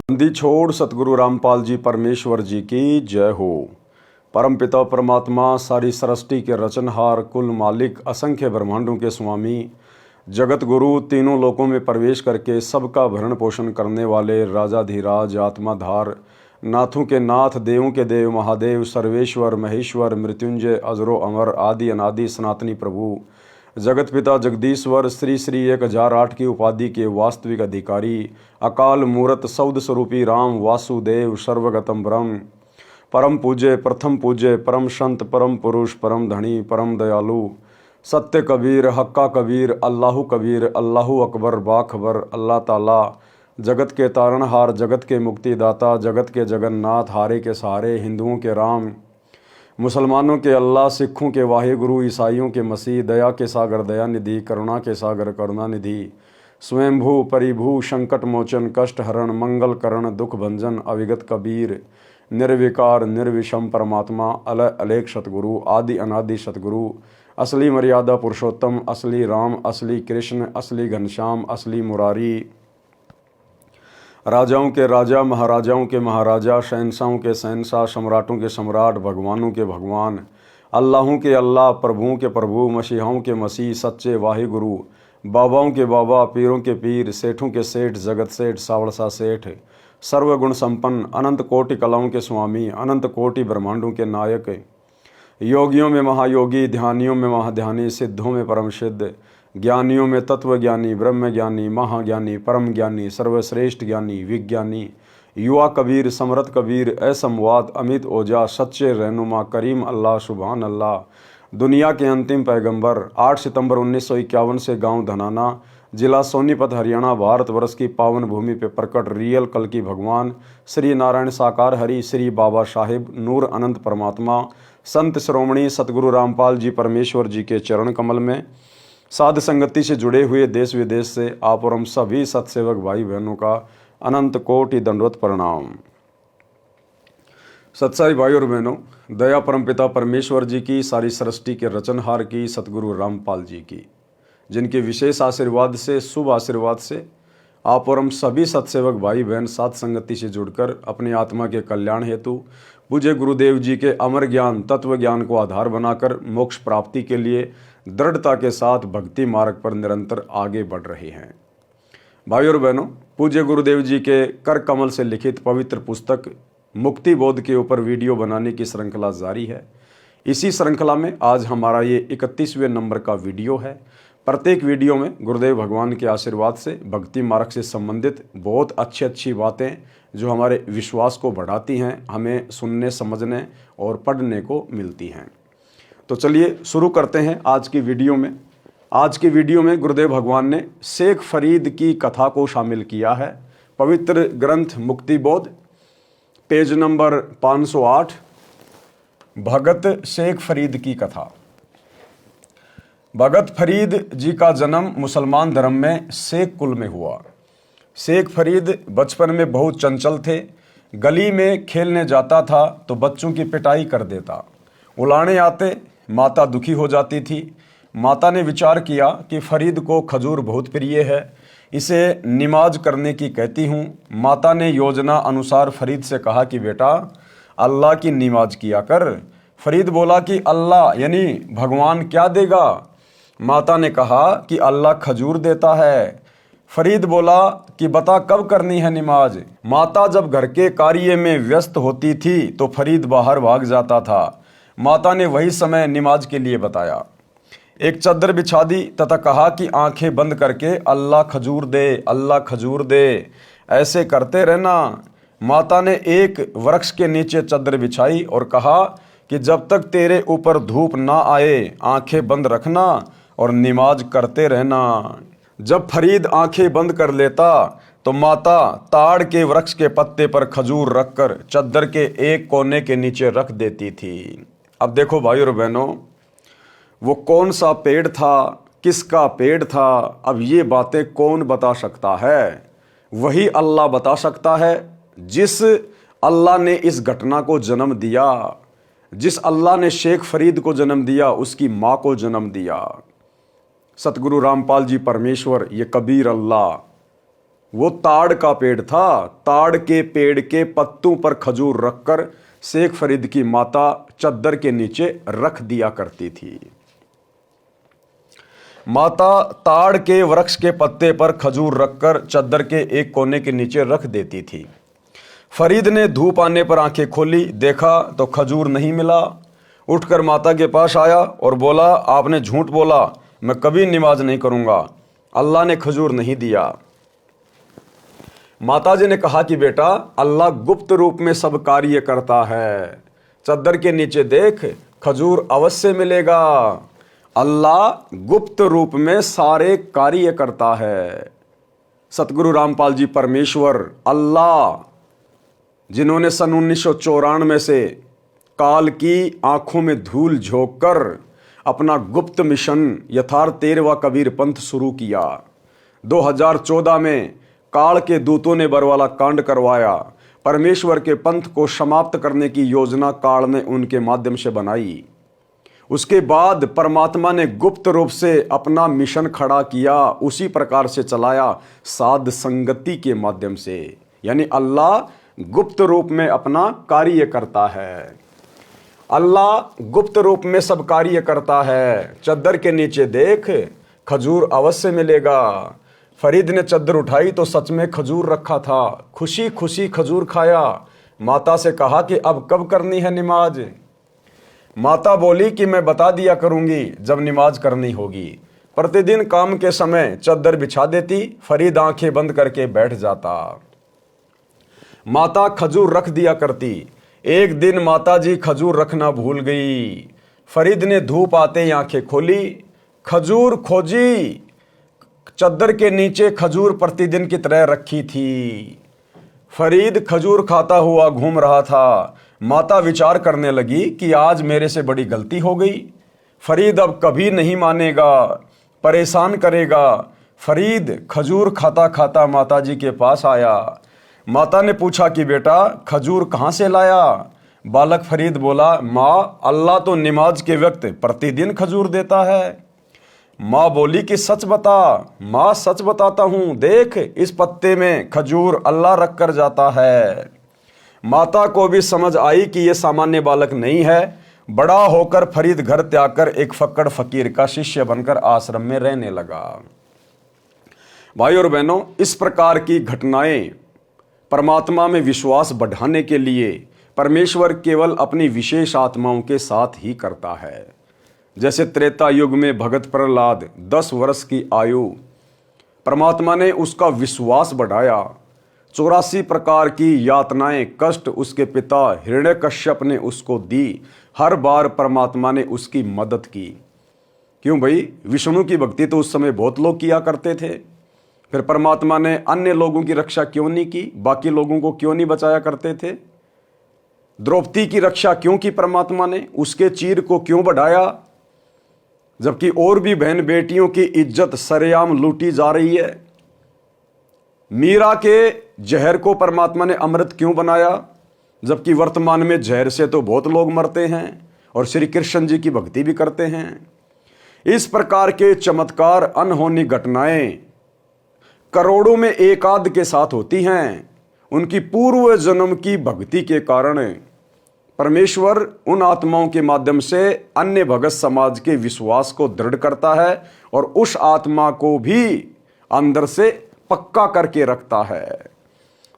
बंदी छोड़ सतगुरु रामपाल जी परमेश्वर जी की जय हो। परमपिता परमात्मा सारी सृष्टि के रचनहार, कुल मालिक, असंख्य ब्रह्मांडों के स्वामी, जगत गुरु, तीनों लोकों में प्रवेश करके सबका भरण पोषण करने वाले राजाधिराज, आत्माधार, नाथों के नाथ, देवों के देव, महादेव, सर्वेश्वर, महेश्वर, मृत्युंजय, अजरो अमर, आदि अनादि सनातनी प्रभु, जगत पिता जगदीश्वर, श्री श्री 1008 की उपाधि के वास्तविक अधिकारी, अकाल मूरत सौद स्वरूपी राम वासुदेव, सर्वगतम ब्रह्म, परम पूज्य, प्रथम पूज्य, परम संत, परम पुरुष, परम धनी, परम दयालु, सत्य कबीर, हक्का कबीर, अल्लाहु कबीर, अल्लाहु अकबर, बाखबर, अल्लाह ताला, जगत के तारणहार, जगत के मुक्तिदाता, जगत के जगन्नाथ, हारे के सहारे, हिंदुओं के राम, मुसलमानों के अल्लाह, सिखों के वाहिगुरु, ईसाइयों के मसीह, दया के सागर दया निधि, करुणा के सागर करुणा निधि, स्वयंभू परिभू, संकट मोचन, कष्ट हरण, मंगल करण, दुख भंजन, अविगत कबीर, निर्विकार निर्विषम परमात्मा, अलय अलेख सतगुरु, आदि अनादि सतगुरु, असली मर्यादा पुरुषोत्तम, असली राम, असली कृष्ण, असली घनश्याम, असली मुरारी, राजाओं के राजा, महाराजाओं के महाराजा, शहंशाहों के शहंशाह, सम्राटों के सम्राट, भगवानों के भगवान, अल्लाहों के अल्लाह, प्रभुओं के प्रभु, मसीहाओं के मसीह, सच्चे वाहिगुरु, बाबाओं के बाबा, पीरों के पीर, सेठों के सेठ, जगत सेठ, सावड़सा सेठ, सर्वगुण संपन्न, अनंत कोटि कलाओं के स्वामी, अनंत कोटि ब्रह्मांडों के नायक, योगियों में महायोगी, ध्यानियों में महाध्यानी, सिद्धों में परम सिद्ध, ज्ञानियों में तत्वज्ञानी, ब्रह्म ज्ञानी, महाज्ञानी, परम ज्ञानी, सर्वश्रेष्ठ ज्ञानी, विज्ञानी, युवा कबीर, समरथ कबीर, असंवाद, अमित ओजा, सच्चे रहनुमा, करीम अल्लाह, सुभान अल्लाह, दुनिया के अंतिम पैगंबर, 8 सितंबर 1951 से गांव धनाना, जिला सोनीपत, हरियाणा, भारतवर्ष की पावन भूमि पे प्रकट रियल कल की भगवान, श्री नारायण साकार हरि, श्री बाबा साहिब, नूर अनंत परमात्मा, संत श्रोमणी सतगुरु रामपाल जी परमेश्वर जी के चरण कमल में साध संगति से जुड़े हुए देश विदेश से आप और हम सभी सत्सेवक भाई बहनों का अनंत कोटि दंडवत प्रणाम। सत्साई भाई और बहनों, दया परमपिता परमेश्वर जी की, सारी सृष्टि के रचनहार की, सतगुरु रामपाल जी की, जिनके विशेष आशीर्वाद से, शुभ आशीर्वाद से आप और हम सभी सत्सेवक भाई बहन साध संगति से जुड़कर अपनी आत्मा के कल्याण हेतु पूज्य गुरुदेव जी के अमर ज्ञान, तत्व ज्ञान को आधार बनाकर मोक्ष प्राप्ति के लिए दृढ़ता के साथ भक्ति मार्ग पर निरंतर आगे बढ़ रहे हैं। भाई और बहनों, पूज्य गुरुदेव जी के कर कमल से लिखित पवित्र पुस्तक मुक्ति बोध के ऊपर वीडियो बनाने की श्रृंखला जारी है। इसी श्रृंखला में आज हमारा ये 31वें नंबर का वीडियो है। प्रत्येक वीडियो में गुरुदेव भगवान के आशीर्वाद से भक्ति मार्ग से संबंधित बहुत अच्छी बातें जो हमारे विश्वास को बढ़ाती हैं, हमें सुनने, समझने और पढ़ने को मिलती हैं। तो चलिए शुरू करते हैं आज की वीडियो में। आज की वीडियो में गुरुदेव भगवान ने शेख फरीद की कथा को शामिल किया है। पवित्र ग्रंथ मुक्ति बोध, पेज नंबर 508, भगत शेख फरीद की कथा। भगत फरीद जी का जन्म मुसलमान धर्म में शेख कुल में हुआ। शेख फरीद बचपन में बहुत चंचल थे। गली में खेलने जाता था तो बच्चों की पिटाई कर देता। उलाने आते, माता दुखी हो जाती थी। माता ने विचार किया कि फरीद को खजूर बहुत प्रिय है, इसे निमाज करने की कहती हूँ। माता ने योजना अनुसार फरीद से कहा कि बेटा अल्लाह की निमाज किया कर। फरीद बोला कि अल्लाह यानी भगवान क्या देगा? माता ने कहा कि अल्लाह खजूर देता है। फरीद बोला कि बता कब करनी है नमाज। माता जब घर के कार्य में व्यस्त होती थी तो फरीद बाहर भाग जाता था। माता ने वही समय नमाज के लिए बताया। एक चादर बिछा दी तथा कहा कि आंखें बंद करके अल्लाह खजूर दे, अल्लाह खजूर दे, ऐसे करते रहना। माता ने एक वृक्ष के नीचे चादर बिछाई और कहा कि जब तक तेरे ऊपर धूप ना आए आंखें बंद रखना और नमाज करते रहना। जब फरीद आंखें बंद कर लेता तो माता ताड़ के वृक्ष के पत्ते पर खजूर रखकर चादर के एक कोने के नीचे रख देती थी। अब देखो भाई और बहनों, वो कौन सा पेड़ था, किसका पेड़ था, अब ये बातें कौन बता सकता है? वही अल्लाह बता सकता है। जिस अल्लाह ने इस घटना को जन्म दिया, जिस अल्लाह ने शेख फरीद को जन्म दिया, उसकी माँ को जन्म दिया। सतगुरु रामपाल जी परमेश्वर, ये कबीर अल्लाह, वो ताड़ का पेड़ था। ताड़ के पेड़ के पत्तों पर खजूर रखकर शेख फरीद की माता चद्दर के नीचे रख दिया करती थी। माता ताड़ के वृक्ष के पत्ते पर खजूर रखकर चद्दर के एक कोने के नीचे रख देती थी। फरीद ने धूप आने पर आंखें खोली, देखा तो खजूर नहीं मिला। उठकर माता के पास आया और बोला, आपने झूठ बोला, मैं कभी नमाज नहीं करूंगा, अल्लाह ने खजूर नहीं दिया। माताजी ने कहा कि बेटा, अल्लाह गुप्त रूप में सब कार्य करता है, चद्दर के नीचे देख, खजूर अवश्य मिलेगा। अल्लाह गुप्त रूप में सारे कार्य करता है। सतगुरु रामपाल जी परमेश्वर अल्लाह, जिन्होंने सन 1994 से काल की आंखों में धूल झोंक कर अपना गुप्त मिशन यथार्थ 13वां कबीर पंथ शुरू किया। 2014 में काल के दूतों ने बरवाला कांड करवाया। परमेश्वर के पंथ को समाप्त करने की योजना काल ने उनके माध्यम से बनाई। उसके बाद परमात्मा ने गुप्त रूप से अपना मिशन खड़ा किया, उसी प्रकार से चलाया, साध संगति के माध्यम से। यानी अल्लाह गुप्त रूप में अपना कार्य करता है। अल्लाह गुप्त रूप में सब कार्य करता है। चद्दर के नीचे देख, खजूर अवश्य मिलेगा। फरीद ने चद्दर उठाई तो सच में खजूर रखा था। खुशी खुशी खजूर खाया। माता से कहा कि अब कब करनी है नमाज। माता बोली कि मैं बता दिया करूंगी जब नमाज करनी होगी। प्रतिदिन काम के समय चद्दर बिछा देती, फरीद आंखें बंद करके बैठ जाता। माता खजूर रख दिया करती। एक दिन माताजी खजूर रखना भूल गई। फरीद ने धूप आते ही आंखें खोली, खजूर खोजी। चद्दर के नीचे खजूर प्रतिदिन की तरह रखी थी। फरीद खजूर खाता हुआ घूम रहा था। माता विचार करने लगी कि आज मेरे से बड़ी गलती हो गई। फरीद अब कभी नहीं मानेगा, परेशान करेगा। फरीद खजूर खाता खाता माताजी के पास आया। माता ने पूछा कि बेटा, खजूर कहाँ से लाया। बालक फरीद बोला, माँ, अल्लाह तो नमाज के वक्त प्रतिदिन खजूर देता है। माँ बोली कि सच बता। माँ, सच बताता हूँ, देख, इस पत्ते में खजूर अल्लाह रख कर जाता है। माता को भी समझ आई कि यह सामान्य बालक नहीं है। बड़ा होकर फरीद घर त्याग कर एक फक्कड़ फकीर का शिष्य बनकर आश्रम में रहने लगा। भाई और बहनों, इस प्रकार की घटनाएं परमात्मा में विश्वास बढ़ाने के लिए परमेश्वर केवल अपनी विशेष आत्माओं के साथ ही करता है। जैसे त्रेता युग में भगत प्रहलाद 10 वर्ष की आयु, परमात्मा ने उसका विश्वास बढ़ाया। 84 प्रकार की यातनाएं, कष्ट उसके पिता हिरण्यकश्यप ने उसको दी। हर बार परमात्मा ने उसकी मदद की। क्यों भाई, विष्णु की भक्ति तो उस समय बहुत लोग किया करते थे। फिर परमात्मा ने अन्य लोगों की रक्षा क्यों नहीं की? बाकी लोगों को क्यों नहीं बचाया करते थे? द्रौपदी की रक्षा क्यों की परमात्मा ने? उसके चीर को क्यों बढ़ाया? जबकि और भी बहन बेटियों की इज्जत सरेआम लूटी जा रही है। मीरा के जहर को परमात्मा ने अमृत क्यों बनाया? जबकि वर्तमान में जहर से तो बहुत लोग मरते हैं और श्री कृष्ण जी की भक्ति भी करते हैं। इस प्रकार के चमत्कार, अनहोनी घटनाएं करोड़ों में एक आध के साथ होती हैं। उनकी पूर्व जन्म की भक्ति के कारण परमेश्वर उन आत्माओं के माध्यम से अन्य भगत समाज के विश्वास को दृढ़ करता है और उस आत्मा को भी अंदर से पक्का करके रखता है।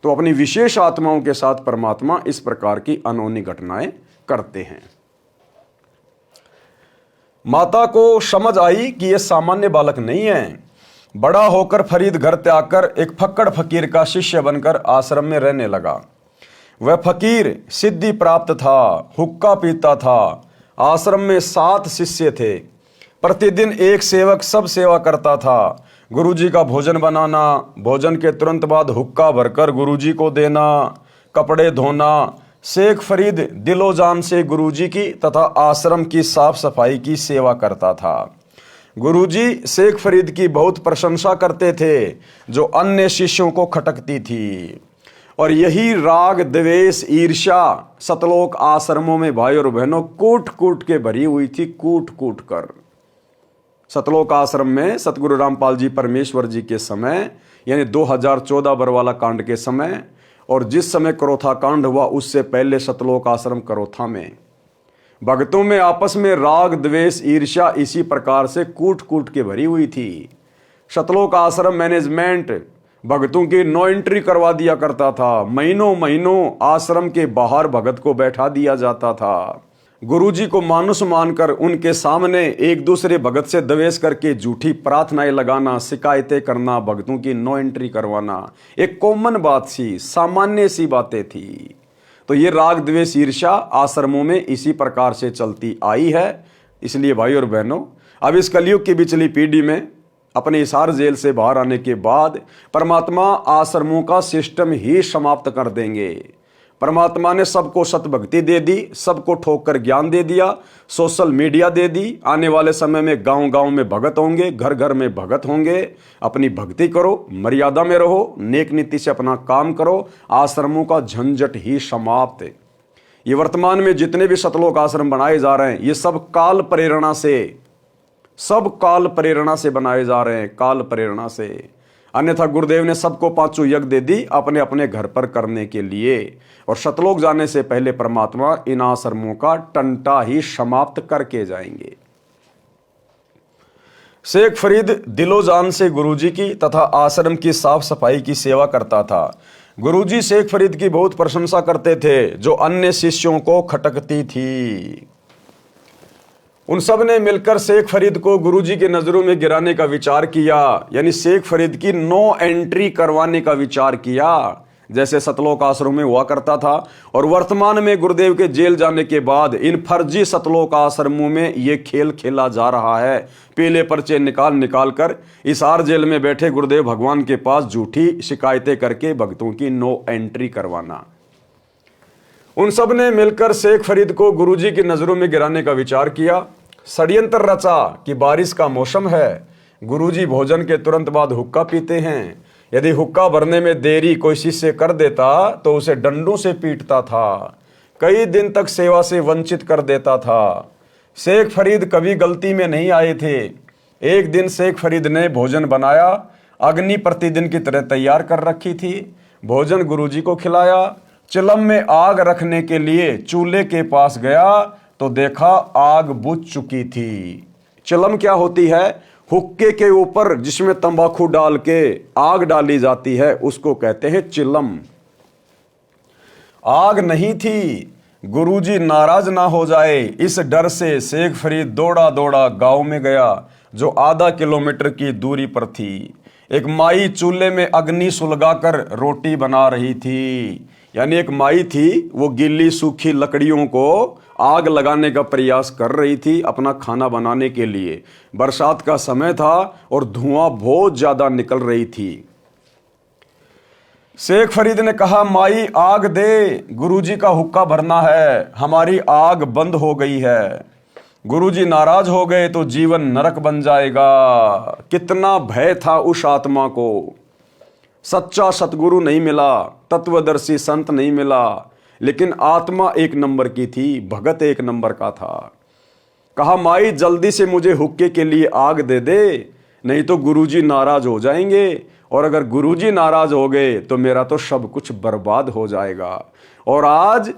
तो अपनी विशेष आत्माओं के साथ परमात्मा इस प्रकार की अनहोनी घटनाएं करते हैं। माता को समझ आई कि यह सामान्य बालक नहीं है। बड़ा होकर फरीद घर त्याग कर एक फक्कड़ फकीर का शिष्य बनकर आश्रम में रहने लगा। वह फकीर सिद्धि प्राप्त था, हुक्का पीता था। आश्रम में 7 शिष्य थे। प्रतिदिन एक सेवक सब सेवा करता था। गुरुजी का भोजन बनाना, भोजन के तुरंत बाद हुक्का भरकर गुरुजी को देना, कपड़े धोना। शेख फरीद दिलो जान से गुरुजी की तथा आश्रम की साफ सफाई की सेवा करता था। गुरुजी शेख फरीद की बहुत प्रशंसा करते थे, जो अन्य शिष्यों को खटकती थी। और यही राग, द्वेष, ईर्ष्या सतलोक आश्रमों में भाई और बहनों कूट कूट के भरी हुई थी, कूट कूट कर। सतलोक आश्रम में सतगुरु रामपाल जी परमेश्वर जी के समय यानी 2014 बरवाला कांड के समय, और जिस समय करोथा कांड हुआ उससे पहले सतलोक आश्रम करोथा में भक्तों में आपस में राग द्वेष ईर्ष्या इसी प्रकार से कूट कूट के भरी हुई थी। सतलोक आश्रम मैनेजमेंट भक्तों की नो एंट्री करवा दिया करता था। महीनों महीनों आश्रम के बाहर भगत को बैठा दिया जाता था। गुरुजी को मानुष मानकर उनके सामने एक दूसरे भगत से द्वेष करके झूठी प्रार्थनाएं लगाना, शिकायतें करना, भक्तों की नो एंट्री करवाना एक कॉमन बात सी, सामान्य सी बातें थी। तो ये राग द्वेष ईर्ष्या आश्रमों में इसी प्रकार से चलती आई है। इसलिए भाई और बहनों, अब इस कलयुग की बिचली पीढ़ी में अपने हिसार जेल से बाहर आने के बाद परमात्मा आश्रमों का सिस्टम ही समाप्त कर देंगे। परमात्मा ने सबको सतभक्ति दे दी, सबको ठोक कर ज्ञान दे दिया, सोशल मीडिया दे दी। आने वाले समय में गांव गांव में भगत होंगे, घर घर में भगत होंगे। अपनी भक्ति करो, मर्यादा में रहो, नेक नीति से अपना काम करो। आश्रमों का झंझट ही समाप्त है। ये वर्तमान में जितने भी सतलोक आश्रम बनाए जा रहे हैं, ये सब काल प्रेरणा से बनाए जा रहे हैं, काल प्रेरणा से। अन्यथा गुरुदेव ने सबको 5 यज्ञ दे दी अपने अपने घर पर करने के लिए, और सतलोक जाने से पहले परमात्मा इन आश्रमों का टंटा ही समाप्त करके जाएंगे। शेख फरीद दिलो जान से गुरुजी की तथा आश्रम की साफ सफाई की सेवा करता था। गुरुजी शेख फरीद की बहुत प्रशंसा करते थे, जो अन्य शिष्यों को खटकती थी। उन सब ने मिलकर शेख फरीद को गुरुजी के नजरों में गिराने का विचार किया, यानी शेख फरीद की नो एंट्री करवाने का विचार किया, जैसे सतलोक आश्रम में हुआ करता था। और वर्तमान में गुरुदेव के जेल जाने के बाद इन फर्जी सतलोक आश्रमों में ये खेल खेला जा रहा है। पीले पर्चे निकाल कर हिसार जेल में बैठे गुरुदेव भगवान के पास झूठी शिकायतें करके भक्तों की नो एंट्री करवाना। उन सब ने मिलकर शेख फरीद को गुरुजी की नजरों में गिराने का विचार किया। षड्यंत्र रचा कि बारिश का मौसम है, गुरुजी भोजन के तुरंत बाद हुक्का पीते हैं। यदि हुक्का भरने में देरी कोई शिष्य कर देता तो उसे डंडों से पीटता था, कई दिन तक सेवा से वंचित कर देता था। शेख फरीद कभी गलती में नहीं आए थे। एक दिन शेख फरीद ने भोजन बनाया, अग्नि प्रतिदिन की तरह तैयार कर रखी थी। भोजन गुरुजी को खिलाया। चिलम में आग रखने के लिए चूल्हे के पास गया तो देखा आग बुझ चुकी थी। चिलम क्या होती है? हुक्के के ऊपर जिसमें तंबाकू डाल के आग डाली जाती है, उसको कहते हैं चिलम। आग नहीं थी। गुरुजी नाराज ना हो जाए, इस डर से शेख फरीद दौड़ा दौड़ा गांव में गया, जो आधा किलोमीटर की दूरी पर थी। एक माई चूल्हे में अग्नि सुलगाकर रोटी बना रही थी। यानी एक माई थी, वो गीली सूखी लकड़ियों को आग लगाने का प्रयास कर रही थी अपना खाना बनाने के लिए। बरसात का समय था और धुआं बहुत ज्यादा निकल रही थी। शेख फरीद ने कहा, माई आग दे, गुरुजी का हुक्का भरना है, हमारी आग बंद हो गई है। गुरुजी नाराज हो गए तो जीवन नरक बन जाएगा। कितना भय था उस आत्मा को। सच्चा सतगुरु नहीं मिला, तत्वदर्शी संत नहीं मिला, लेकिन आत्मा एक नंबर की थी, भगत एक नंबर का था। कहा, माई जल्दी से मुझे हुक्के के लिए आग दे दे, नहीं तो गुरुजी नाराज हो जाएंगे, और अगर गुरुजी नाराज हो गए तो मेरा तो सब कुछ बर्बाद हो जाएगा। और आज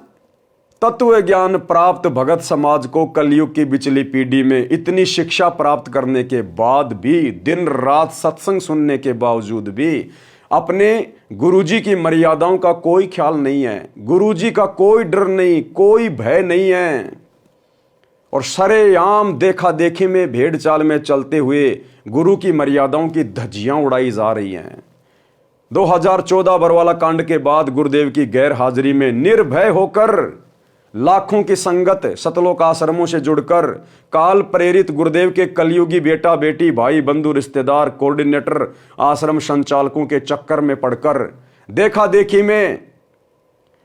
तत्व ज्ञान प्राप्त भगत समाज को कलयुग की बिचली पीढ़ी में इतनी शिक्षा प्राप्त करने के बाद भी, दिन रात सत्संग सुनने के बावजूद भी अपने गुरुजी की मर्यादाओं का कोई ख्याल नहीं है, गुरुजी का कोई डर नहीं, कोई भय नहीं है, और सरेआम देखा देखी में भेड़ चाल में चलते हुए गुरु की मर्यादाओं की धज्जियां उड़ाई जा रही हैं। 2014 बरवाला कांड के बाद गुरुदेव की गैर हाजिरी में निर्भय होकर लाखों की संगत सतलोक आश्रमों से जुड़कर काल प्रेरित गुरुदेव के कलयुगी बेटा बेटी भाई बंधु रिश्तेदार कोऑर्डिनेटर आश्रम संचालकों के चक्कर में पड़कर देखा देखी में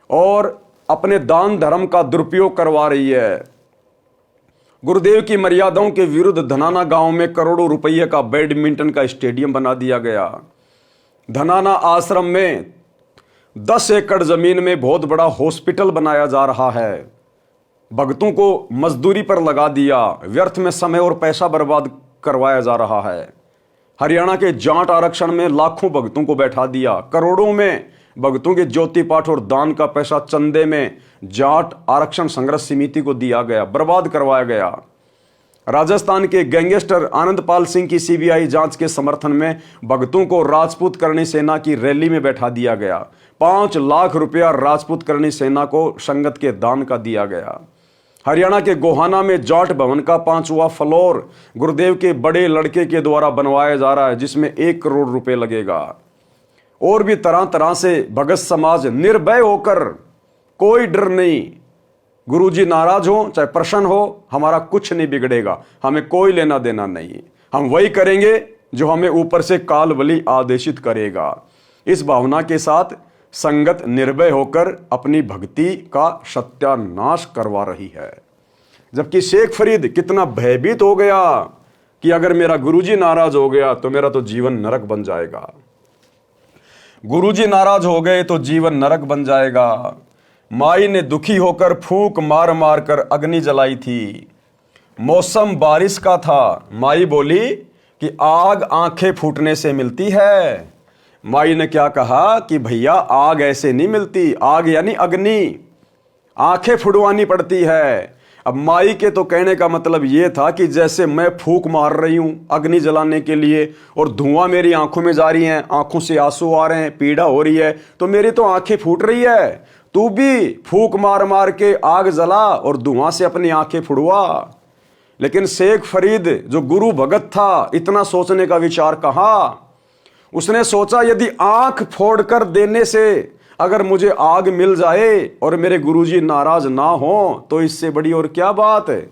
और अपने दान धर्म का दुरुपयोग करवा रही है। गुरुदेव की मर्यादाओं के विरुद्ध धनाना गांव में करोड़ों रुपये का बैडमिंटन का स्टेडियम बना दिया गया। धनाना आश्रम में 10 एकड़ जमीन में बहुत बड़ा हॉस्पिटल बनाया जा रहा है। भक्तों को मजदूरी पर लगा दिया, व्यर्थ में समय और पैसा बर्बाद करवाया जा रहा है। हरियाणा के जाट आरक्षण में लाखों भक्तों को बैठा दिया। करोड़ों में भक्तों के ज्योति पाठ और दान का पैसा चंदे में जाट आरक्षण संघर्ष समिति को दिया गया, बर्बाद करवाया गया। राजस्थान के गैंगस्टर आनंदपाल सिंह की सीबीआई जांच के समर्थन में भक्तों को राजपूत करणी सेना की रैली में बैठा दिया गया। 5 लाख रुपया राजपूत करणी सेना को संगत के दान का दिया गया। हरियाणा के गोहाना में जाट भवन का 5वां फ्लोर गुरुदेव के बड़े लड़के के द्वारा बनवाया जा रहा है, जिसमें 1 करोड़ रुपए लगेगा। और भी तरह तरह से भगत समाज निर्भय होकर, कोई डर नहीं, गुरुजी नाराज हो चाहे प्रसन्न हो, हमारा कुछ नहीं बिगड़ेगा, हमें कोई लेना देना नहीं, हम वही करेंगे जो हमें ऊपर से काल बलि आदेशित करेगा। इस भावना के साथ संगत निर्भय होकर अपनी भक्ति का सत्यानाश करवा रही है। जबकि शेख फरीद कितना भयभीत हो गया कि अगर मेरा गुरुजी नाराज हो गया तो मेरा तो जीवन नरक बन जाएगा, गुरुजी नाराज हो गए तो जीवन नरक बन जाएगा। माई ने दुखी होकर फूंक मार मार कर अग्नि जलाई थी। मौसम बारिश का था। माई बोली कि आग आंखें फूटने से मिलती है। माई ने क्या कहा कि भैया आग ऐसे नहीं मिलती, आग यानी अग्नि, आंखें फुड़वानी पड़ती है। अब माई के तो कहने का मतलब यह था कि जैसे मैं फूंक मार रही हूं अग्नि जलाने के लिए और धुआं मेरी आंखों में जा रही है, आंखों से आंसू आ रहे हैं, पीड़ा हो रही है, तो मेरी तो आंखें फूट रही है, तू भी फूंक मार मार के आग जला और धुआं से अपनी आंखें फुड़वा। लेकिन शेख फरीद जो गुरु भगत था, इतना सोचने का विचार कहां। उसने सोचा यदि आंख फोड़कर देने से अगर मुझे आग मिल जाए और मेरे गुरुजी नाराज ना हो तो इससे बड़ी और क्या बात है।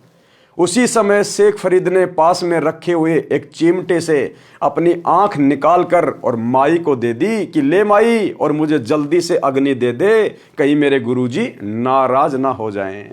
उसी समय शेख फरीद ने पास में रखे हुए एक चिमटे से अपनी आंख निकालकर और माई को दे दी कि ले माई, और मुझे जल्दी से अग्नि दे दे, कहीं मेरे गुरुजी नाराज ना हो जाएं।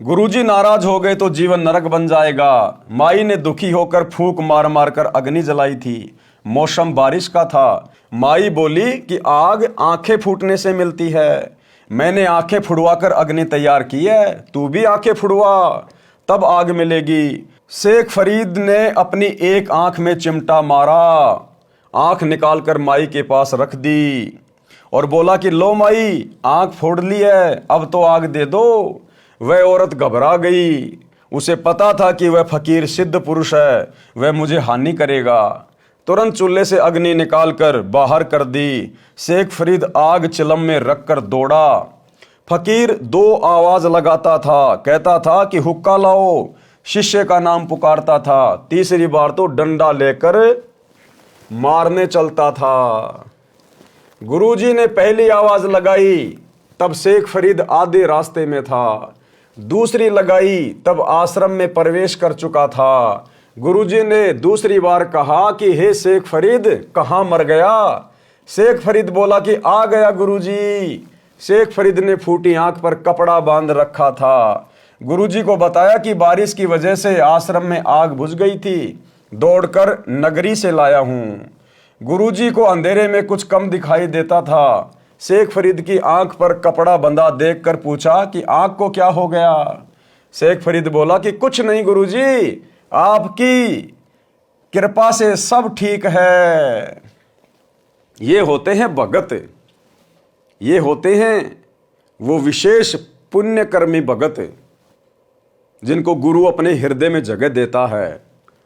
गुरुजी नाराज हो गए तो जीवन नरक बन जाएगा। माई ने दुखी होकर फूंक मार मार कर अग्नि जलाई थी। मौसम बारिश का था। माई बोली कि आग आंखें फूटने से मिलती है। मैंने आंखें फुड़वाकर अग्नि तैयार की है, तू भी आंखें फुड़वा, तब आग मिलेगी। शेख फरीद ने अपनी एक आंख में चिमटा मारा, आंख निकालकर माई के पास रख दी और बोला कि लो माई, आंख फोड़ ली है, अब तो आग दे दो। वह औरत घबरा गई। उसे पता था कि वह फकीर सिद्ध पुरुष है, वह मुझे हानि करेगा। तुरंत चूल्हे से अग्नि निकालकर बाहर कर दी। शेख फरीद आग चिलम में रखकर दौड़ा। फकीर 2 आवाज लगाता था, कहता था कि हुक्का लाओ, शिष्य का नाम पुकारता था। तीसरी बार तो डंडा लेकर मारने चलता था। गुरुजी ने पहली आवाज लगाई तब शेख फरीद आधे रास्ते में था। दूसरी लगाई तब आश्रम में प्रवेश कर चुका था। गुरुजी ने दूसरी बार कहा कि हे शेख फरीद, कहां मर गया। शेख फरीद बोला कि आ गया गुरुजी। शेख फरीद ने फूटी आंख पर कपड़ा बांध रखा था। गुरुजी को बताया कि बारिश की वजह से आश्रम में आग बुझ गई थी, दौड़कर नगरी से लाया हूं। गुरुजी को अंधेरे में कुछ कम दिखाई देता था। शेख फरीद की आंख पर कपड़ा बंधा देखकर पूछा कि आंख को क्या हो गया। शेख फरीद बोला कि कुछ नहीं गुरुजी, आपकी कृपा से सब ठीक है। ये होते हैं भगत, ये होते हैं वो विशेष पुण्यकर्मी भगत जिनको गुरु अपने हृदय में जगह देता है,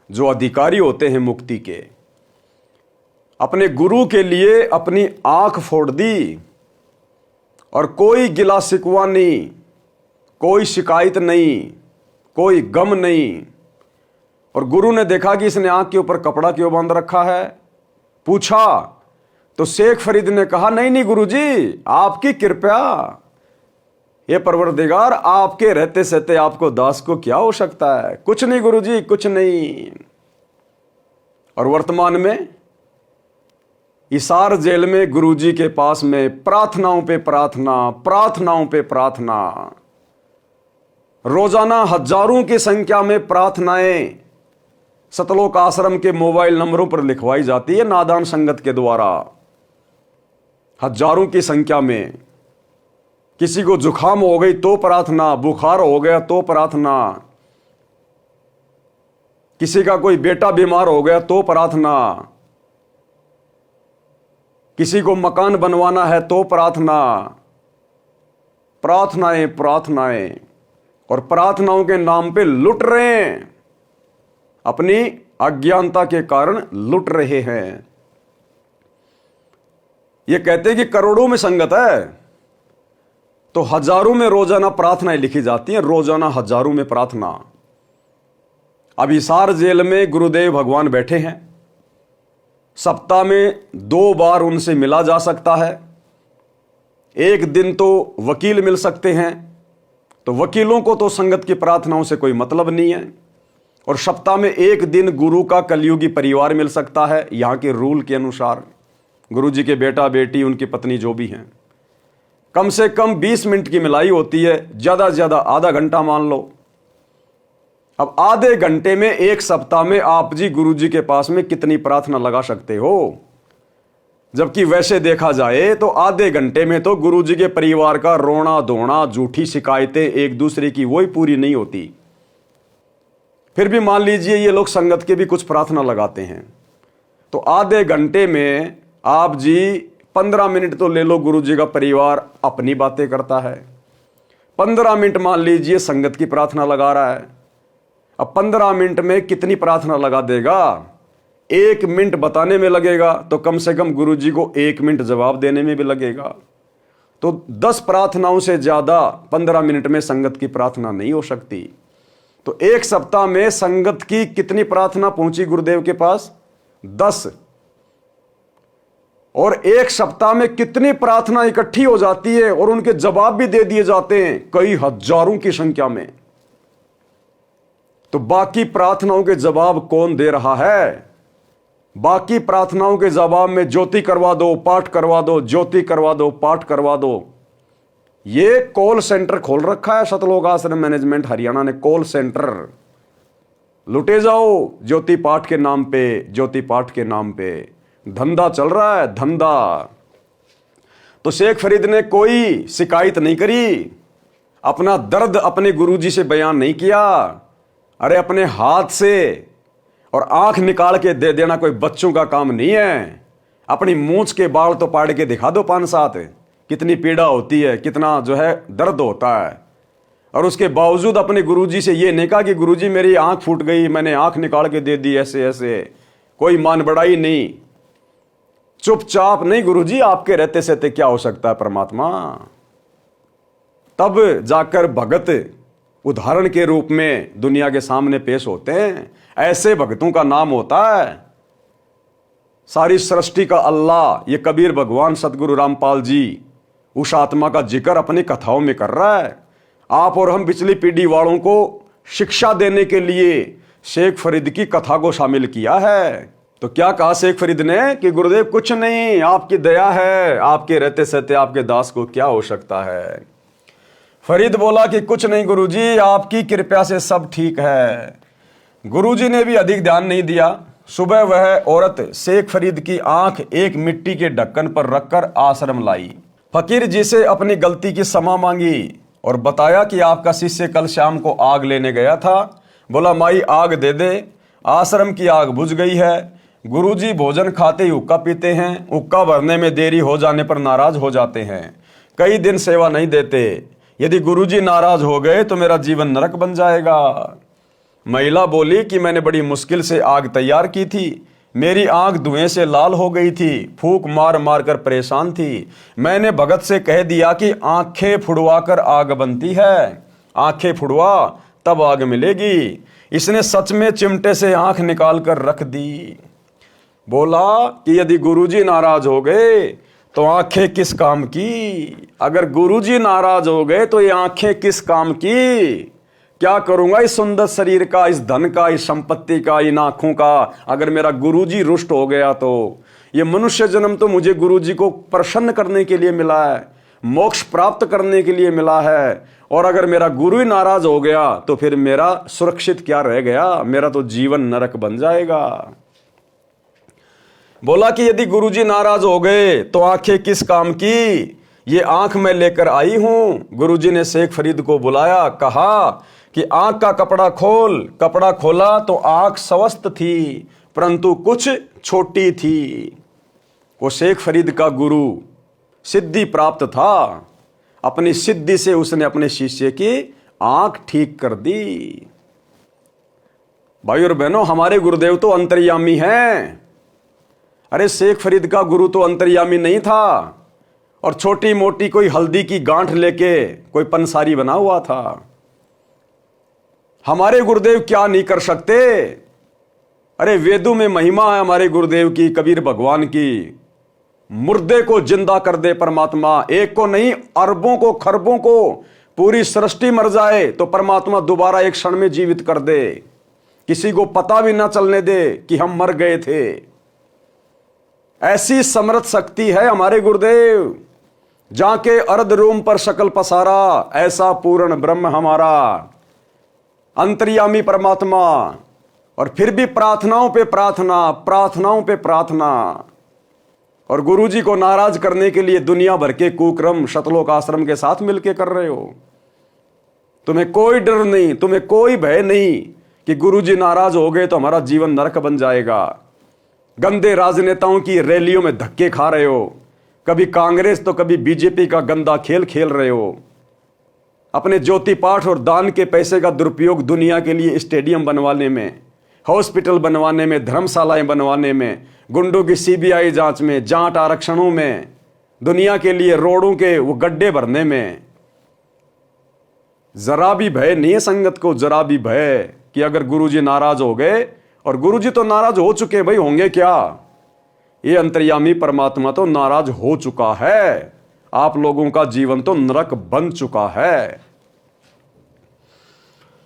जो अधिकारी होते हैं मुक्ति के। अपने गुरु के लिए अपनी आंख फोड़ दी और कोई गिला शिकवा नहीं, कोई शिकायत नहीं, कोई गम नहीं। और गुरु ने देखा कि इसने आंख के ऊपर कपड़ा क्यों बांध रखा है, पूछा तो शेख फरीद ने कहा नहीं नहीं गुरुजी, आपकी कृपा, ये परवरदिगार, आपके रहते सहते आपको दास को क्या हो सकता है, कुछ नहीं गुरुजी, कुछ नहीं। और वर्तमान में हिसार जेल में गुरुजी के पास में प्रार्थनाओं पे प्रार्थना, प्रार्थनाओं पे प्रार्थना, रोजाना हजारों की संख्या में प्रार्थनाएं सतलोक आश्रम के मोबाइल नंबरों पर लिखवाई जाती है नादान संगत के द्वारा। हजारों की संख्या में किसी को जुखाम हो गई तो प्रार्थना, बुखार हो गया तो प्रार्थना। किसी का कोई बेटा बीमार हो गया तो प्रार्थना, किसी को मकान बनवाना है तो प्रार्थना, प्रार्थनाएं प्रार्थनाएं, और प्रार्थनाओं के नाम पे लुट रहे हैं, अपनी अज्ञानता के कारण लुट रहे हैं। ये कहते हैं कि करोड़ों में संगत है, तो हजारों में रोजाना प्रार्थनाएं लिखी जाती हैं, रोजाना हजारों में प्रार्थना। अब हिसार जेल में गुरुदेव भगवान बैठे हैं, सप्ताह में 2 बार उनसे मिला जा सकता है, एक दिन तो वकील मिल सकते हैं, तो वकीलों को तो संगत की प्रार्थनाओं से कोई मतलब नहीं है, और सप्ताह में 1 दिन गुरु का कलयुगी परिवार मिल सकता है, यहां के रूल के अनुसार, गुरु जी के बेटा बेटी उनकी पत्नी जो भी हैं। कम से कम 20 मिनट की मिलाई होती है, ज्यादा से ज्यादा आधा घंटा मान लो। अब आधे घंटे में एक सप्ताह में आप जी गुरु जी के पास में कितनी प्रार्थना लगा सकते हो? जबकि वैसे देखा जाए तो आधे घंटे में तो गुरु जी के परिवार का रोना धोना, झूठी शिकायतें एक दूसरे की वही पूरी नहीं होती। फिर भी मान लीजिए ये लोग संगत के भी कुछ प्रार्थना लगाते हैं, तो आधे घंटे में आप जी 15 मिनट तो ले लो, गुरु जी का परिवार अपनी बातें करता है, 15 मिनट मान लीजिए संगत की प्रार्थना लगा रहा है। अब 15 मिनट में कितनी प्रार्थना लगा देगा? 1 मिनट बताने में लगेगा, तो कम से कम गुरु जी को 1 मिनट जवाब देने में भी लगेगा। तो 10 प्रार्थनाओं से ज्यादा 15 मिनट में संगत की प्रार्थना नहीं हो सकती। तो एक सप्ताह में संगत की कितनी प्रार्थना पहुंची गुरुदेव के पास? 10। और एक सप्ताह में कितनी प्रार्थना इकट्ठी हो जाती है और उनके जवाब भी दे दिए जाते हैं, कई हजारों की संख्या में। तो बाकी प्रार्थनाओं के जवाब कौन दे रहा है? बाकी प्रार्थनाओं के जवाब में ज्योति करवा दो, पाठ करवा दो, ज्योति करवा दो, पाठ करवा दो। ये कॉल सेंटर खोल रखा है सतलोक आश्रम मैनेजमेंट हरियाणा ने, कॉल सेंटर। लुटे जाओ ज्योति पाठ के नाम पे, ज्योति पाठ के नाम पे धंधा चल रहा है, धंधा। तो शेख फरीद ने कोई शिकायत नहीं करी, अपना दर्द अपने गुरुजी से बयान नहीं किया। अरे अपने हाथ से और आंख निकाल के दे देना कोई बच्चों का काम नहीं है। अपनी मूंछ के बाल तो पाड़ के दिखा दो 5-7, कितनी पीड़ा होती है, कितना जो है दर्द होता है। और उसके बावजूद अपने गुरुजी से ये नहीं कहा कि गुरुजी मेरी आंख फूट गई, मैंने आंख निकाल के दे दी, ऐसे ऐसे कोई मान बढ़ाई नहीं। चुपचाप नहीं, गुरुजी आपके रहते सहते क्या हो सकता है परमात्मा। तब जाकर भगत उदाहरण के रूप में दुनिया के सामने पेश होते हैं। ऐसे भक्तों का नाम होता है सारी सृष्टि का अल्लाह। ये कबीर भगवान सतगुरु रामपाल जी उस आत्मा का जिक्र अपनी कथाओं में कर रहा है। आप और हम पिछली पीढ़ी वालों को शिक्षा देने के लिए शेख फरीद की कथा को शामिल किया है। तो क्या कहा शेख फरीद ने कि गुरुदेव कुछ नहीं, आपकी दया है, आपके रहते सहते आपके दास को क्या हो सकता है। फरीद बोला कि कुछ नहीं गुरुजी, आपकी कृपा से सब ठीक है। गुरुजी ने भी अधिक ध्यान नहीं दिया। सुबह वह औरत शेख फरीद की आंख एक मिट्टी के ढक्कन पर रखकर आश्रम लाई। फकीर जी से अपनी गलती की क्षमा मांगी और बताया कि आपका शिष्य कल शाम को आग लेने गया था। बोला माई आग दे दे। आश्रम की आग बुझ गई है। गुरुजी भोजन खाते ही हुक्का पीते हैं, हुक्का भरने में देरी हो जाने पर नाराज हो जाते हैं, कई दिन सेवा नहीं देते। यदि गुरुजी नाराज हो गए तो मेरा जीवन नरक बन जाएगा। महिला बोली कि मैंने बड़ी मुश्किल से आग तैयार की थी, मेरी आंख धुएं से लाल हो गई थी, फूंक मार मार कर परेशान थी। मैंने भगत से कह दिया कि आंखें फुड़वा कर आग बनती है, आंखें फुड़वा तब आग मिलेगी। इसने सच में चिमटे से आंख निकाल कर रख दी। बोला कि यदि गुरुजी नाराज हो गए तो आंखें किस काम की। अगर गुरुजी नाराज हो गए तो ये आंखें किस काम की। क्या करूंगा इस सुंदर शरीर का, इस धन का, इस संपत्ति का, इन आंखों का, अगर मेरा गुरुजी रुष्ट हो गया तो। ये मनुष्य जन्म तो मुझे गुरुजी को प्रसन्न करने के लिए मिला है, मोक्ष प्राप्त करने के लिए मिला है। और अगर मेरा गुरु ही नाराज हो गया तो फिर मेरा सुरक्षित क्या रह गया, मेरा तो जीवन नरक बन जाएगा। बोला कि यदि गुरुजी नाराज हो गए तो आंखें किस काम की। ये आंख मैं लेकर आई हूं। गुरुजी ने शेख फरीद को बुलाया, कहा कि आंख का कपड़ा खोला तो आंख स्वस्थ थी, परंतु कुछ छोटी थी। वो शेख फरीद का गुरु सिद्धि प्राप्त था, अपनी सिद्धि से उसने अपने शिष्य की आंख ठीक कर दी। भाई और बहनों, हमारे गुरुदेव तो अंतर्यामी हैं। अरे शेख फरीद का गुरु तो अंतर्यामी नहीं था और छोटी मोटी कोई हल्दी की गांठ लेके कोई पंसारी बना हुआ था। हमारे गुरुदेव क्या नहीं कर सकते। अरे वेदों में महिमा है हमारे गुरुदेव की, कबीर भगवान की। मुर्दे को जिंदा कर दे परमात्मा, एक को नहीं अरबों को खरबों को, पूरी सृष्टि मर जाए तो परमात्मा दोबारा एक क्षण में जीवित कर दे, किसी को पता भी ना चलने दे कि हम मर गए थे। ऐसी समर्थ शक्ति है हमारे गुरुदेव। जाके अर्ध रोम पर शकल पसारा, ऐसा पूर्ण ब्रह्म हमारा अंतर्यामी परमात्मा। और फिर भी प्रार्थनाओं पे प्रार्थना, प्रार्थनाओं पे प्रार्थना। और गुरुजी को नाराज करने के लिए दुनिया भर के कुक्रम शतलोक आश्रम के साथ मिलकर कर रहे हो। तुम्हें कोई डर नहीं, तुम्हें कोई भय नहीं कि गुरुजी नाराज हो गए तो हमारा जीवन नरक बन जाएगा। गंदे राजनेताओं की रैलियों में धक्के खा रहे हो, कभी कांग्रेस तो कभी बीजेपी का गंदा खेल खेल रहे हो। अपने ज्योति पाठ और दान के पैसे का दुरुपयोग दुनिया के लिए स्टेडियम बनवाने में, हॉस्पिटल बनवाने में, धर्मशालाएं बनवाने में, गुंडों की सीबीआई जांच में, जाट आरक्षणों में, दुनिया के लिए रोडों के वो गड्ढे भरने में। जरा भी भय नहीं है संगत को, जरा भी भय कि अगर गुरुजी नाराज हो गए, और गुरुजी तो नाराज हो चुके, भाई होंगे क्या। ये अंतर्यामी परमात्मा तो नाराज हो चुका है। आप लोगों का जीवन तो नरक बन चुका है।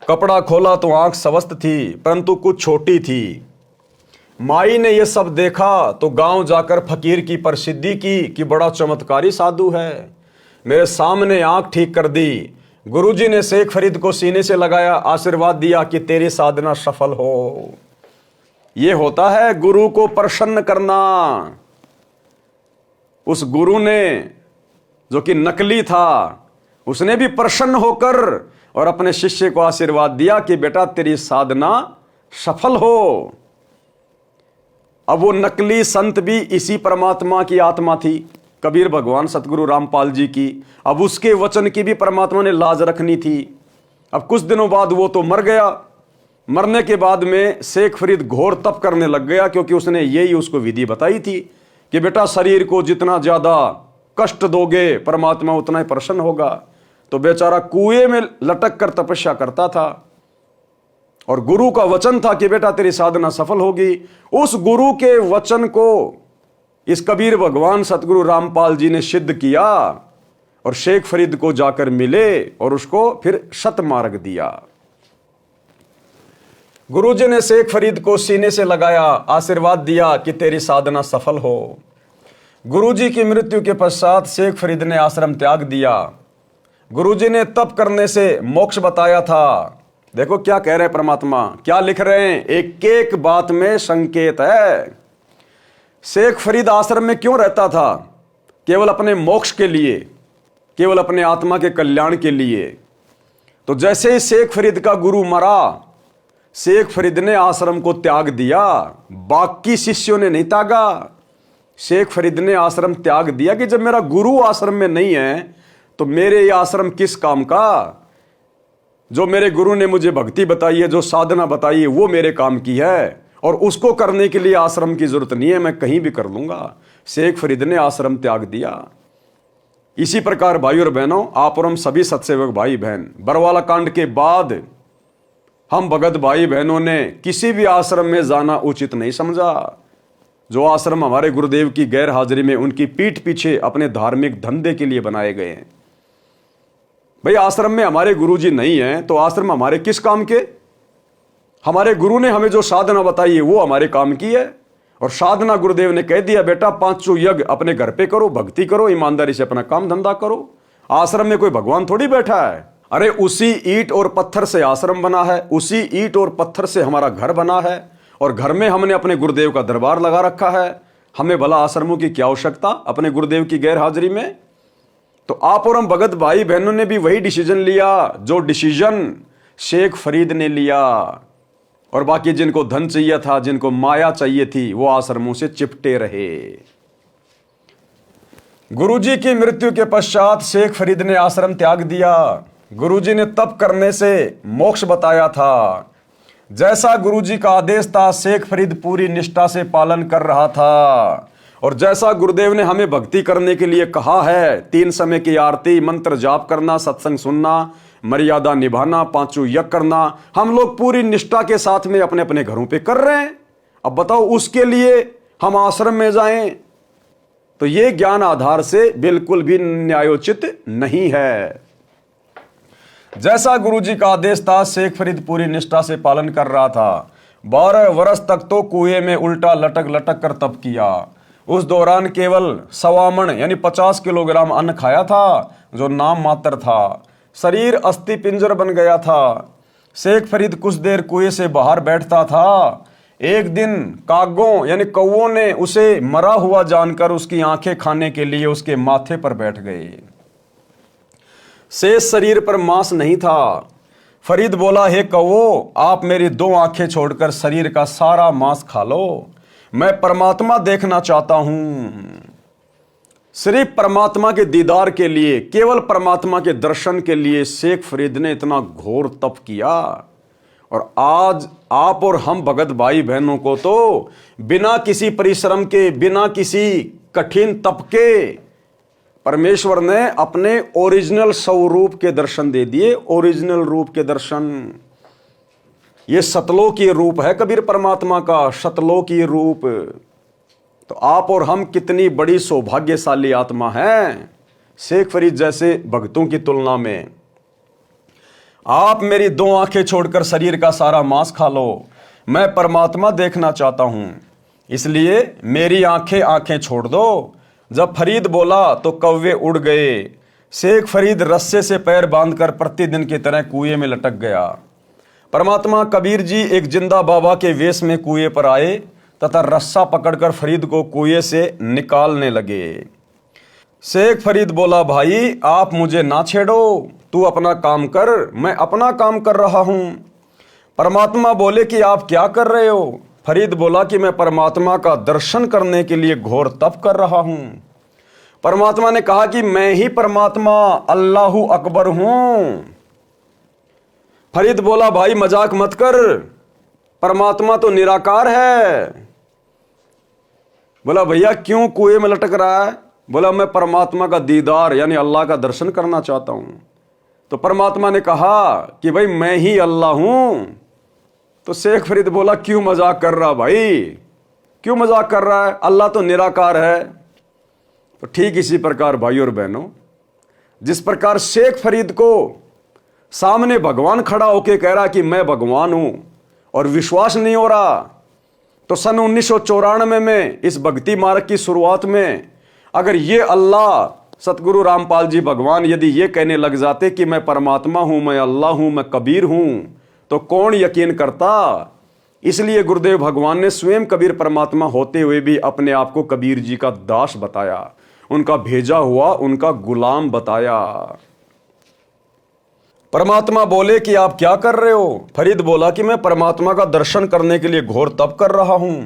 कपड़ा खोला तो आंख स्वस्थ थी, परंतु कुछ छोटी थी। माई ने यह सब देखा तो गांव जाकर फकीर की प्रसिद्धि की कि बड़ा चमत्कारी साधु है, मेरे सामने आंख ठीक कर दी। गुरुजी ने शेख फरीद को सीने से लगाया, आशीर्वाद दिया कि तेरी साधना सफल हो। यह होता है गुरु को प्रसन्न करना। उस गुरु ने जो कि नकली था, उसने भी प्रसन्न होकर और अपने शिष्य को आशीर्वाद दिया कि बेटा तेरी साधना सफल हो। अब वो नकली संत भी इसी परमात्मा की आत्मा थी, कबीर भगवान सतगुरु रामपाल जी की। अब उसके वचन की भी परमात्मा ने लाज रखनी थी। अब कुछ दिनों बाद वो तो मर गया। मरने के बाद में शेख फरीद घोर तप करने लग गया, क्योंकि उसने यही उसको विधि बताई थी कि बेटा शरीर को जितना ज्यादा कष्ट दोगे परमात्मा उतना ही प्रसन्न होगा। तो बेचारा कुएं में लटक कर तपस्या करता था, और गुरु का वचन था कि बेटा तेरी साधना सफल होगी। उस गुरु के वचन को इस कबीर भगवान सतगुरु रामपाल जी ने सिद्ध किया, और शेख फरीद को जाकर मिले और उसको फिर शतमार्ग दिया। गुरुजी ने शेख फरीद को सीने से लगाया, आशीर्वाद दिया कि तेरी साधना सफल हो। गुरुजी की मृत्यु के पश्चात शेख फरीद ने आश्रम त्याग दिया। गुरुजी ने तप करने से मोक्ष बताया था। देखो क्या कह रहे हैं परमात्मा, क्या लिख रहे हैं, एक एक बात में संकेत है। शेख फरीद आश्रम में क्यों रहता था? केवल अपने मोक्ष के लिए, केवल अपने आत्मा के कल्याण के लिए। तो जैसे ही शेख फरीद का गुरु मरा, शेख फरीद ने आश्रम को त्याग दिया, बाकी शिष्यों ने नहीं त्यागा। शेख फरीद ने आश्रम त्याग दिया कि जब मेरा गुरु आश्रम में नहीं है तो मेरे ये आश्रम किस काम का। जो मेरे गुरु ने मुझे भक्ति बताई है, जो साधना बताई है, वो मेरे काम की है, और उसको करने के लिए आश्रम की जरूरत नहीं है, मैं कहीं भी कर लूंगा। शेख फरीद ने आश्रम त्याग दिया। इसी प्रकार भाई और बहनों, आप और हम सभी सत्सेवक भाई बहन, बरवाला कांड के बाद हम भगत भाई बहनों ने किसी भी आश्रम में जाना उचित नहीं समझा। जो आश्रम हमारे गुरुदेव की गैर हाजिरी में उनकी पीठ पीछे अपने धार्मिक धंधे के लिए बनाए गए हैं। भाई आश्रम में हमारे गुरुजी नहीं है तो आश्रम हमारे किस काम के? हमारे गुरु ने हमें जो साधना बताई है वो हमारे काम की है। और साधना गुरुदेव ने कह दिया, बेटा 500 यज्ञ अपने घर पे करो, भक्ति करो, ईमानदारी से अपना काम धंधा करो। आश्रम में कोई भगवान थोड़ी बैठा है। अरे उसी ईंट और पत्थर से आश्रम बना है, उसी ईंट और पत्थर से हमारा घर बना है, और घर में हमने अपने गुरुदेव का दरबार लगा रखा है। हमें भला आश्रमों की क्या आवश्यकता अपने गुरुदेव की गैर हाजिरी में? तो आप और हम भगत भाई बहनों ने भी वही डिसीजन लिया जो डिसीजन शेख फरीद ने लिया, और बाकी जिनको धन चाहिए था, जिनको माया चाहिए थी, वो आश्रमों से चिपटे रहे। गुरुजी की मृत्यु के पश्चात शेख फरीद ने आश्रम त्याग दिया। गुरुजी ने तप करने से मोक्ष बताया था। जैसा गुरुजी का आदेश था, शेख फरीद पूरी निष्ठा से पालन कर रहा था। और जैसा गुरुदेव ने हमें भक्ति करने के लिए कहा है, 3 समय की आरती, मंत्र जाप करना, सत्संग सुनना, मर्यादा निभाना, 5 यज्ञ करना, हम लोग पूरी निष्ठा के साथ में अपने अपने घरों पे कर रहे हैं। अब बताओ, उसके लिए हम आश्रम में जाएं? तो ये ज्ञान आधार से बिल्कुल भी न्यायोचित नहीं है। जैसा गुरुजी का आदेश था, शेख फरीद पूरी निष्ठा से पालन कर रहा था। 12 वर्ष तक तो कुएं में उल्टा लटक लटक कर तप किया। उस दौरान केवल 1.25 मण यानी 50 किलोग्राम अन्न खाया था, जो नाम मात्र था। शरीर अस्थि पिंजर बन गया था। शेख फरीद कुछ देर कुएं से बाहर बैठता था। एक दिन कागों यानी कौओं ने उसे मरा हुआ जानकर उसकी आंखें खाने के लिए उसके माथे पर बैठ गए। शेष शरीर पर मांस नहीं था। फरीद बोला, हे कौओ, आप मेरी 2 आंखें छोड़कर शरीर का सारा मांस खा लो, मैं परमात्मा देखना चाहता हूं। सिर्फ परमात्मा के दीदार के लिए, केवल परमात्मा के दर्शन के लिए शेख फरीद ने इतना घोर तप किया। और आज आप और हम भगत भाई बहनों को तो बिना किसी परिश्रम के, बिना किसी कठिन तप के परमेश्वर ने अपने ओरिजिनल स्वरूप के दर्शन दे दिए। ओरिजिनल रूप के दर्शन, ये सतलोकीय रूप है कबीर परमात्मा का, सतलोकीय रूप। तो आप और हम कितनी बड़ी सौभाग्यशाली आत्मा हैं शेख फरीद जैसे भक्तों की तुलना में। आप मेरी 2 आंखें छोड़कर शरीर का सारा मांस खा लो, मैं परमात्मा देखना चाहता हूं, इसलिए मेरी आंखें छोड़ दो। जब फरीद बोला तो कौवे उड़ गए। शेख फरीद रस्से से पैर बांधकर प्रतिदिन की तरह कुएं में लटक गया। परमात्मा कबीर जी एक जिंदा बाबा के वेश में कुएं पर आए तथा रस्सा पकड़कर फरीद को कुएं से निकालने लगे। शेख फरीद बोला, भाई आप मुझे ना छेड़ो, तू अपना काम कर, मैं अपना काम कर रहा हूं। परमात्मा बोले कि आप क्या कर रहे हो? फरीद बोला कि मैं परमात्मा का दर्शन करने के लिए घोर तप कर रहा हूं। परमात्मा ने कहा कि मैं ही परमात्मा अल्लाहु अकबर हूं। फरीद बोला, भाई मजाक मत कर, परमात्मा तो निराकार है। बोला, भैया क्यों कुएं में लटक रहा है? बोला, मैं परमात्मा का दीदार यानी अल्लाह का दर्शन करना चाहता हूं। तो परमात्मा ने कहा कि भाई मैं ही अल्लाह हूं। तो शेख फरीद बोला, क्यों मजाक कर रहा भाई, क्यों मजाक कर रहा है? अल्लाह तो निराकार है। तो ठीक इसी प्रकार भाई और बहनों, जिस प्रकार शेख फरीद को सामने भगवान खड़ा होके कह रहा कि मैं भगवान हूं और विश्वास नहीं हो रहा, तो सन 1994 में इस भक्ति मार्ग की शुरुआत में अगर ये अल्लाह सतगुरु रामपाल जी भगवान यदि ये कहने लग जाते कि मैं परमात्मा हूं, मैं अल्लाह हूं, मैं कबीर हूं, तो कौन यकीन करता। इसलिए गुरुदेव भगवान ने स्वयं कबीर परमात्मा होते हुए भी अपने आप को कबीर जी का दास बताया, उनका भेजा हुआ, उनका गुलाम बताया। परमात्मा बोले कि आप क्या कर रहे हो? फरीद बोला कि मैं परमात्मा का दर्शन करने के लिए घोर तप कर रहा हूं।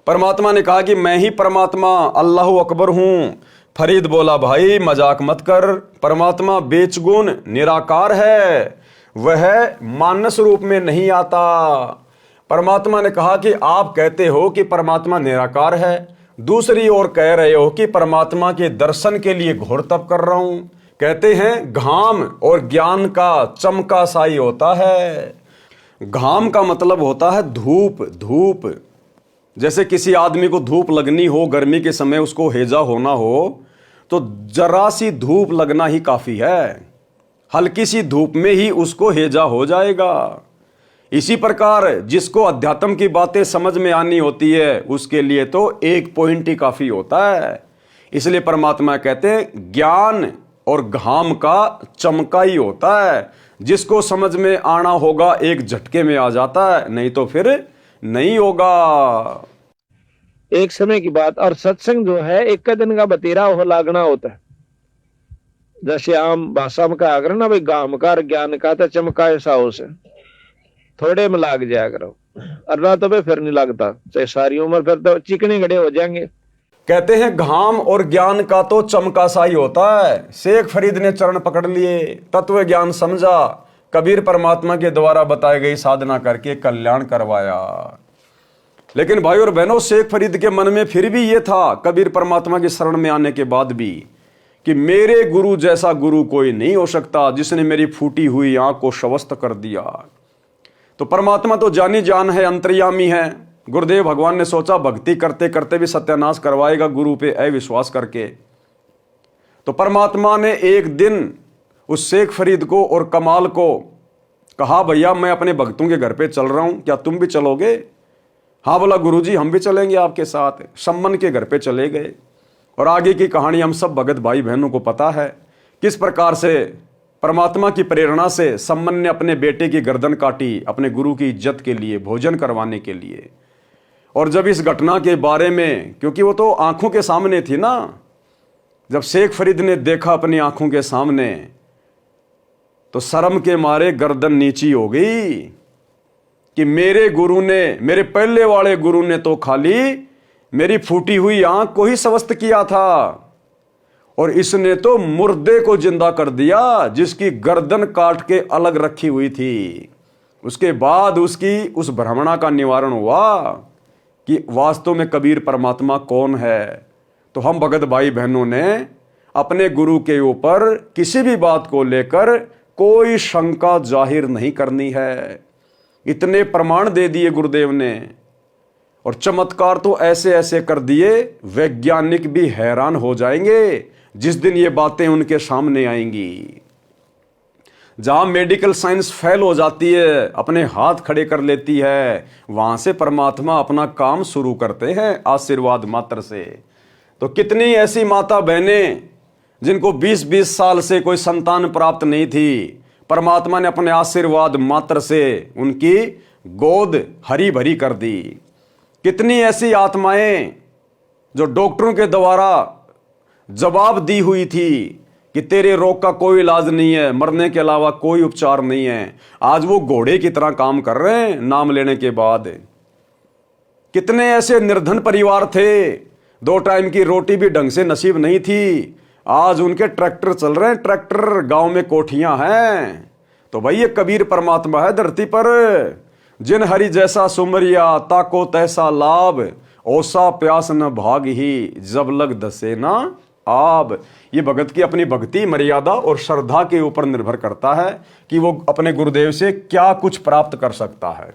परमात्मा ने कहा कि मैं ही परमात्मा अल्लाहु अकबर हूं। फरीद बोला, भाई मजाक मत कर, परमात्मा बेचगुन निराकार है, वह मानस रूप में नहीं आता। परमात्मा ने कहा कि आप कहते हो कि परमात्मा निराकार है, दूसरी ओर कह रहे हो कि परमात्मा के दर्शन के लिए घोर तप कर रहा हूं। कहते हैं घाम और ज्ञान का चमका साई होता है। घाम का मतलब होता है धूप। धूप जैसे किसी आदमी को धूप लगनी हो, गर्मी के समय उसको हैजा होना हो, तो जरा सी धूप लगना ही काफी है, हल्की सी धूप में ही उसको हैजा हो जाएगा। इसी प्रकार जिसको अध्यात्म की बातें समझ में आनी होती है उसके लिए तो एक पॉइंट ही काफी होता है। इसलिए परमात्मा कहते हैं ज्ञान और घाम का चमका ही होता है, जिसको समझ में आना होगा एक झटके में आ जाता है, नहीं तो फिर नहीं होगा। एक समय की बात, और सत्संग जो है एक दिन का बतेरा हो लागना होता है। जैसे आम भाषा में कहा करो ना भाई, गामकार ज्ञान का तो चमकाए साओ से, थोड़े में लाग जाया करो, अल्लाह तो भाई फिर नहीं लगता, चाहे सारी उम्र फिर तो चिकने गड़े हो जाएंगे। कहते हैं घाम और ज्ञान का तो चमका सा ही होता है। शेख फरीद ने चरण पकड़ लिए, तत्व ज्ञान समझा, कबीर परमात्मा के द्वारा बताई गई साधना करके कल्याण करवाया। लेकिन भाई और बहनों, शेख फरीद के मन में फिर भी ये था, कबीर परमात्मा की शरण में आने के बाद भी, कि मेरे गुरु जैसा गुरु कोई नहीं हो सकता, जिसने मेरी फूटी हुई आंख को शवस्त कर दिया। तो परमात्मा तो जानी जान है, अंतर्यामी है। गुरुदेव भगवान ने सोचा भक्ति करते करते भी सत्यानाश करवाएगा गुरु पे अविश्वास करके। तो परमात्मा ने एक दिन उस शेख फरीद को और कमाल को कहा, भैया मैं अपने भक्तों के घर पे चल रहा हूं, क्या तुम भी चलोगे? हाँ बोला, गुरुजी हम भी चलेंगे आपके साथ। सम्मन के घर पे चले गए और आगे की कहानी हम सब भगत भाई बहनों को पता है, किस प्रकार से परमात्मा की प्रेरणा से सम्मन ने अपने बेटे की गर्दन काटी अपने गुरु की इज्जत के लिए, भोजन करवाने के लिए। और जब इस घटना के बारे में, क्योंकि वो तो आंखों के सामने थी ना, जब शेख फरीद ने देखा अपनी आंखों के सामने, तो शर्म के मारे गर्दन नीची हो गई कि मेरे गुरु ने, मेरे पहले वाले गुरु ने तो खाली मेरी फूटी हुई आंख को ही स्वस्थ किया था, और इसने तो मुर्दे को जिंदा कर दिया जिसकी गर्दन काट के अलग रखी हुई थी। उसके बाद उसकी उस भ्रमणा का निवारण हुआ कि वास्तव में कबीर परमात्मा कौन है। तो हम भगत भाई बहनों ने अपने गुरु के ऊपर किसी भी बात को लेकर कोई शंका जाहिर नहीं करनी है। इतने प्रमाण दे दिए गुरुदेव ने, और चमत्कार तो ऐसे ऐसे कर दिए, वैज्ञानिक भी हैरान हो जाएंगे जिस दिन ये बातें उनके सामने आएंगी। जहां मेडिकल साइंस फेल हो जाती है, अपने हाथ खड़े कर लेती है, वहां से परमात्मा अपना काम शुरू करते हैं आशीर्वाद मात्र से। तो कितनी ऐसी माता बहनें जिनको 20-20 साल से कोई संतान प्राप्त नहीं थी, परमात्मा ने अपने आशीर्वाद मात्र से उनकी गोद हरी भरी कर दी। कितनी ऐसी आत्माएं जो डॉक्टरों के द्वारा जवाब दी हुई थी कि तेरे रोग का कोई इलाज नहीं है, मरने के अलावा कोई उपचार नहीं है, आज वो घोड़े की तरह काम कर रहे हैं नाम लेने के बाद। कितने ऐसे निर्धन परिवार थे, 2 टाइम की रोटी भी ढंग से नसीब नहीं थी, आज उनके ट्रैक्टर चल रहे हैं, ट्रैक्टर, गांव में कोठियां हैं। तो भाई ये कबीर परमात्मा है धरती पर। जिन हरि जैसा सुमरिया, ताको तैसा लाभ, ओसा प्यास न भाग ही, जब लग दसे ना आब। ये भगत की अपनी भक्ति, मर्यादा और श्रद्धा के ऊपर निर्भर करता है कि वो अपने गुरुदेव से क्या कुछ प्राप्त कर सकता है।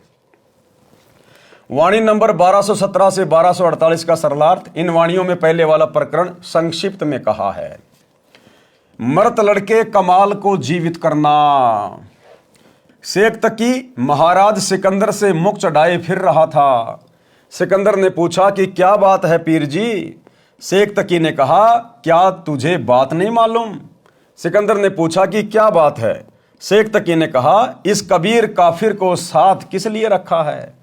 वाणी नंबर 1217 से 1248 का सरलार्थ। इन वाणियों में पहले वाला प्रकरण संक्षिप्त में कहा है। मृत लड़के कमाल को जीवित करना। शेख तकी महाराज सिकंदर से मुख चढ़ाए फिर रहा था। सिकंदर ने पूछा कि क्या बात है पीर जी? शेख तकी ने कहा, क्या तुझे बात नहीं मालूम? सिकंदर ने पूछा कि क्या बात है? शेख तकी ने कहा, इस कबीर काफिर को साथ किस लिए रखा है?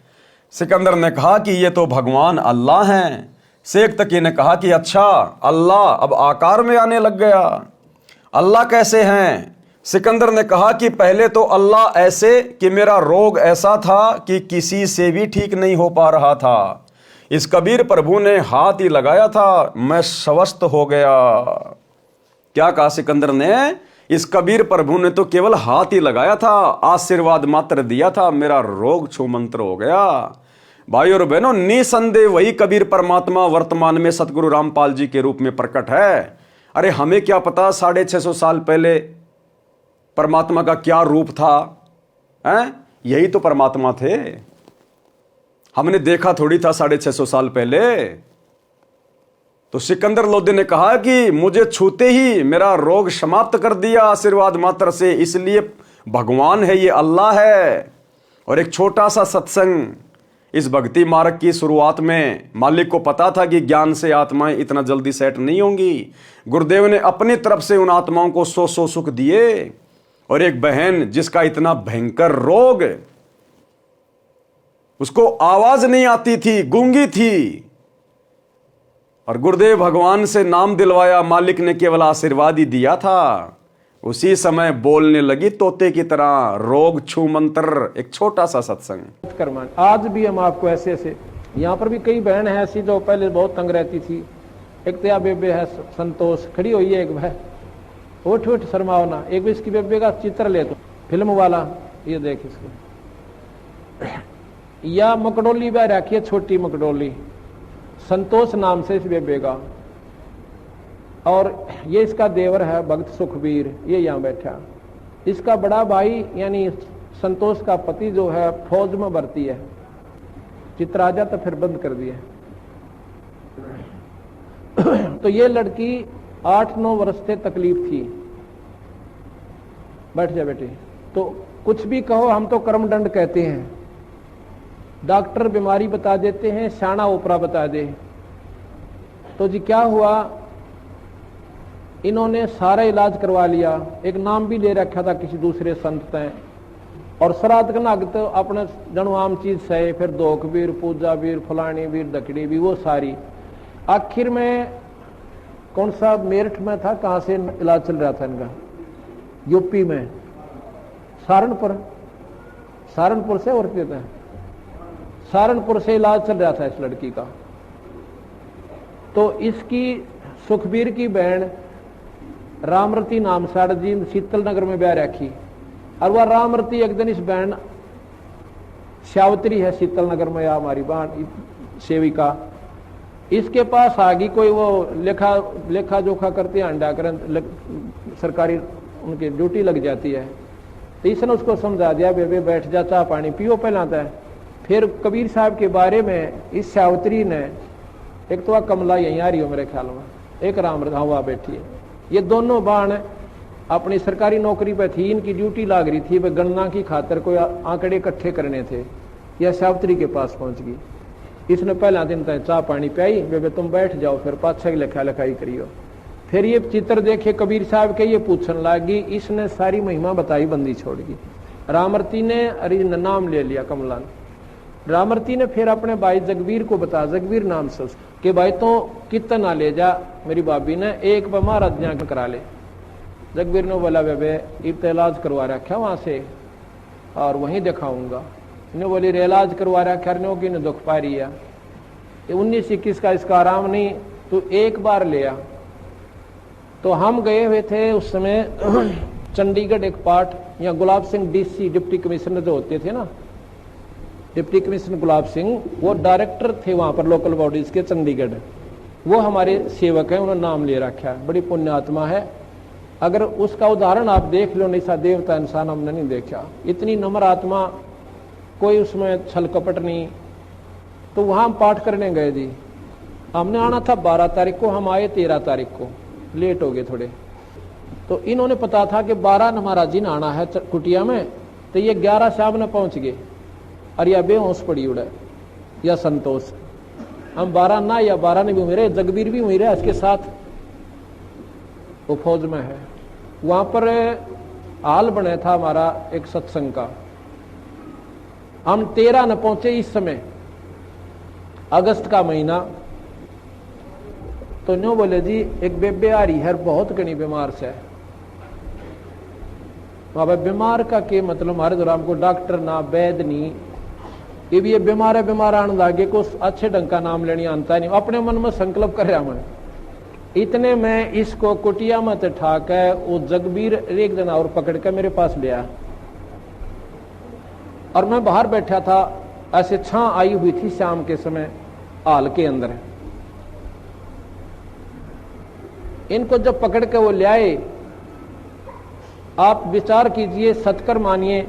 सिकंदर ने कहा कि ये तो भगवान अल्लाह हैं। शेख तकी ने कहा कि अच्छा, अल्लाह अब आकार में आने लग गया, अल्लाह कैसे हैं? सिकंदर ने कहा कि पहले तो अल्लाह ऐसे कि मेरा रोग ऐसा था कि किसी से भी ठीक नहीं हो पा रहा था। इस कबीर प्रभु ने हाथ ही लगाया था, मैं स्वस्थ हो गया। क्या कहा सिकंदर ने? इस कबीर प्रभु ने तो केवल हाथ ही लगाया था, आशीर्वाद मात्र दिया था, मेरा रोग छूमंत्र हो गया। भाई और बहनों, निसंदेह वही कबीर परमात्मा वर्तमान में सतगुरु रामपाल जी के रूप में प्रकट है। अरे हमें क्या पता 650 साल पहले परमात्मा का क्या रूप था, हैं? यही तो परमात्मा थे, हमने देखा थोड़ी था 650 साल पहले। तो सिकंदर लोधी ने कहा कि मुझे छूते ही मेरा रोग समाप्त कर दिया आशीर्वाद मात्र से, इसलिए भगवान है, ये अल्लाह है। और एक छोटा सा सत्संग, इस भक्ति मार्ग की शुरुआत में मालिक को पता था कि ज्ञान से आत्माएं इतना जल्दी सेट नहीं होंगी। गुरुदेव ने अपनी तरफ से उन आत्माओं को 100 सुख दिए। और एक बहन जिसका इतना भयंकर रोग, उसको आवाज नहीं आती थी, गूंगी थी, और गुरुदेव भगवान से नाम दिलवाया, मालिक ने केवल आशीर्वाद ही दिया था। उसी समय बोलने लगी तोते की तरह, रोग छू मंत्र, एक छोटा सा सत्संग। कर्मान आज भी हम आपको ऐसे ऐसे, यहाँ पर भी कई बहन है ऐसी जो पहले बहुत तंग रहती थी। एक तो बेबे है संतोष, खड़ी हुई है, एक भाई उठ उठ शर्माओ ना, एक भी इसकी बेबे का चित्र ले तो फिल्म वाला, ये देख इसको, या मकडोली बह रखी है, छोटी मकडोली, संतोष नाम से इस बेबे का। और ये इसका देवर है भक्त सुखबीर, ये यहाँ बैठा। इसका बड़ा भाई यानी संतोष का पति जो है फौज में भर्ती है। चित्र आ जाता फिर बंद कर दिया। तो ये लड़की 8-9 वर्ष से तकलीफ थी। बैठ जा बेटी। तो कुछ भी कहो, हम तो कर्मदंड कहते हैं। डॉक्टर बीमारी बता देते हैं, शाना ओपरा बता दे। तो जी क्या हुआ, इन्होंने सारा इलाज करवा लिया, एक नाम भी ले रखा था किसी दूसरे संत ने, और श्राद्ध का नाग तो अपने जनु आम चीज सहे, फिर दोख वीर, पूजा वीर, फलानी वीर, दकड़ी भी, वो सारी। आखिर में कौन सा मेरठ में था, कहां से इलाज चल रहा था इनका, यूपी में, सहारनपुर से, और कहते हैं सहारनपुर से इलाज चल रहा था इस लड़की का। तो इसकी सुखबीर की बहन रामरती नाम साड़ जी शीतल नगर में ब्याह रखी। और वह रामरती एक दिन इस बहन श्यावत्री है शीतल नगर में, या हमारी बहन सेविका, इसके पास आ गई। कोई वो लेखा जोखा करते हैं, अंडा करें, सरकारी उनकी ड्यूटी लग जाती है। तो इसने उसको समझा दिया, बेबे बैठ जा, चाह पानी पियो पहलाता है। फिर कबीर साहब के बारे में इस श्यावत्री ने, एक तो कमला यहीं आ रही हो मेरे ख्याल में, एक राम हुआ बैठी है, ये दोनों बाण अपनी सरकारी नौकरी पे थी, इनकी ड्यूटी लाग रही थी, वे गणना की खातर कोई आंकड़े इकट्ठे करने थे। यह श्यावत्री के पास पहुंच गई। इसने पहला दिन तक चाह पानी पियाई, बेबे तुम बैठ जाओ, फिर पाछा की लिखा लिखाई करियो। फिर ये चित्र देखे कबीर साहब के, ये पूछने लगी। इसने सारी महिमा बताई, बंदी छोड़ गई। रामरती ने अरे नाम ले लिया कमला ने। रामरती ने फिर अपने भाई जगवीर को बता, जगवीर नाम से, कि भाई तो कितना ले जा, मेरी भाभी ने एक बार महाराज यहाँ करा ले। जगवीर ने बोला, बेबे इलाज करवा रखा वहां से, और वहीं दिखाऊंगा। इन्हें बोली रे इलाज करवा रखा, की ने दुख पा रही है, 19-21 का इसका आराम नहीं, तू एक बार ले आ। तो हम गए हुए थे उस समय चंडीगढ़ एक पार्ट, या Gulab Singh DC deputy commissioner जो होते थे ना, डिप्टी कमिश्नर गुलाब सिंह, वो डायरेक्टर थे वहां पर लोकल बॉडीज के चंडीगढ़। वो हमारे सेवक हैं, उन्होंने नाम ले रखा है, बड़ी पुण्य आत्मा है। अगर उसका उदाहरण आप देख लो, निशा देवता इंसान हमने नहीं देखा, इतनी नम्र आत्मा, कोई उसमें छल कपट नहीं। तो वहां हम पाठ करने गए जी। हमने आना था 12 तारीख को, हम आए 13 तारीख को, लेट हो गए थोड़े। तो इन्होंने पता था कि 12 महाराज जी ने आना है कुटिया में, तो ये 11 शाम ने पहुंच गए। और यह बेहोश पड़ी उड़े, या संतोष, हम 12 ना या 12 ने भी मेरे, जगबीर भी हुई रहे इसके साथ, वो फौज में है। वहां पर हाल बना था हमारा एक सत्संग का। हम 13 न पहुंचे इस समय, अगस्त का महीना। तो न्यू बोले जी एक बेबे आ रही है, बहुत घनी बीमार से। बाबा बीमार का के मतलब, हमारे दौरान को डॉक्टर ना वैद नहीं, ये भी ये बीमार है, बीमार आने लगे को अच्छे ढंग का नाम लेने आता नहीं। अपने मन में संकल्प कर रहा मैं। इतने में इसको कुटिया में ठाक है, वो जगबीर एक दिन और पकड़ के मेरे पास ले आया। और मैं बाहर बैठा था, ऐसे छां आई हुई थी शाम के समय हाल के अंदर। इनको जब पकड़ के वो ले आए, आप विचार कीजिए, सतकर मानिए,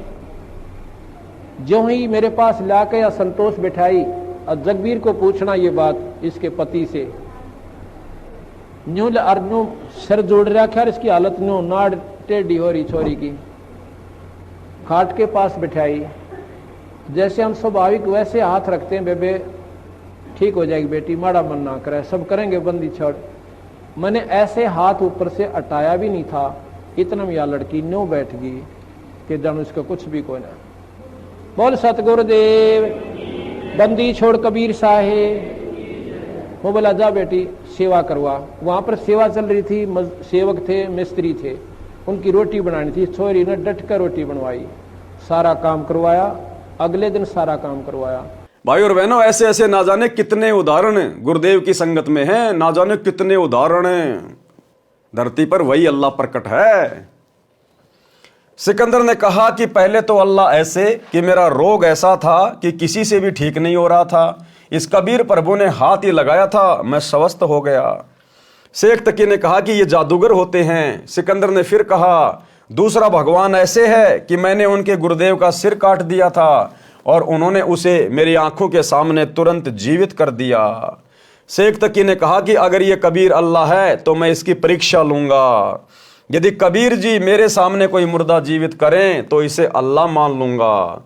जो ही मेरे पास लाके या संतोष बिठाई और जगबीर को पूछना ये बात इसके पति से, न्यू अर्जू सिर जोड़ रखा, इसकी हालत न्यू नाड़ टेढ़ी हो रही छोरी की। खाट के पास बिठाई, जैसे हम स्वाभाविक वैसे हाथ रखते हैं, बेबे ठीक हो जाएगी बेटी, माड़ा मन ना करे, सब करेंगे, बंदी छोड़। मैंने ऐसे हाथ ऊपर से हटाया भी नहीं था, इतना में यह लड़की न्यू बैठ गई कि जानू इसका कुछ भी कोई ना। बोल सतगुरुदेव, बंदी छोड़ कबीर साहेब, वो बोला जा बेटी सेवा करवा। वहां पर सेवा चल रही थी, सेवक थे, मिस्त्री थे, उनकी रोटी बनानी थी। छोरी ने डट कर रोटी बनवाई, सारा काम करवाया, अगले दिन सारा काम करवाया। भाई और बहनों, ऐसे ऐसे ना जाने कितने उदाहरण गुरुदेव की संगत में हैं, ना जाने कितने उदाहरण हैं। धरती पर वही अल्लाह प्रकट है। सिकंदर ने कहा कि पहले तो अल्लाह ऐसे कि मेरा रोग ऐसा था कि किसी से भी ठीक नहीं हो रहा था। इस कबीर प्रभु ने हाथ ही लगाया था, मैं स्वस्थ हो गया। शेख तकी ने कहा कि ये जादूगर होते हैं। सिकंदर ने फिर कहा दूसरा भगवान ऐसे है कि मैंने उनके गुरुदेव का सिर काट दिया था और उन्होंने उसे मेरी आंखों के सामने तुरंत जीवित कर दिया। शेख तकी ने कहा कि अगर ये कबीर अल्लाह है तो मैं इसकी परीक्षा लूंगा। यदि कबीर जी मेरे सामने कोई मुर्दा जीवित करें तो इसे अल्लाह मान लूंगा,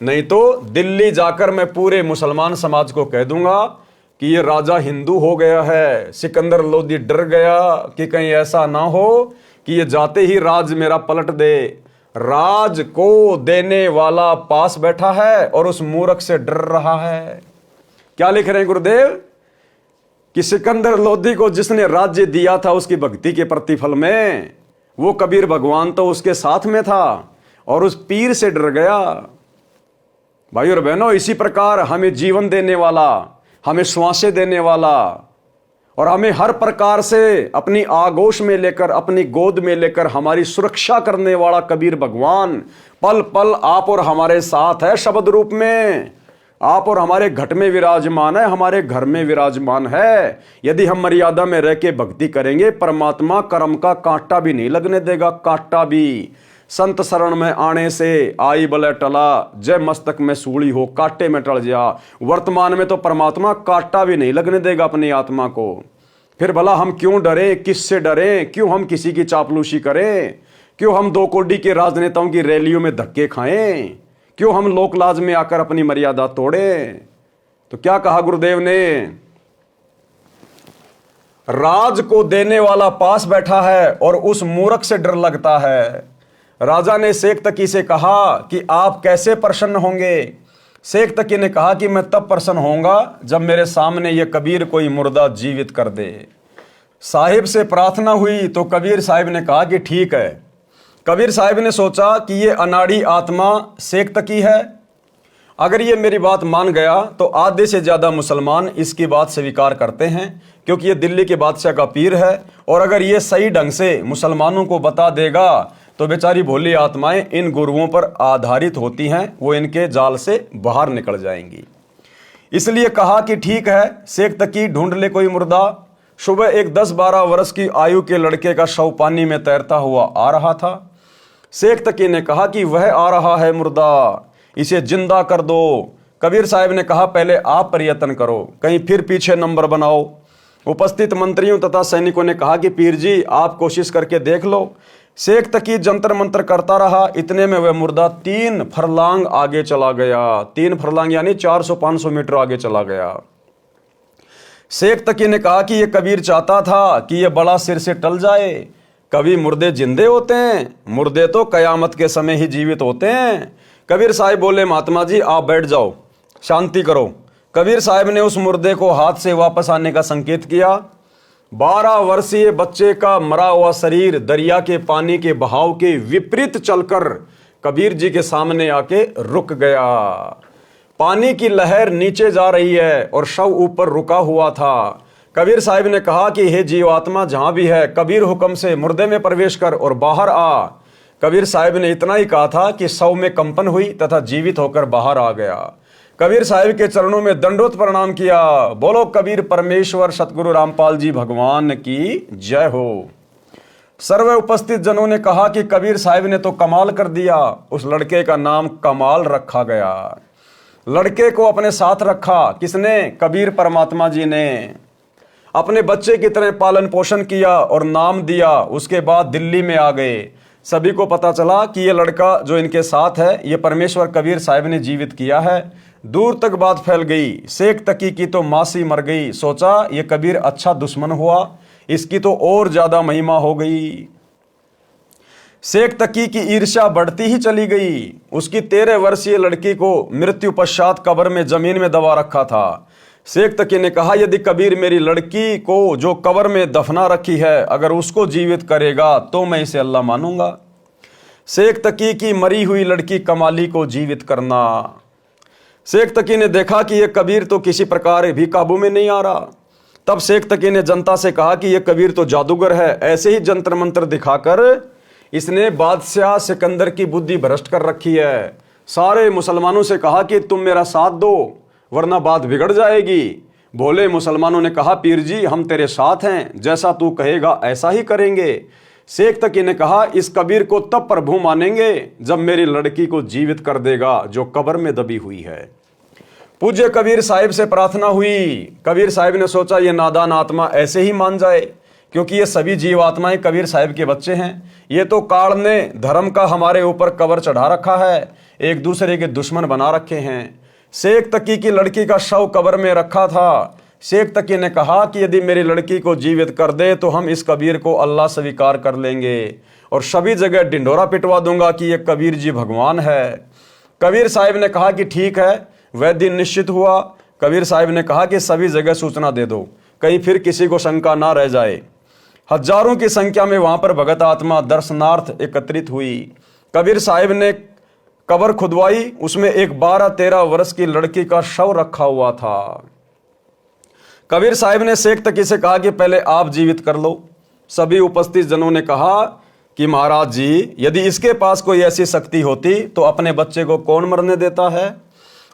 नहीं तो दिल्ली जाकर मैं पूरे मुसलमान समाज को कह दूंगा कि ये राजा हिंदू हो गया है। सिकंदर लोदी डर गया कि कहीं ऐसा ना हो कि ये जाते ही राज मेरा पलट दे। राज को देने वाला पास बैठा है और उस मूर्ख से डर रहा है। क्या लिख रहे हैं गुरुदेव कि सिकंदर लोदी को जिसने राज्य दिया था उसकी भक्ति के प्रतिफल में वो कबीर भगवान तो उसके साथ में था और उस पीर से डर गया। भाई और बहनों, इसी प्रकार हमें जीवन देने वाला, हमें श्वासें देने वाला और हमें हर प्रकार से अपनी आगोश में लेकर, अपनी गोद में लेकर हमारी सुरक्षा करने वाला कबीर भगवान पल पल आप और हमारे साथ है। शब्द रूप में आप और हमारे घट में विराजमान है, हमारे घर में विराजमान है। यदि हम मर्यादा में रह के भक्ति करेंगे, परमात्मा कर्म का कांटा भी नहीं लगने देगा। कांटा भी संत शरण में आने से आई बले टला, जय मस्तक में सूली हो कांटे में टल जा। वर्तमान में तो परमात्मा कांटा भी नहीं लगने देगा अपनी आत्मा को। फिर भला हम क्यों डरें, किससे डरें, क्यों हम किसी की चापलूसी करें, क्यों हम दो कोडी के राजनेताओं की रैलियों में धक्के खाएं, क्यों हम लोकलाज में आकर अपनी मर्यादा तोड़ें। तो क्या कहा गुरुदेव ने, राज को देने वाला पास बैठा है और उस मूर्ख से डर लगता है। राजा ने शेख तकी से कहा कि आप कैसे प्रसन्न होंगे। शेख तकी ने कहा कि मैं तब प्रसन्न होऊंगा जब मेरे सामने ये कबीर कोई मुर्दा जीवित कर दे। साहिब से प्रार्थना हुई तो कबीर साहिब ने कहा कि ठीक है। कबीर साहिब ने सोचा कि ये अनाड़ी आत्मा शेख तकी है, अगर ये मेरी बात मान गया तो आधे से ज़्यादा मुसलमान इसकी बात स्वीकार करते हैं, क्योंकि ये दिल्ली के बादशाह का पीर है। और अगर ये सही ढंग से मुसलमानों को बता देगा तो बेचारी भोली आत्माएं इन गुरुओं पर आधारित होती हैं, वो इनके जाल से बाहर निकल जाएंगी। इसलिए कहा कि ठीक है, शेख तकी ढूंढ ले कोई मुर्दा। सुबह एक 10-12 वर्ष की आयु के लड़के का शव पानी में तैरता हुआ आ रहा था। शेख तकी ने कहा कि वह आ रहा है मुर्दा, इसे जिंदा कर दो। कबीर साहब ने कहा पहले आप प्रयत्न करो, कहीं फिर पीछे नंबर बनाओ। उपस्थित मंत्रियों तथा सैनिकों ने कहा कि पीर जी आप कोशिश करके देख लो। शेख तकी जंतर मंतर करता रहा। इतने में वह मुर्दा 3 फरलांग आगे चला गया। 3 फरलांग यानी 400-500 मीटर आगे चला गया। शेख तकी ने कहा कि यह कबीर चाहता था कि यह बड़ा सिर से टल जाए। कभी मुर्दे जिंदे होते हैं, मुर्दे तो कयामत के समय ही जीवित होते हैं। कबीर साहब बोले महात्मा जी आप बैठ जाओ, शांति करो। कबीर साहब ने उस मुर्दे को हाथ से वापस आने का संकेत किया। 12 वर्षीय बच्चे का मरा हुआ शरीर दरिया के पानी के बहाव के विपरीत चलकर कबीर जी के सामने आके रुक गया। पानी की लहर नीचे जा रही है और शव ऊपर रुका हुआ था। कबीर साहब ने कहा कि हे जीवात्मा जहां भी है, कबीर हुक्म से मुर्दे में प्रवेश कर और बाहर आ। कबीर साहब ने इतना ही कहा था कि शव में कंपन हुई तथा जीवित होकर बाहर आ गया। कबीर साहब के चरणों में दंडोत प्रणाम किया। बोलो कबीर परमेश्वर सतगुरु रामपाल जी भगवान की जय हो। सर्व उपस्थित जनों ने कहा कि कबीर साहब ने तो कमाल कर दिया। उस लड़के का नाम कमाल रखा गया। लड़के को अपने साथ रखा किसने? कबीर परमात्मा जी ने। अपने बच्चे की तरह पालन पोषण किया और नाम दिया। उसके बाद दिल्ली में आ गए। सभी को पता चला कि ये लड़का जो इनके साथ है ये परमेश्वर कबीर साहब ने जीवित किया है। दूर तक बात फैल गई। शेख तकी की तो मासी मर गई। सोचा ये कबीर अच्छा दुश्मन हुआ, इसकी तो और ज्यादा महिमा हो गई। शेख तकी की ईर्ष्या बढ़ती ही चली गई। उसकी 13 वर्षीय लड़की को मृत्यु पश्चात कब्र में जमीन में दबा रखा था। शेख तकी ने कहा, यदि कबीर मेरी लड़की को जो कब्र में दफना रखी है अगर उसको जीवित करेगा तो मैं इसे अल्लाह मानूंगा। शेख तकी की मरी हुई लड़की कमाली को जीवित करना। शेख तकी ने देखा कि यह कबीर तो किसी प्रकार भी काबू में नहीं आ रहा। तब शेख तकी ने जनता से कहा कि यह कबीर तो जादूगर है। ऐसे ही जंतर मंत्र दिखाकर इसने बादशाह सिकंदर की बुद्धि भ्रष्ट कर रखी है। सारे मुसलमानों से कहा कि तुम मेरा साथ दो वरना बात बिगड़ जाएगी। भोले मुसलमानों ने कहा, पीर जी हम तेरे साथ हैं, जैसा तू कहेगा ऐसा ही करेंगे। शेख तकी ने कहा, इस कबीर को तब प्रभु मानेंगे जब मेरी लड़की को जीवित कर देगा जो कब्र में दबी हुई है। पूज्य कबीर साहिब से प्रार्थना हुई। कबीर साहिब ने सोचा ये नादान आत्मा ऐसे ही मान जाए, क्योंकि ये सभी जीव आत्माएं कबीर साहिब के बच्चे हैं। ये तो काल ने धर्म का हमारे ऊपर कवर चढ़ा रखा है, एक दूसरे के दुश्मन बना रखे हैं। शेख तकी की लड़की का शव कब्र में रखा था। शेख तकी ने कहा कि यदि मेरी लड़की को जीवित कर दे तो हम इस कबीर को अल्लाह स्वीकार कर लेंगे और सभी जगह ढिंढोरा पिटवा दूंगा कि ये कबीर जी भगवान है। कबीर साहिब ने कहा कि ठीक है। वह दिन निश्चित हुआ। कबीर साहिब ने कहा कि सभी जगह सूचना दे दो, कहीं फिर किसी को शंका ना रह जाए। हजारों की संख्या में वहां पर भगत आत्मा दर्शनार्थ एकत्रित हुई। कबीर साहिब ने कब्र खुदवाई, उसमें एक 12-13 वर्ष की लड़की का शव रखा हुआ था। कबीर साहिब ने शेख तकी से कहा कि पहले आप जीवित कर लो। सभी उपस्थित जनों ने कहा कि महाराज जी, यदि इसके पास कोई ऐसी शक्ति होती तो अपने बच्चे को कौन मरने देता है?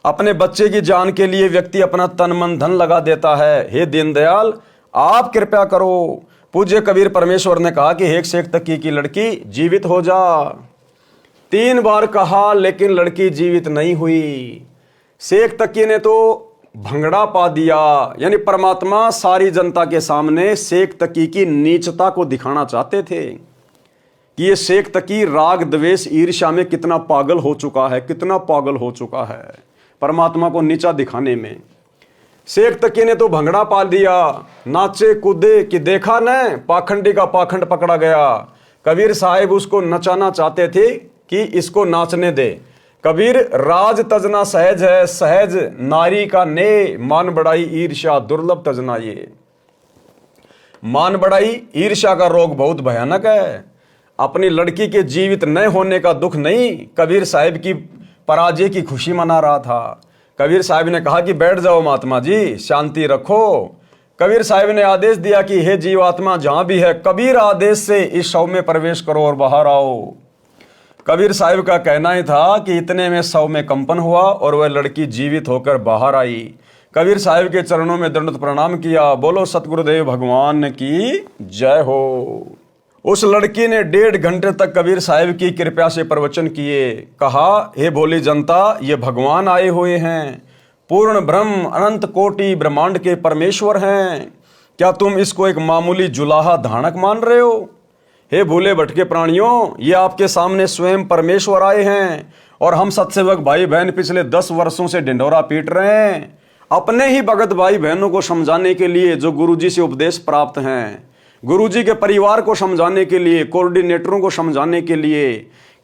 अपने बच्चे की जान के लिए व्यक्ति अपना तन मन धन लगा देता है। हे दीनदयाल, आप कृपया करो। पूज्य कबीर परमेश्वर ने कहा कि हे शेख तकी की लड़की जीवित हो जा। 3 बार कहा लेकिन लड़की जीवित नहीं हुई। शेख तकी ने तो भंगड़ा पा दिया। यानी परमात्मा सारी जनता के सामने शेख तकी की नीचता को दिखाना चाहते थे कि ये शेख तकी राग द्वेष ईर्ष्या में कितना पागल हो चुका है, कितना पागल हो चुका है परमात्मा को नीचा दिखाने में। शेख तकी ने तो भंगड़ा पा दिया, नाचे कूदे कि देखा न पाखंडी का पाखंड पकड़ा गया। कबीर साहिब उसको नचाना चाहते थे कि इसको नाचने दे। कबीर, राज तजना सहज है, सहज नारी का ने मान बढ़ाई ईर्ष्या दुर्लभ तजना। ये मान बढ़ाई ईर्ष्या का रोग बहुत भयानक है। अपनी लड़की के जीवित न होने का दुख नहीं, कबीर साहिब की पराजय की खुशी मना रहा था। कबीर साहिब ने कहा कि बैठ जाओ महात्मा जी, शांति रखो। कबीर साहिब ने आदेश दिया कि हे जीवात्मा जहां भी है, कबीर आदेश से इस शव में प्रवेश करो और बाहर आओ। कबीर साहिब का कहना ही था कि इतने में शव में कंपन हुआ और वह लड़की जीवित होकर बाहर आई। कबीर साहिब के चरणों में दंडवत प्रणाम किया। बोलो सतगुरुदेव भगवान की जय हो। उस लड़की ने 1.5 घंटे तक कबीर साहिब की कृपा से प्रवचन किए। कहा, हे भोली जनता, ये भगवान आए हुए हैं, पूर्ण ब्रह्म अनंत कोटि ब्रह्मांड के परमेश्वर हैं। क्या तुम इसको एक मामूली जुलाहा धानक मान रहे हो? हे भूले भटके प्राणियों, ये आपके सामने स्वयं परमेश्वर आए हैं और हम सत्सेवक भाई बहन पिछले 10 वर्षों से ढिंढोरा पीट रहे हैं अपने ही भगत भाई बहनों को समझाने के लिए जो गुरुजी से उपदेश प्राप्त हैं, गुरुजी के परिवार को समझाने के लिए, कोऑर्डिनेटरों को समझाने के लिए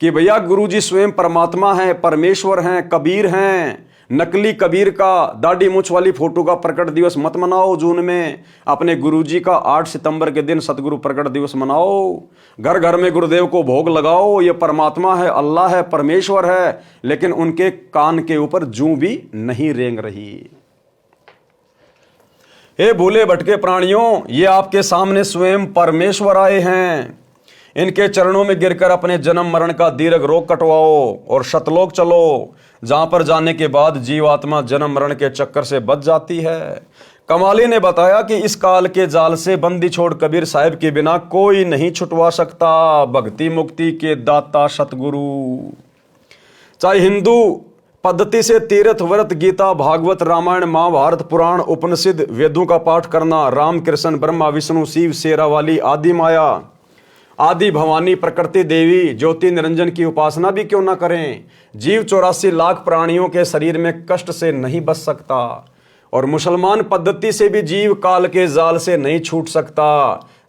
कि भैया गुरुजी स्वयं परमात्मा है, परमेश्वर हैं, कबीर हैं। नकली कबीर का दाढ़ी मूछ वाली फोटो का प्रकट दिवस मत मनाओ जून में। अपने गुरुजी का 8 सितंबर के दिन सतगुरु प्रकट दिवस मनाओ। घर घर में गुरुदेव को भोग लगाओ। ये परमात्मा है, अल्लाह है, परमेश्वर है, लेकिन उनके कान के ऊपर जूं भी नहीं रेंग रही। हे भूले भटके प्राणियों, ये आपके सामने स्वयं परमेश्वर आए हैं। इनके चरणों में गिरकर अपने जन्म मरण का दीर्घ रोग कटवाओ और शतलोक चलो, जहां पर जाने के बाद जीवात्मा जन्म मरण के चक्कर से बच जाती है। कमाली ने बताया कि इस काल के जाल से बंदी छोड़ कबीर साहिब के बिना कोई नहीं छुटवा सकता। भक्ति मुक्ति के दाता सतगुरु। चाहे हिंदू पद्धति से तीर्थ व्रत गीता भागवत रामायण महाभारत पुराण उपनिषद वेदों का पाठ करना, राम कृष्ण ब्रह्मा विष्णु शिव शेरावाली आदि माया आदि भवानी प्रकृति देवी ज्योति निरंजन की उपासना भी क्यों ना करें। जीव 84 लाख प्राणियों के शरीर में कष्ट से नहीं बच सकता और मुसलमान पद्धति से भी जीव काल के जाल से नहीं छूट सकता।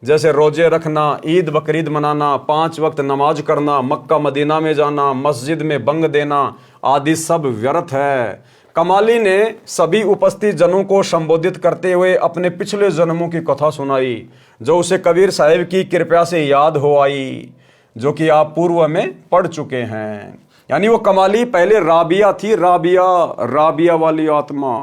जैसे रोजे रखना, ईद बकरीद मनाना, 5 वक्त नमाज करना, मक्का मदीना में जाना, मस्जिद में बंग देना आदि सब व्यर्थ है। कमाली ने सभी उपस्थित जनों को संबोधित करते हुए अपने पिछले जन्मों की कथा सुनाई, जो उसे कबीर साहिब की कृपा से याद हो आई, जो कि आप पूर्व में पढ़ चुके हैं। यानी वो कमाली पहले राबिया थी, राबिया वाली आत्मा।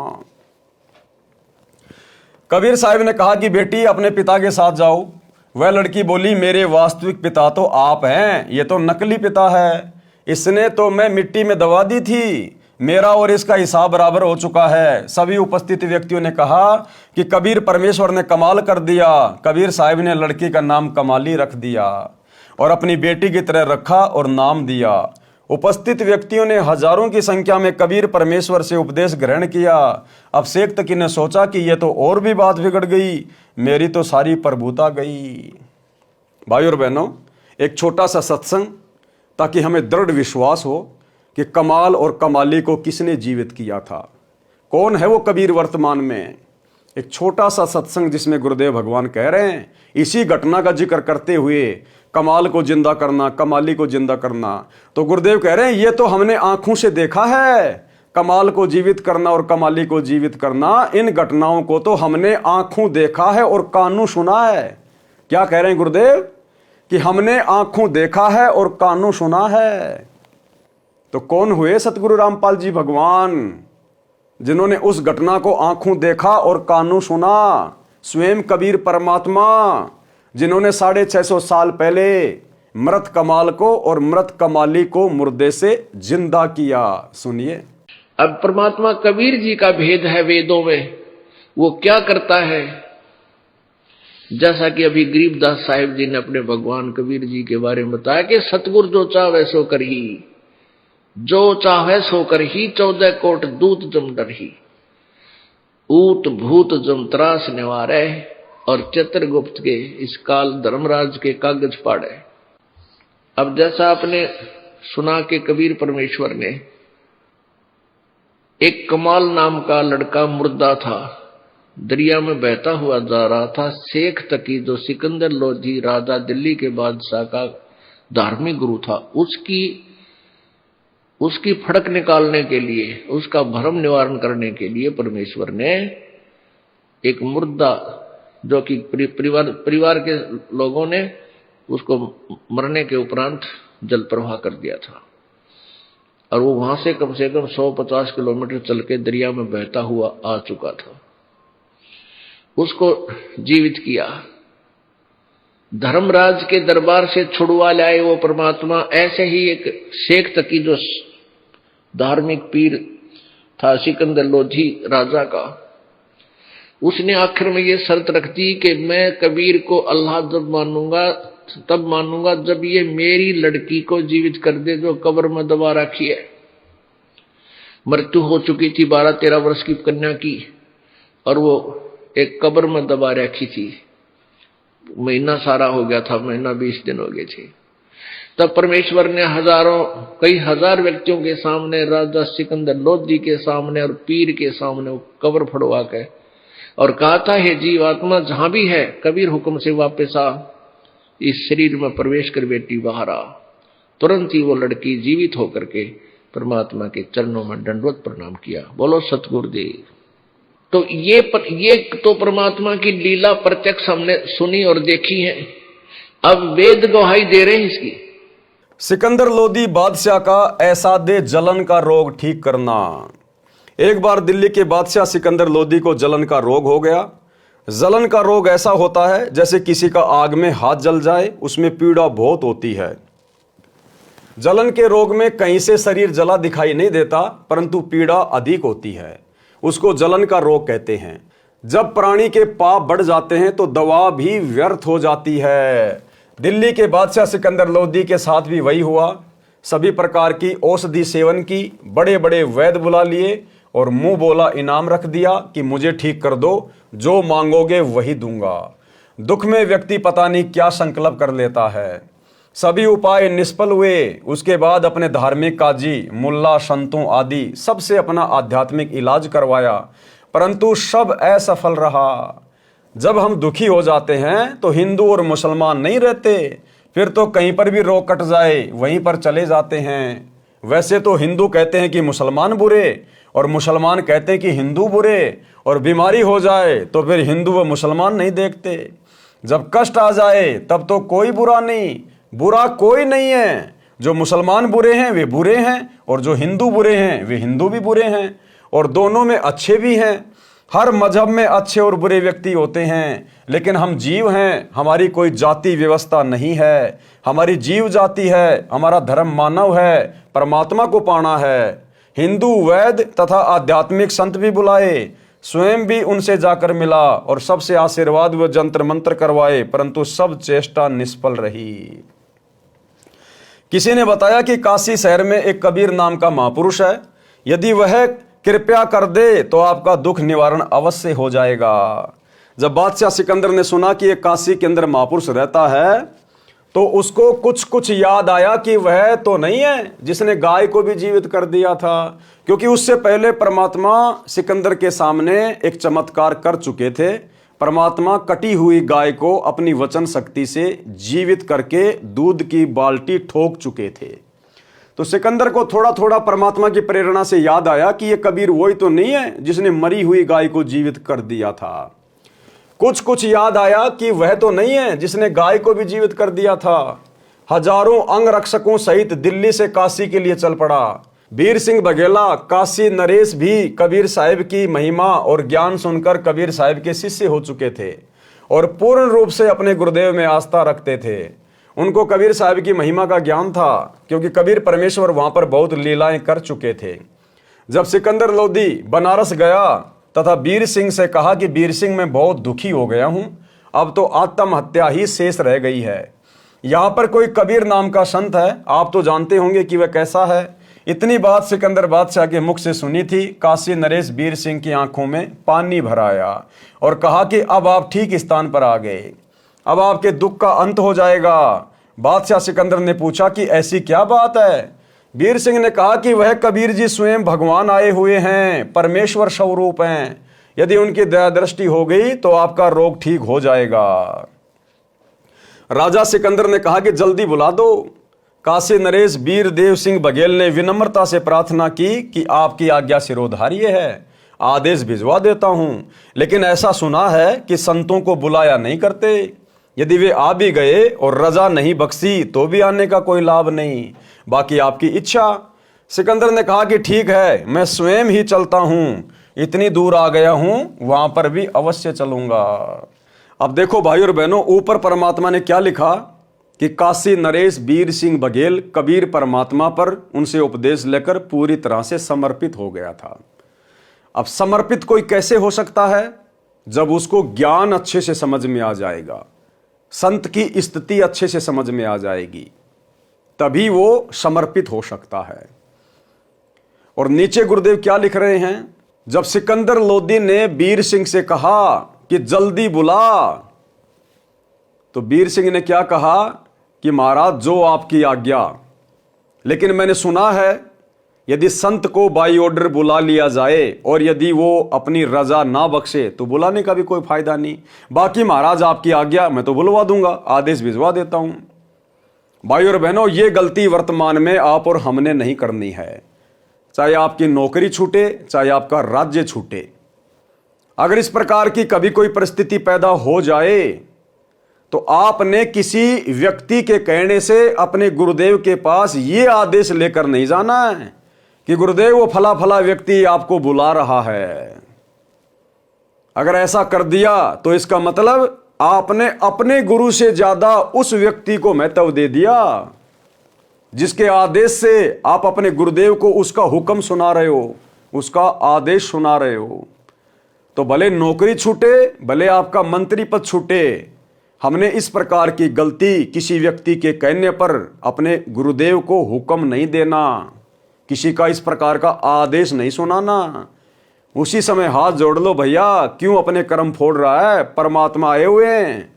कबीर साहिब ने कहा कि बेटी अपने पिता के साथ जाओ। वह लड़की बोली, मेरे वास्तविक पिता तो आप हैं, ये तो नकली पिता है, इसने तो मैं मिट्टी में दबा दी थी, मेरा और इसका हिसाब बराबर हो चुका है। सभी उपस्थित व्यक्तियों ने कहा कि कबीर परमेश्वर ने कमाल कर दिया। कबीर साहिब ने लड़की का नाम कमाली रख दिया और अपनी बेटी की तरह रखा और नाम दिया। उपस्थित व्यक्तियों ने हजारों की संख्या में कबीर परमेश्वर से उपदेश ग्रहण किया। अब शेख तकी ने सोचा कि यह तो और भी बात बिगड़ गई, मेरी तो सारी प्रभुता गई। भाइयों और बहनों, एक छोटा सा सत्संग ताकि हमें दृढ़ विश्वास हो कि कमाल और कमाली को किसने जीवित किया था, कौन है वो कबीर वर्तमान में। एक छोटा सा सत्संग जिसमें गुरुदेव भगवान कह रहे हैं, इसी घटना का जिक्र करते हुए कमाल को जिंदा करना, कमाली को जिंदा करना। तो गुरुदेव कह रहे हैं ये तो हमने आंखों से देखा है, कमाल को जीवित करना और कमाली को जीवित करना, इन घटनाओं को तो हमने आंखों देखा है और कानों सुना है। क्या कह रहे हैं गुरुदेव कि हमने आंखों देखा है और कानों सुना है। तो कौन हुए सतगुरु रामपाल जी भगवान, जिन्होंने उस घटना को आंखों देखा और कानों सुना? स्वयं कबीर परमात्मा, जिन्होंने 650 साल पहले मृत कमाल को और मृत कमाली को मुर्दे से जिंदा किया। सुनिए। अब परमात्मा कबीर जी का भेद है वेदों में, वो क्या करता है? जैसा कि अभी गरीबदास साहिब जी ने अपने भगवान कबीर जी के बारे में बताया कि सतगुर जो चाहे सो करही, जो चाहे सो करही, 14 कोट दूत जम डरही, ऊत भूत जम त्रास निवारे, और चित्रगुप्त के इस काल धर्मराज के कागज पाड़े। अब जैसा आपने सुना कि कबीर परमेश्वर ने, एक कमाल नाम का लड़का मुर्दा था, दरिया में बहता हुआ जा रहा था। शेख तकी जो सिकंदर लोधी राजा दिल्ली के बादशाह का धार्मिक गुरु था, उसकी फड़क निकालने के लिए, उसका भ्रम निवारण करने के लिए परमेश्वर ने एक मुर्दा, जो कि परिवार के लोगों ने उसको मरने के उपरांत जल प्रवाह कर दिया था, और वो वहां से कम 150 किलोमीटर चल के दरिया में बहता हुआ आ चुका था। उसको जीवित किया, धर्मराज के दरबार से छुड़वा लाए वो परमात्मा। ऐसे ही एक शेख तकी जो धार्मिक पीर था सिकंदर लोधी राजा का, उसने आखिर में ये शर्त रख दी कि मैं कबीर को अल्लाह तब मानूंगा जब ये मेरी लड़की को जीवित कर दे जो कब्र में दबा रखी है। मृत्यु हो चुकी थी 12-13 वर्ष की कन्या की, और वो एक कब्र में दबा रखी थी। महीना सारा हो गया था, महीना 20 दिन हो गए थे। तब परमेश्वर ने कई हजार व्यक्तियों के सामने, राजा सिकंदर लोधी के सामने और पीर के सामने वो कब्र फड़वा के और कहा था, हे जीवात्मा जहां भी है, कबीर हुक्म से वापस आ, इस शरीर में प्रवेश कर बेटी बाहर आ। तुरंत ही वो लड़की जीवित होकर के परमात्मा के चरणों में दंडवत प्रणाम किया। बोलो सतगुरुदेव। तो ये तो परमात्मा की लीला प्रत्यक्ष हमने सुनी और देखी है, अब वेद गवाही दे रहे हैं इसकी। सिकंदर लोधी बादशाह का ऐसादे जलन का रोग ठीक करना। एक बार दिल्ली के बादशाह सिकंदर लोधी को जलन का रोग हो गया। जलन का रोग ऐसा होता है जैसे किसी का आग में हाथ जल जाए, उसमें पीड़ा बहुत होती है। जलन के रोग में कहीं से शरीर जला दिखाई नहीं देता, परंतु पीड़ा अधिक होती है, उसको जलन का रोग कहते हैं। जब प्राणी के पाप बढ़ जाते हैं तो दवा भी व्यर्थ हो जाती है। दिल्ली के बादशाह सिकंदर लोधी के साथ भी वही हुआ। सभी प्रकार की औषधि सेवन की, बड़े बड़े वैद्य बुला लिए और मुंह बोला इनाम रख दिया कि मुझे ठीक कर दो, जो मांगोगे वही दूंगा। दुख में व्यक्ति पता नहीं क्या संकल्प कर लेता है। सभी उपाय निष्फल हुए। उसके बाद अपने धार्मिक काजी, मुल्ला, संतों आदि सबसे अपना आध्यात्मिक इलाज करवाया, परंतु सब असफल रहा। जब हम दुखी हो जाते हैं तो हिंदू और मुसलमान नहीं रहते, फिर तो कहीं पर भी रोग कट जाए वहीं पर चले जाते हैं। वैसे तो हिंदू कहते हैं कि मुसलमान बुरे और मुसलमान कहते हैं कि हिंदू बुरे, और बीमारी हो जाए तो फिर हिंदू व मुसलमान नहीं देखते। जब कष्ट आ जाए तब तो कोई बुरा नहीं, बुरा कोई नहीं है। जो मुसलमान बुरे हैं वे बुरे हैं, और जो हिंदू बुरे हैं वे हिंदू भी बुरे हैं, और दोनों में अच्छे भी हैं। हर मजहब में अच्छे और बुरे व्यक्ति होते हैं, लेकिन हम जीव हैं, हमारी कोई जाति व्यवस्था नहीं है। हमारी जीव जाति है, हमारा धर्म मानव है, परमात्मा को पाना है। हिंदू वैद तथा आध्यात्मिक संत भी बुलाए, स्वयं भी उनसे जाकर मिला और सबसे आशीर्वाद व जंत्र मंत्र करवाए, परंतु सब चेष्टा निष्फल रही। किसी ने बताया कि काशी शहर में एक कबीर नाम का महापुरुष है, यदि वह कृपया कर दे तो आपका दुख निवारण अवश्य हो जाएगा। जब बादशाह सिकंदर ने सुना कि एक काशी के अंदर महापुरुष रहता है, तो उसको कुछ याद आया कि वह तो नहीं है जिसने गाय को भी जीवित कर दिया था, क्योंकि उससे पहले परमात्मा सिकंदर के सामने एक चमत्कार कर चुके थे। परमात्मा कटी हुई गाय को अपनी वचन शक्ति से जीवित करके दूध की बाल्टी ठोक चुके थे। तो सिकंदर को थोड़ा थोड़ा परमात्मा की प्रेरणा से याद आया कि ये कबीर वही तो नहीं है जिसने मरी हुई गाय को जीवित कर दिया था। कुछ याद आया कि वह तो नहीं है जिसने गाय को भी जीवित कर दिया था। हजारों अंगरक्षकों सहित दिल्ली से काशी के लिए चल पड़ा। वीर सिंह बघेला, काशी नरेश भी कबीर साहिब की महिमा और ज्ञान सुनकर कबीर साहिब के शिष्य हो चुके थे और पूर्ण रूप से अपने गुरुदेव में आस्था रखते थे। उनको कबीर साहिब की महिमा का ज्ञान था, क्योंकि कबीर परमेश्वर वहां पर बहुत लीलाएं कर चुके थे। जब सिकंदर लोदी बनारस गया तथा वीर सिंह से कहा कि वीर सिंह मैं बहुत दुखी हो गया हूं, अब तो आत्महत्या ही शेष रह गई है। यहां पर कोई कबीर नाम का संत है, आप तो जानते होंगे कि वह कैसा है। इतनी बात सिकंदर बादशाह के मुख से सुनी थी। काशी नरेश वीर सिंह की आंखों में पानी भर आया और कहा कि अब आप ठीक स्थान पर आ गए, अब आपके दुख का अंत हो जाएगा। बादशाह सिकंदर ने पूछा कि ऐसी क्या बात है। वीर सिंह ने कहा कि वह कबीर जी स्वयं भगवान आए हुए हैं, परमेश्वर स्वरूप हैं। यदि उनकी दया दृष्टि हो गई तो आपका रोग ठीक हो जाएगा। राजा सिकंदर ने कहा कि जल्दी बुला दो। काशी नरेश वीर देव सिंह बघेल ने विनम्रता से प्रार्थना की कि आपकी आज्ञा सिरोधार्य है, आदेश भिजवा देता हूं, लेकिन ऐसा सुना है कि संतों को बुलाया नहीं करते। यदि वे आ भी गए और रजा नहीं बख्शी तो भी आने का कोई लाभ नहीं, बाकी आपकी इच्छा। सिकंदर ने कहा कि ठीक है, मैं स्वयं ही चलता हूं, इतनी दूर आ गया हूं, वहां पर भी अवश्य चलूंगा। अब देखो भाई और बहनों, ऊपर परमात्मा ने क्या लिखा कि काशी नरेश वीर सिंह बघेल कबीर परमात्मा पर उनसे उपदेश लेकर पूरी तरह से समर्पित हो गया था। अब समर्पित कोई कैसे हो सकता है? जब उसको ज्ञान अच्छे से समझ में आ जाएगा, संत की स्थिति अच्छे से समझ में आ जाएगी, तभी वो समर्पित हो सकता है। और नीचे गुरुदेव क्या लिख रहे हैं? जब सिकंदर लोदी ने वीर सिंह से कहा कि जल्दी बुला, तो वीर सिंह ने क्या कहा कि महाराज जो आपकी आज्ञा, लेकिन मैंने सुना है यदि संत को बाई ऑर्डर बुला लिया जाए और यदि वो अपनी रजा ना बख्शे तो बुलाने का भी कोई फायदा नहीं। बाकी महाराज आपकी आज्ञा, मैं तो बुलवा दूंगा, आदेश भिजवा देता हूं। भाई और बहनों, ये गलती वर्तमान में आप और हमने नहीं करनी है। चाहे आपकी नौकरी छूटे, चाहे आपका राज्य छूटे, अगर इस प्रकार की कभी कोई परिस्थिति पैदा हो जाए तो आपने किसी व्यक्ति के कहने से अपने गुरुदेव के पास ये आदेश लेकर नहीं जाना है कि गुरुदेव वो फला फला व्यक्ति आपको बुला रहा है। अगर ऐसा कर दिया तो इसका मतलब आपने अपने गुरु से ज्यादा उस व्यक्ति को महत्व दे दिया जिसके आदेश से आप अपने गुरुदेव को उसका हुक्म सुना रहे हो, उसका आदेश सुना रहे हो। तो भले नौकरी छूटे, भले आपका मंत्री पद छूटे, हमने इस प्रकार की गलती किसी व्यक्ति के कहने पर अपने गुरुदेव को हुक्म नहीं देना, किसी का इस प्रकार का आदेश नहीं सुनाना। उसी समय हाथ जोड़ लो भैया, क्यों अपने कर्म फोड़ रहा है? परमात्मा आए हुए हैं,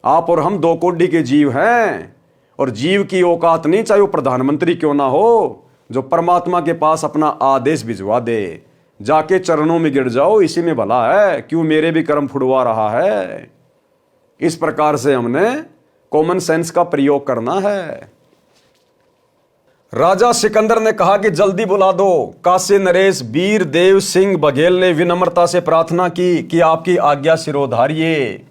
आप और हम दो कोटि के जीव हैं, और जीव की औकात नहीं, चाहे वो प्रधानमंत्री क्यों ना हो, जो परमात्मा के पास अपना आदेश भिजवा दे। जाके चरणों में गिर जाओ, इसी में भला है, क्यों मेरे भी कर्म फुड़वा रहा है। इस प्रकार से हमने कॉमन सेंस का प्रयोग करना है। राजा सिकंदर ने कहा कि जल्दी बुला दो। काशी नरेश वीर देव सिंह बघेल ने विनम्रता से प्रार्थना की कि आपकी आज्ञा सिरोधार्य,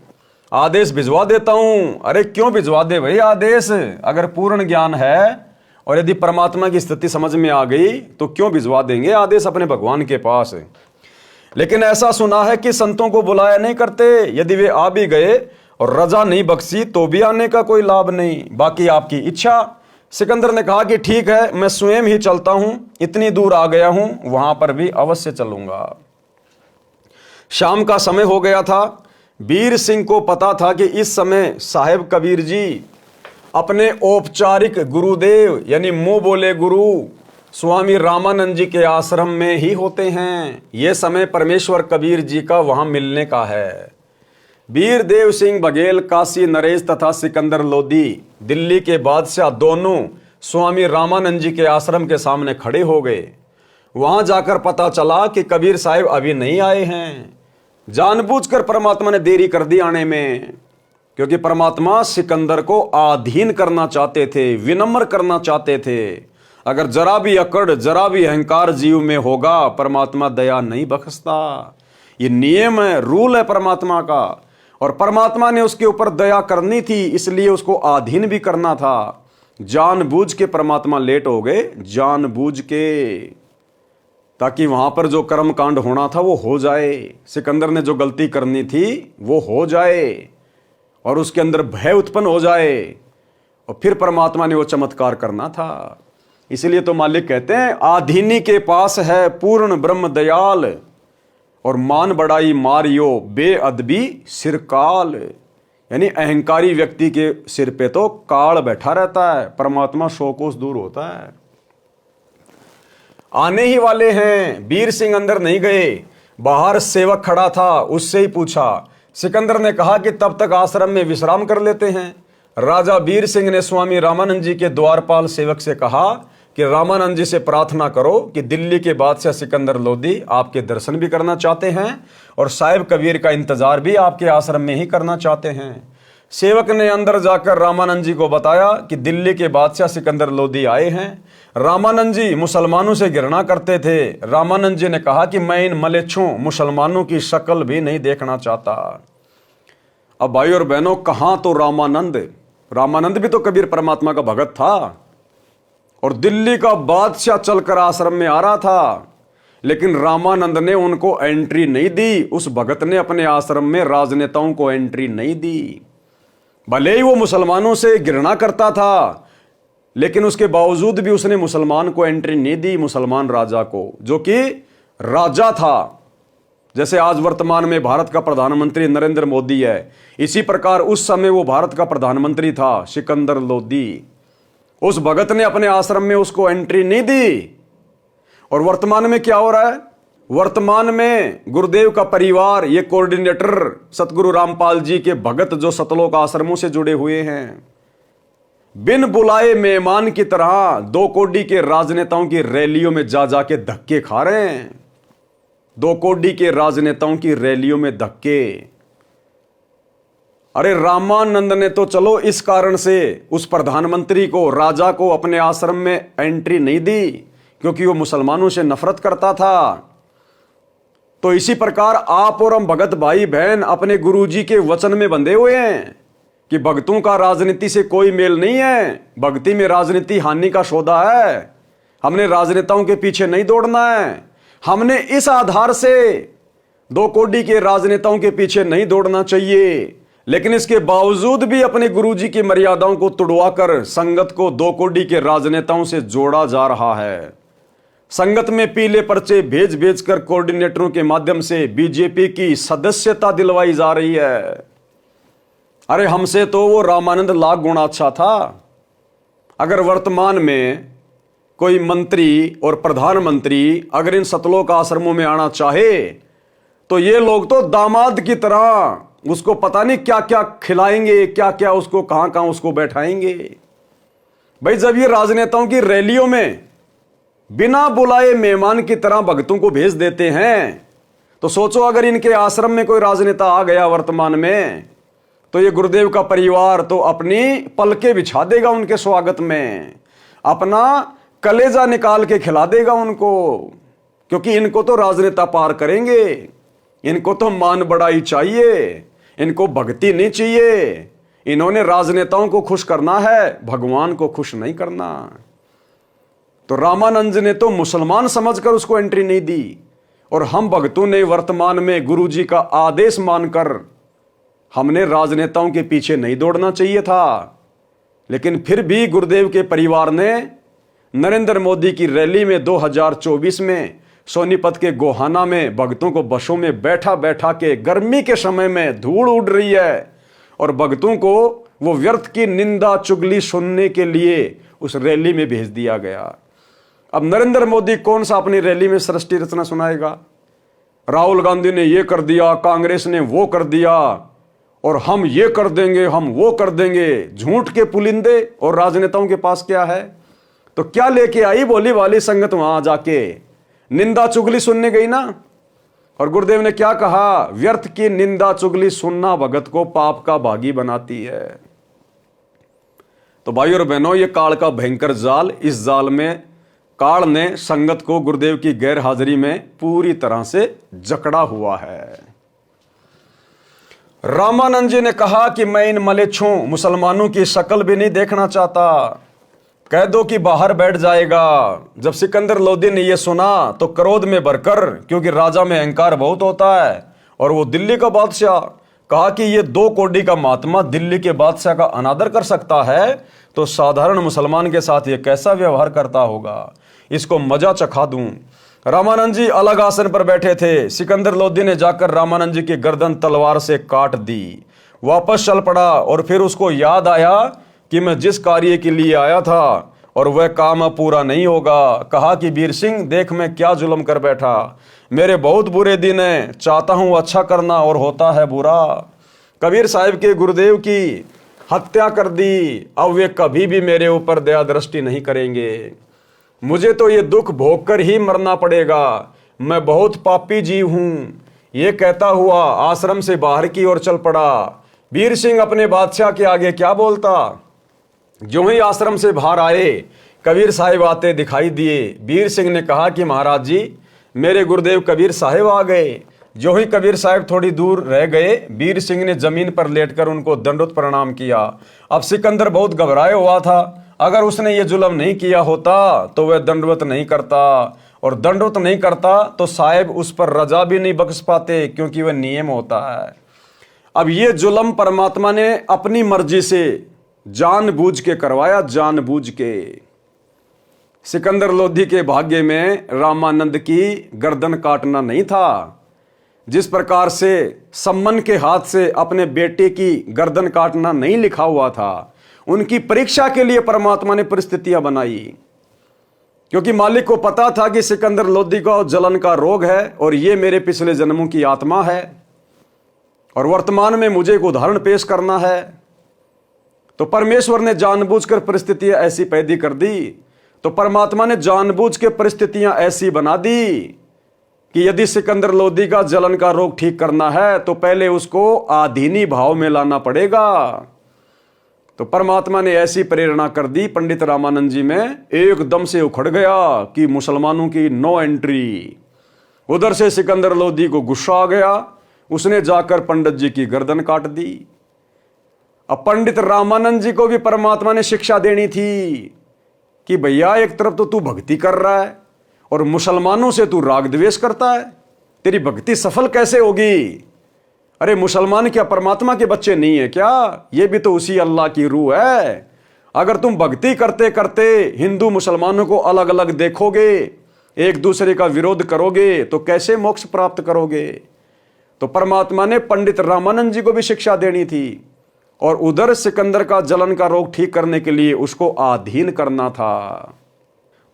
आदेश भिजवा देता हूं। अरे क्यों भिजवा दे भाई आदेश, अगर पूर्ण ज्ञान है और यदि परमात्मा की स्थिति समझ में आ गई तो क्यों भिजवा देंगे आदेश अपने भगवान के पास। लेकिन ऐसा सुना है कि संतों को बुलाया नहीं करते, यदि वे आ भी गए और रजा नहीं बख्शी तो भी आने का कोई लाभ नहीं, बाकी आपकी इच्छा। सिकंदर ने कहा कि ठीक है, मैं स्वयं ही चलता हूं, इतनी दूर आ गया हूं, वहां पर भी अवश्य चलूंगा। शाम का समय हो गया था। वीर सिंह को पता था कि इस समय साहेब कबीर जी अपने औपचारिक गुरुदेव यानी मुंह बोले गुरु स्वामी रामानंद जी के आश्रम में ही होते हैं। यह समय परमेश्वर कबीर जी का वहां मिलने का है। वीर देव सिंह बघेल, काशी नरेश तथा सिकंदर लोधी दिल्ली के बादशाह दोनों स्वामी रामानंद जी के आश्रम के सामने खड़े हो गए। वहां जाकर पता चला कि कबीर साहब अभी नहीं आए हैं। जानबूझकर परमात्मा ने देरी कर दी आने में, क्योंकि परमात्मा सिकंदर को आधीन करना चाहते थे, विनम्र करना चाहते थे। अगर जरा भी अकड़, जरा भी अहंकार जीव में होगा, परमात्मा दया नहीं बख्शता। ये नियम है, रूल है परमात्मा का, और परमात्मा ने उसके ऊपर दया करनी थी, इसलिए उसको अधीन भी करना था। जानबूझ के परमात्मा लेट हो गए, जानबूझ के, ताकि वहां पर जो कर्म कांड होना था वो हो जाए, सिकंदर ने जो गलती करनी थी वो हो जाए और उसके अंदर भय उत्पन्न हो जाए, और फिर परमात्मा ने वो चमत्कार करना था। इसलिए तो मालिक कहते हैं आधीनी के पास है पूर्ण ब्रह्म दयाल, और मान बड़ाई मारियो बेअदबी सिरकाल। यानी अहंकारी व्यक्ति के सिर पे तो काल बैठा रहता है, परमात्मा 100 कोस दूर होता है। आने ही वाले हैं। वीर सिंह अंदर नहीं गए, बाहर सेवक खड़ा था, उससे ही पूछा। सिकंदर ने कहा कि तब तक आश्रम में विश्राम कर लेते हैं। राजा वीर सिंह ने स्वामी रामानंद जी के द्वारपाल सेवक से कहा कि रामानंद जी से प्रार्थना करो कि दिल्ली के बादशाह सिकंदर लोधी आपके दर्शन भी करना चाहते हैं और साहिब कबीर का इंतजार भी आपके आश्रम में ही करना चाहते हैं। सेवक ने अंदर जाकर रामानंद जी को बताया कि दिल्ली के बादशाह सिकंदर लोधी आए हैं। रामानंद जी मुसलमानों से घृणा करते थे। रामानंद जी ने कहा कि मैं इन मलेच्छों मुसलमानों की शक्ल भी नहीं देखना चाहता। अब भाई और बहनों, कहां तो रामानंद भी तो कबीर परमात्मा का भगत था, और दिल्ली का बादशाह चलकर आश्रम में आ रहा था, लेकिन रामानंद ने उनको एंट्री नहीं दी। उस भगत ने अपने आश्रम में राजनेताओं को एंट्री नहीं दी। भले ही वो मुसलमानों से घृणा करता था, लेकिन उसके बावजूद भी उसने मुसलमान को एंट्री नहीं दी, मुसलमान राजा को, जो कि राजा था। जैसे आज वर्तमान में भारत का प्रधानमंत्री नरेंद्र मोदी है, इसी प्रकार उस समय वो भारत का प्रधानमंत्री था सिकंदर लोधी। उस भगत ने अपने आश्रम में उसको एंट्री नहीं दी। और वर्तमान में क्या हो रहा है? वर्तमान में गुरुदेव का परिवार, ये कोऑर्डिनेटर सतगुरु रामपाल जी के भगत जो सतलोक आश्रमों से जुड़े हुए हैं, बिन बुलाए मेहमान की तरह 2 कोडी के राजनेताओं की रैलियों में जा जाके धक्के खा रहे हैं। 2 कोडी के राजनेताओं की रैलियों में धक्के। अरे रामानंद ने तो चलो इस कारण से उस प्रधानमंत्री को, राजा को अपने आश्रम में एंट्री नहीं दी, क्योंकि वो मुसलमानों से नफरत करता था। तो इसी प्रकार आप और हम भगत भाई बहन अपने गुरुजी के वचन में बंधे हुए हैं कि भक्तों का राजनीति से कोई मेल नहीं है। भक्ति में राजनीति हानि का सौदा है। हमने राजनेताओं के पीछे नहीं दौड़ना है। हमने इस आधार से 2 कोडी के राजनेताओं के पीछे नहीं दौड़ना चाहिए, लेकिन इसके बावजूद भी अपने गुरुजी की मर्यादाओं को तुड़वाकर संगत को 2 कोडी के राजनेताओं से जोड़ा जा रहा है। संगत में पीले पर्चे भेज भेज कर कोऑर्डिनेटरों के माध्यम से बीजेपी की सदस्यता दिलवाई जा रही है। अरे हमसे तो वो रामानंद लाख गुना अच्छा था। अगर वर्तमान में कोई मंत्री और प्रधानमंत्री अगर इन सतलोक आश्रमों में आना चाहे तो ये लोग तो दामाद की तरह उसको पता नहीं क्या क्या खिलाएंगे, क्या क्या उसको कहां कहां उसको बैठाएंगे। भाई जब ये राजनेताओं की रैलियों में बिना बुलाए मेहमान की तरह भक्तों को भेज देते हैं, तो सोचो अगर इनके आश्रम में कोई राजनेता आ गया वर्तमान में, तो ये गुरुदेव का परिवार तो अपनी पलके बिछा देगा उनके स्वागत में, अपना कलेजा निकाल के खिला देगा उनको, क्योंकि इनको तो राजनेता पार करेंगे, इनको तो मान बढ़ाई चाहिए, इनको भक्ति नहीं चाहिए। इन्होंने राजनेताओं को खुश करना है, भगवान को खुश नहीं करना। तो रामानंद ने तो मुसलमान समझकर उसको एंट्री नहीं दी, और हम भक्तों ने वर्तमान में गुरुजी का आदेश मानकर हमने राजनेताओं के पीछे नहीं दौड़ना चाहिए था। लेकिन फिर भी गुरुदेव के परिवार ने नरेंद्र मोदी की रैली में 2024 में सोनीपत के गोहाना में भक्तों को बसों में बैठा बैठा के, गर्मी के समय में धूल उड़ रही है, और भक्तों को वो व्यर्थ की निंदा चुगली सुनने के लिए उस रैली में भेज दिया गया। अब नरेंद्र मोदी कौन सा अपनी रैली में सृष्टि रचना सुनाएगा? राहुल गांधी ने ये कर दिया, कांग्रेस ने वो कर दिया, और हम ये कर देंगे, हम वो कर देंगे, झूठ के पुलिंदे। और राजनेताओं के पास क्या है? तो क्या लेके आई बोली वाली संगत? वहां जाके निंदा चुगली सुनने गई ना। और गुरुदेव ने क्या कहा? व्यर्थ की निंदा चुगली सुनना भगत को पाप का भागी बनाती है। तो भाई और बहनों, ये काल का भयंकर जाल, इस जाल में काल ने संगत को गुरुदेव की गैर हाजिरी में पूरी तरह से जकड़ा हुआ है। रामानंद जी ने कहा कि मैं इन मलेच्छों मुसलमानों की शक्ल भी नहीं देखना चाहता, कह दो कि बाहर बैठ जाएगा। जब सिकंदर लोदी ने यह सुना तो क्रोध में भरकर, क्योंकि राजा में अहंकार बहुत होता है और वो दिल्ली का बादशाह, कहा कि ये 2 कोड़ी का महात्मा दिल्ली के बादशाह का अनादर कर सकता है, तो साधारण मुसलमान के साथ ये कैसा व्यवहार करता होगा, इसको मजा चखा दूं। रामानंद जी अलग आसन पर बैठे थे। सिकंदर लोदी ने जाकर रामानंद जी की गर्दन तलवार से काट दी, वापस चल पड़ा। और फिर उसको याद आया कि मैं जिस कार्य के लिए आया था और वह काम अब पूरा नहीं होगा। कहा कि वीर सिंह, देख मैं क्या जुल्म कर बैठा, मेरे बहुत बुरे दिन हैं, चाहता हूं अच्छा करना और होता है बुरा। कबीर साहिब के गुरुदेव की हत्या कर दी, अब वे कभी भी मेरे ऊपर दया दृष्टि नहीं करेंगे। मुझे तो ये दुख भोग कर ही मरना पड़ेगा, मैं बहुत पापी जीव हूं। ये कहता हुआ आश्रम से बाहर की ओर चल पड़ा। वीर सिंह अपने बादशाह के आगे क्या बोलता? जो ही आश्रम से बाहर आए, कबीर साहिब आते दिखाई दिए। वीर सिंह ने कहा कि महाराज जी, मेरे गुरुदेव कबीर साहिब आ गए। जो ही कबीर साहिब थोड़ी दूर रह गए, वीर सिंह ने जमीन पर लेटकर उनको दंडवत प्रणाम किया। अब सिकंदर बहुत घबराया हुआ था, अगर उसने ये जुल्म नहीं किया होता तो वह दंडवत नहीं करता, और दंडवत नहीं करता तो साहिब उस पर रजा भी नहीं बख्श पाते, क्योंकि वह नियम होता है। अब ये जुल्म परमात्मा ने अपनी मर्जी से जानबूझ के करवाया, जानबूझ के। सिकंदर लोधी के भाग्य में रामानंद की गर्दन काटना नहीं था। जिस प्रकार से सम्मन के हाथ से अपने बेटे की गर्दन काटना नहीं लिखा हुआ था, उनकी परीक्षा के लिए परमात्मा ने परिस्थितियां बनाई, क्योंकि मालिक को पता था कि सिकंदर लोधी को जलन का रोग है और ये मेरे पिछले जन्मों की आत्मा है, और वर्तमान में मुझे एक उदाहरण पेश करना है। तो परमेश्वर ने जानबूझकर परिस्थितियां ऐसी पैदा कर दी, तो परमात्मा ने जानबूझ के परिस्थितियां ऐसी बना दी कि यदि सिकंदर लोधी का जलन का रोग ठीक करना है तो पहले उसको आधीनी भाव में लाना पड़ेगा। तो परमात्मा ने ऐसी प्रेरणा कर दी, पंडित रामानंद जी में एकदम से उखड़ गया कि मुसलमानों की नो एंट्री। उधर से सिकंदर लोधी को गुस्सा आ गया, उसने जाकर पंडित जी की गर्दन काट दी। अब पंडित रामानंद जी को भी परमात्मा ने शिक्षा देनी थी कि भैया, एक तरफ तो तू भक्ति कर रहा है और मुसलमानों से तू राग द्वेष करता है, तेरी भक्ति सफल कैसे होगी? अरे मुसलमान क्या परमात्मा के बच्चे नहीं है क्या? ये भी तो उसी अल्लाह की रूह है। अगर तुम भक्ति करते करते हिंदू मुसलमानों को अलग अलग देखोगे, एक दूसरे का विरोध करोगे, तो कैसे मोक्ष प्राप्त करोगे? तो परमात्मा ने पंडित रामानंद जी को भी शिक्षा देनी थी, और उधर सिकंदर का जलन का रोग ठीक करने के लिए उसको अधीन करना था।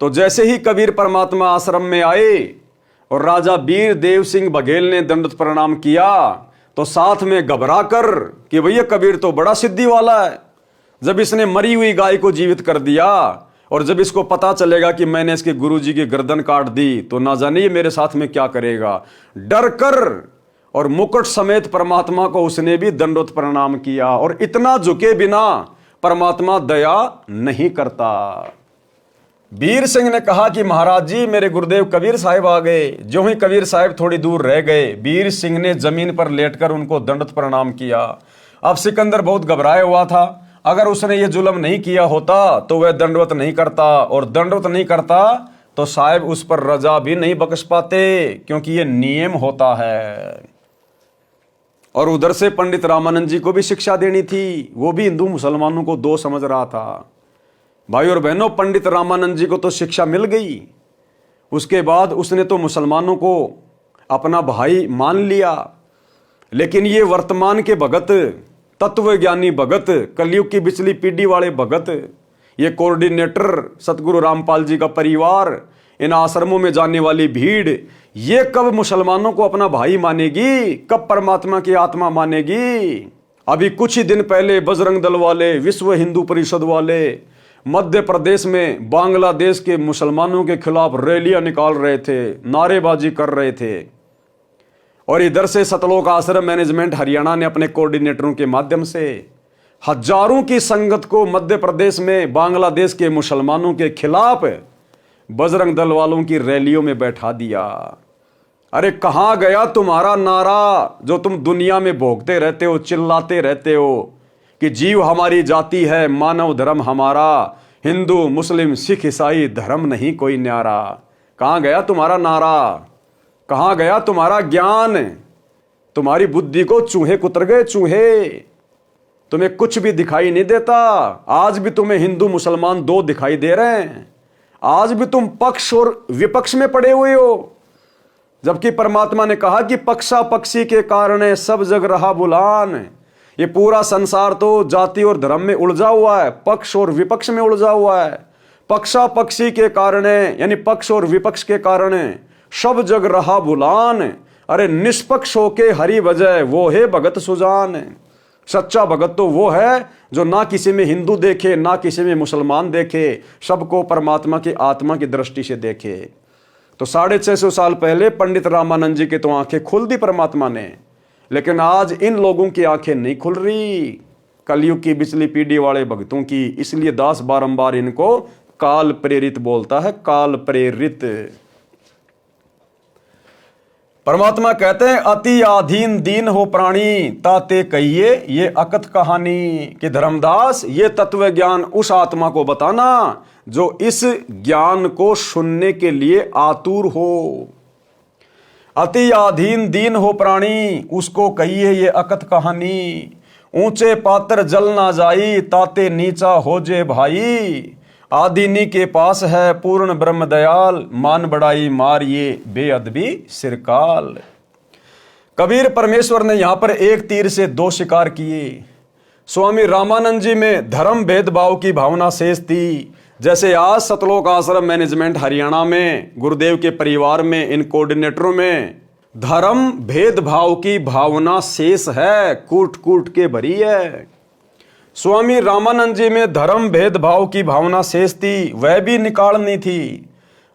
तो जैसे ही कबीर परमात्मा आश्रम में आए और राजा वीर देव सिंह बघेल ने दंडवत प्रणाम किया, तो साथ में घबरा कर कि भैया कबीर तो बड़ा सिद्धि वाला है, जब इसने मरी हुई गाय को जीवित कर दिया और जब इसको पता चलेगा कि मैंने इसके गुरुजी की गर्दन काट दी तो ना जाने ये मेरे साथ में क्या करेगा। डर कर और मुकुट समेत परमात्मा को उसने भी दंडवत प्रणाम किया, और इतना झुके बिना परमात्मा दया नहीं करता। वीर सिंह ने कहा कि महाराज जी मेरे गुरुदेव कबीर साहब आ गए। जो ही कबीर साहब थोड़ी दूर रह गए, वीर सिंह ने जमीन पर लेटकर उनको दंडवत प्रणाम किया। अब सिकंदर बहुत घबराया हुआ था। अगर उसने ये जुल्म नहीं किया होता तो वह दंडवत नहीं करता, और दंडवत नहीं करता तो साहब उस पर रजा भी नहीं बख्श पाते, क्योंकि ये नियम होता है। और उधर से पंडित रामानंद जी को भी शिक्षा देनी थी। वो भी हिंदू मुसलमानों को दो समझ रहा था। भाई और बहनों, पंडित रामानंद जी को तो शिक्षा मिल गई। उसके बाद उसने तो मुसलमानों को अपना भाई मान लिया। लेकिन ये वर्तमान के भगत, तत्वज्ञानी भगत, कलयुग की बिचली पीढ़ी वाले भगत, ये कोऑर्डिनेटर सतगुरु रामपाल जी का परिवार, इन आश्रमों में जाने वाली भीड़, ये कब मुसलमानों को अपना भाई मानेगी, कब परमात्मा की आत्मा मानेगी। अभी कुछ ही दिन पहले बजरंग दल वाले, विश्व हिंदू परिषद वाले मध्य प्रदेश में बांग्लादेश के मुसलमानों के खिलाफ रैलियां निकाल रहे थे, नारेबाजी कर रहे थे। और इधर से सतलोक आश्रम मैनेजमेंट हरियाणा ने अपने कोऑर्डिनेटरों के माध्यम से हजारों की संगत को मध्य प्रदेश में बांग्लादेश के मुसलमानों के खिलाफ बजरंग दल वालों की रैलियों में बैठा दिया। अरे कहां गया तुम्हारा नारा जो तुम दुनिया में भोगते रहते हो, चिल्लाते रहते हो कि जीव हमारी जाति है, मानव धर्म हमारा, हिंदू मुस्लिम सिख ईसाई धर्म नहीं कोई न्यारा। कहां गया तुम्हारा नारा, कहां गया तुम्हारा ज्ञान। तुम्हारी बुद्धि को चूहे कुतर गए, चूहे। तुम्हें कुछ भी दिखाई नहीं देता। आज भी तुम्हें हिंदू मुसलमान दो दिखाई दे रहे हैं। आज भी तुम पक्ष और विपक्ष में पड़े हुए हो, जबकि परमात्मा ने कहा कि पक्षा पक्षी के कारण सब जग रहा बुलान। ये पूरा संसार तो जाति और धर्म में उलझा हुआ है, पक्ष और विपक्ष में उलझा हुआ है। पक्षा पक्षी के कारण, यानी पक्ष और विपक्ष के कारण सब जग रहा बुलान। अरे निष्पक्ष होके हरि बजय वो है भगत सुजान। सच्चा भगत तो वो है जो ना किसी में हिंदू देखे, ना किसी में मुसलमान देखे, सबको परमात्मा की आत्मा की दृष्टि से देखे। तो 650 साल पहले पंडित रामानंद जी के तो आंखें खोल दी परमात्मा ने, लेकिन आज इन लोगों की आंखें नहीं खुल रही, कलयुग की बिचली पीढ़ी वाले भक्तों की। इसलिए दास बारंबार इनको काल प्रेरित बोलता है, काल प्रेरित। परमात्मा कहते हैं अति आधीन दीन हो प्राणी, ताते कहिए ये अकथ कहानी। कि धर्मदास ये तत्व ज्ञान उस आत्मा को बताना जो इस ज्ञान को सुनने के लिए आतुर हो। अति आधीन दीन हो प्राणी, उसको कहिए ये अकथ कहानी। ऊंचे पात्र जल ना जाई, ताते नीचा हो जे भाई। आदिनी के पास है पूर्ण ब्रह्म दयाल, मान बढ़ाई मार ये बेअदबी सिरकाल। कबीर परमेश्वर ने यहां पर एक तीर से दो शिकार किए। स्वामी रामानंद जी में धर्म भेदभाव की भावना शेष थी, जैसे आज सतलोक आश्रम मैनेजमेंट हरियाणा में गुरुदेव के परिवार में इन कोऑर्डिनेटरों में धर्म भेदभाव की भावना शेष है, कूट कूट के भरी है। स्वामी रामानंद जी में धर्म भेदभाव की भावना शेष थी, वह भी निकालनी थी।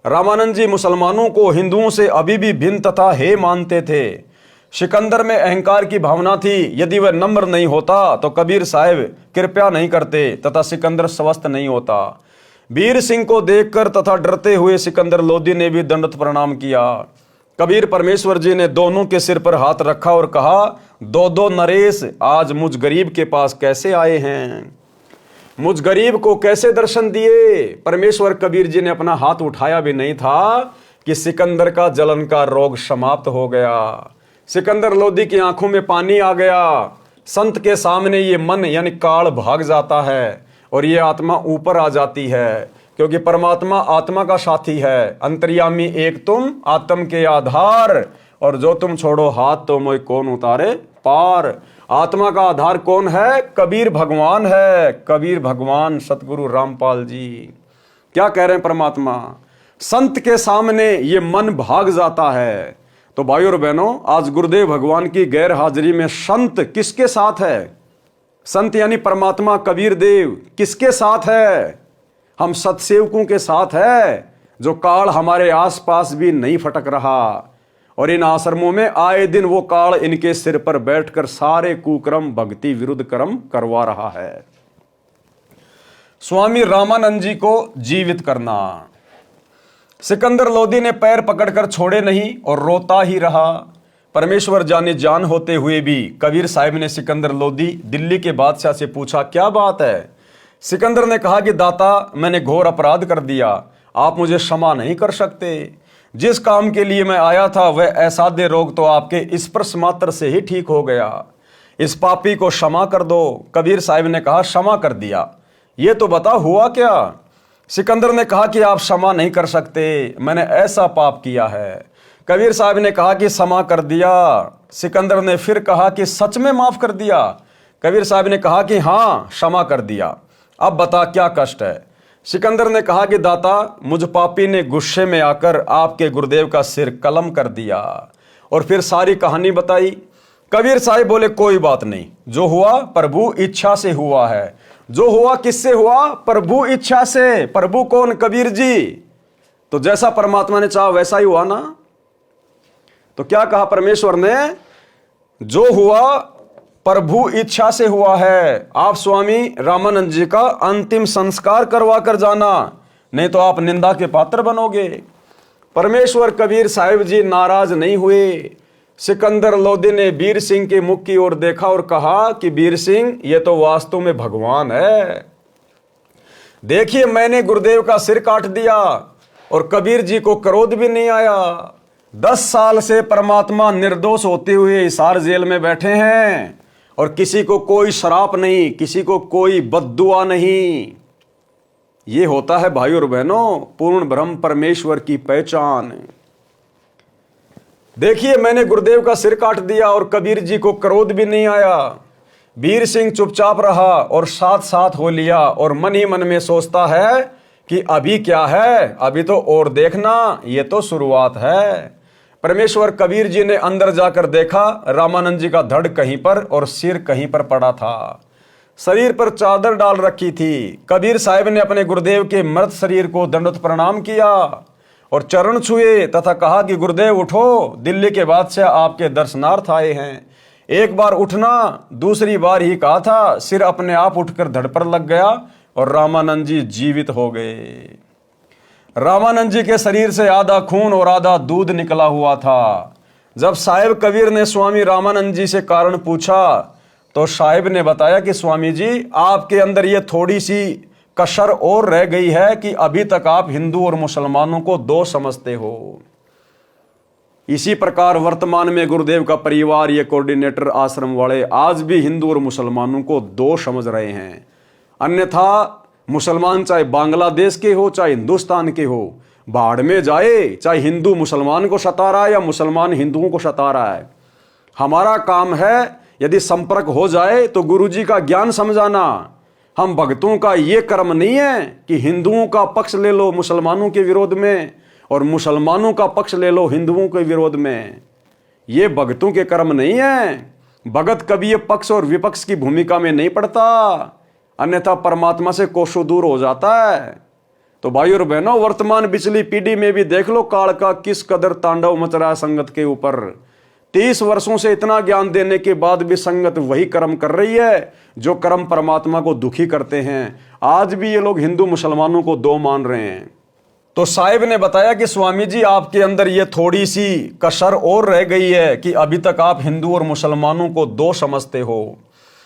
रामानंद जी मुसलमानों को हिंदुओं से अभी भी भिन्न तथा हे मानते थे। सिकंदर में अहंकार की भावना थी, यदि वह नम्र नहीं होता तो कबीर साहब कृपया नहीं करते तथा सिकंदर स्वस्थ नहीं होता। वीर सिंह को देखकर तथा डरते हुए सिकंदर लोधी ने भी दंडवत प्रणाम किया। कबीर परमेश्वर जी ने दोनों के सिर पर हाथ रखा और कहा, दो दो नरेश आज मुझ गरीब के पास कैसे आए हैं, मुझ गरीब को कैसे दर्शन दिए। परमेश्वर कबीर जी ने अपना हाथ उठाया भी नहीं था कि सिकंदर का जलन का रोग समाप्त हो गया। सिकंदर लोधी की आंखों में पानी आ गया। संत के सामने ये मन यानी काल भाग जाता है और ये आत्मा ऊपर आ जाती है, क्योंकि परमात्मा आत्मा का साथी है। अंतर्यामी एक तुम, आत्म के आधार, और जो तुम छोड़ो हाथ तो मोय कौन उतारे पार। आत्मा का आधार कौन है? कबीर भगवान है। कबीर भगवान सतगुरु रामपाल जी क्या कह रहे हैं? परमात्मा संत के सामने ये मन भाग जाता है। तो भाइयों और बहनों, आज गुरुदेव भगवान की गैर हाजिरी में संत किसके साथ है? संत यानी परमात्मा कबीर देव किसके साथ है? हम सतसेवकों के साथ है, जो काल हमारे आसपास भी नहीं फटक रहा। और इन आश्रमों में आए दिन वो काल इनके सिर पर बैठकर सारे कुकर्म भक्ति विरुद्ध कर्म करवा रहा है। स्वामी रामानंद जी को जीवित करना। सिकंदर लोदी ने पैर पकड़कर छोड़े नहीं और रोता ही रहा। परमेश्वर जाने जान होते हुए भी कबीर साहिब ने सिकंदर लोदी दिल्ली के बादशाह से पूछा, क्या बात है? सिकंदर ने कहा कि दाता, मैंने घोर अपराध कर दिया, आप मुझे क्षमा नहीं कर सकते। जिस काम के लिए मैं आया था वह असाध्य रोग तो आपके स्पर्श मात्र से ही ठीक हो गया। इस पापी को क्षमा कर दो। कबीर साहिब ने कहा, क्षमा कर दिया, ये तो बता हुआ क्या? सिकंदर ने कहा कि आप क्षमा नहीं कर सकते, मैंने ऐसा पाप किया है। कबीर साहब ने कहा कि क्षमा कर दिया। सिकंदर ने फिर कहा कि सच में माफ कर दिया? कबीर साहब ने कहा कि हाँ, क्षमा कर दिया। अब बता क्या कष्ट है? सिकंदर ने कहा कि दाता, मुझ पापी ने गुस्से में आकर आपके गुरुदेव का सिर कलम कर दिया। और फिर सारी कहानी बताई। कबीर साहब बोले, कोई बात नहीं, जो हुआ प्रभु इच्छा से हुआ है। जो हुआ किससे हुआ? प्रभु इच्छा से। प्रभु कौन? कबीर जी। तो जैसा परमात्मा ने चाहा वैसा ही हुआ ना। तो क्या कहा परमेश्वर ने? जो हुआ प्रभु इच्छा से हुआ है। आप स्वामी रामानंद जी का अंतिम संस्कार करवा कर जाना, नहीं तो आप निंदा के पात्र बनोगे। परमेश्वर कबीर साहिब जी नाराज नहीं हुए। सिकंदर लोदी ने वीर सिंह के मुख की ओर देखा और कहा कि वीर सिंह, ये तो वास्तव में भगवान है। देखिए, मैंने गुरुदेव का सिर काट दिया और कबीर जी को क्रोध भी नहीं आया। 10 साल से परमात्मा निर्दोष होते हुए हिसार जेल में बैठे हैं और किसी को कोई श्राप नहीं, किसी को कोई बद्दुआ नहीं। ये होता है भाइयों और बहनों पूर्ण ब्रह्म परमेश्वर की पहचान। देखिए, मैंने गुरुदेव का सिर काट दिया और कबीर जी को क्रोध भी नहीं आया। वीर सिंह चुपचाप रहा और साथ साथ हो लिया और मन ही मन में सोचता है कि अभी क्या है, अभी तो और देखना, ये तो शुरुआत है। परमेश्वर कबीर जी ने अंदर जाकर देखा, रामानंद जी का धड़ कहीं पर और सिर कहीं पर पड़ा था। शरीर पर चादर डाल रखी थी। कबीर साहिब ने अपने गुरुदेव के मृत शरीर को दंडवत प्रणाम किया और चरण छुए तथा कहा कि गुरुदेव उठो, दिल्ली के बादशाह आपके दर्शनार्थ आए हैं। एक बार उठना, दूसरी बार ही कहा था, सिर अपने आप उठकर धड़ पर लग गया और रामानंद जी जीवित हो गए। रामानंद जी के शरीर से आधा खून और आधा दूध निकला हुआ था। जब साहिब कबीर ने स्वामी रामानंद जी से कारण पूछा तो साहिब ने बताया कि स्वामी जी, आपके अंदर ये थोड़ी सी कसर और रह गई है कि अभी तक आप हिंदू और मुसलमानों को दो समझते हो। इसी प्रकार वर्तमान में गुरुदेव का परिवार, ये कोऑर्डिनेटर आश्रम वाले आज भी हिंदू और मुसलमानों को दो समझ रहे हैं। अन्यथा मुसलमान चाहे बांग्लादेश के हो चाहे हिंदुस्तान के हो, भाड़ में जाए, चाहे हिंदू मुसलमान को सता रहा है या मुसलमान हिंदुओं को सता रहा है। हमारा काम है यदि संपर्क हो जाए तो गुरुजी का ज्ञान समझाना। हम भक्तों का ये कर्म नहीं है कि हिंदुओं का पक्ष ले लो मुसलमानों के विरोध में और मुसलमानों का पक्ष ले लो हिंदुओं के विरोध में। ये भक्तों के कर्म नहीं है। भगत कभी ये पक्ष और विपक्ष की भूमिका में नहीं पड़ता, अन्यथा परमात्मा से कोसों दूर हो जाता है। तो भाई और बहनों, वर्तमान पिछली पीढ़ी में भी देख लो काल का किस कदर तांडव मच रहा है संगत के ऊपर। 30 वर्षों से इतना ज्ञान देने के बाद भी संगत वही कर्म कर रही है जो कर्म परमात्मा को दुखी करते हैं। आज भी ये लोग हिंदू मुसलमानों को दो मान रहे हैं। तो साहिब ने बताया कि स्वामी जी, आपके अंदर ये थोड़ी सी कसर और रह गई है कि अभी तक आप हिंदू और मुसलमानों को दो समझते हो,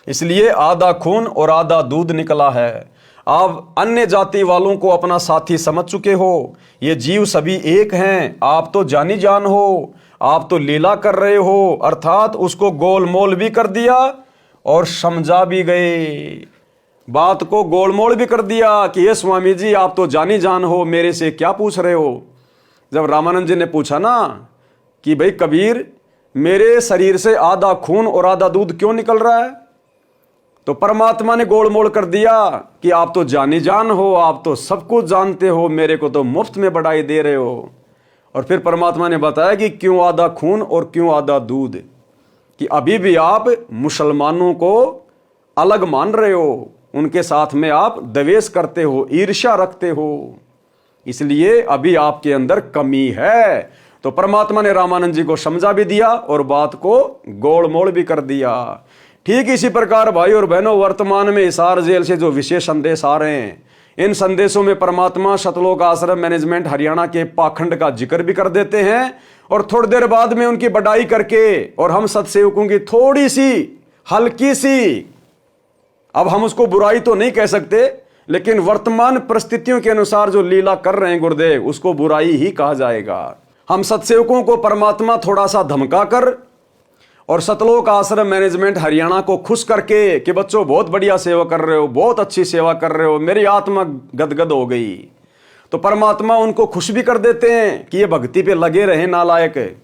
इसलिए आधा खून और आधा दूध निकला है। आप अन्य जाति वालों को अपना साथी समझ चुके हो। ये जीव सभी एक हैं। आप तो जानी जान हो, आप तो लीला कर रहे हो, अर्थात उसको गोलमोल भी कर दिया और समझा भी गए। बात को गोलमोल भी कर दिया कि ये स्वामी जी, आप तो जानी जान हो, मेरे से क्या पूछ रहे हो। जब रामानंद जी ने पूछा ना कि भाई कबीर, मेरे शरीर से आधा खून और आधा दूध क्यों निकल रहा है, तो परमात्मा ने गोलमोल कर दिया कि आप तो जानी जान हो, आप तो सब कुछ जानते हो, मेरे को तो मुफ्त में बढ़ाई दे रहे हो। और फिर परमात्मा ने बताया कि क्यों आधा खून और क्यों आधा दूध, कि अभी भी आप मुसलमानों को अलग मान रहे हो, उनके साथ में आप द्वेष करते हो, ईर्ष्या रखते हो, इसलिए अभी आपके अंदर कमी है। तो परमात्मा ने रामानंद जी को समझा भी दिया और बात को गोलमोल भी कर दिया। ठीक इसी प्रकार भाई और बहनों, वर्तमान में हिसार जेल से जो विशेष संदेश आ रहे हैं, इन संदेशों में परमात्मा सतलोक आश्रम मैनेजमेंट हरियाणा के पाखंड का जिक्र भी कर देते हैं और थोड़ी देर बाद में उनकी बड़ाई करके, और हम सत्सेवकों की थोड़ी सी हल्की सी, अब हम उसको बुराई तो नहीं कह सकते, लेकिन वर्तमान परिस्थितियों के अनुसार जो लीला कर रहे हैं गुरुदेव, उसको बुराई ही कहा जाएगा। हम सत्सेवकों को परमात्मा थोड़ा सा धमका कर और सतलोक आश्रम मैनेजमेंट हरियाणा को खुश करके कि बच्चों बहुत बढ़िया सेवा कर रहे हो, बहुत अच्छी सेवा कर रहे हो, मेरी आत्मा गदगद हो गई, तो परमात्मा उनको खुश भी कर देते हैं कि ये भक्ति पे लगे रहे नालायक।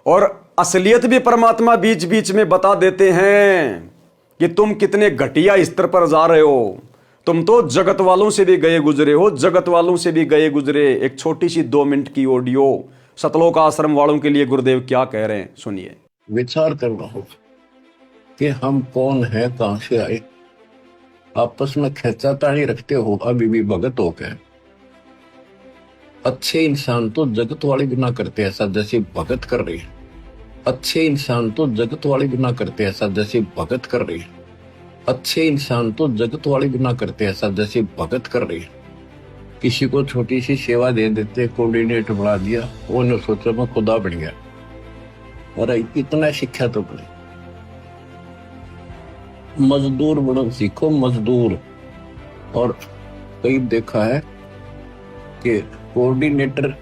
और असलियत भी परमात्मा बीच बीच में बता देते हैं कि तुम कितने घटिया स्तर पर जा रहे हो, तुम तो जगत वालों से भी गए गुजरे हो, जगत वालों से भी गए गुजरे। एक छोटी सी 2 मिनट की ऑडियो सतलोक आश्रम वालों के लिए गुरुदेव क्या कह रहे हैं, सुनिए। विचार करना होगा कि हम कौन है, कहां से आए। आपस में खेचातानी रखते हो अभी भी भगत हो गए। अच्छे इंसान तो जगत वाले बिना करते ऐसा जैसे भगत कर रही है। अच्छे इंसान तो जगत वाले बिना करते ऐसा जैसे भगत कर रही है। अच्छे इंसान तो जगत वाले बिना करते ऐसा जैसे भगत कर रही है। किसी को छोटी सी सेवा दे देते, कोऑर्डिनेटर बना दिया, वो ने सोचा मैं खुदा बन गया। और इतना शिक्षा तो पड़े, मजदूर बनो सीखो, मजदूर। और कई देखा है कि कोऑर्डिनेटर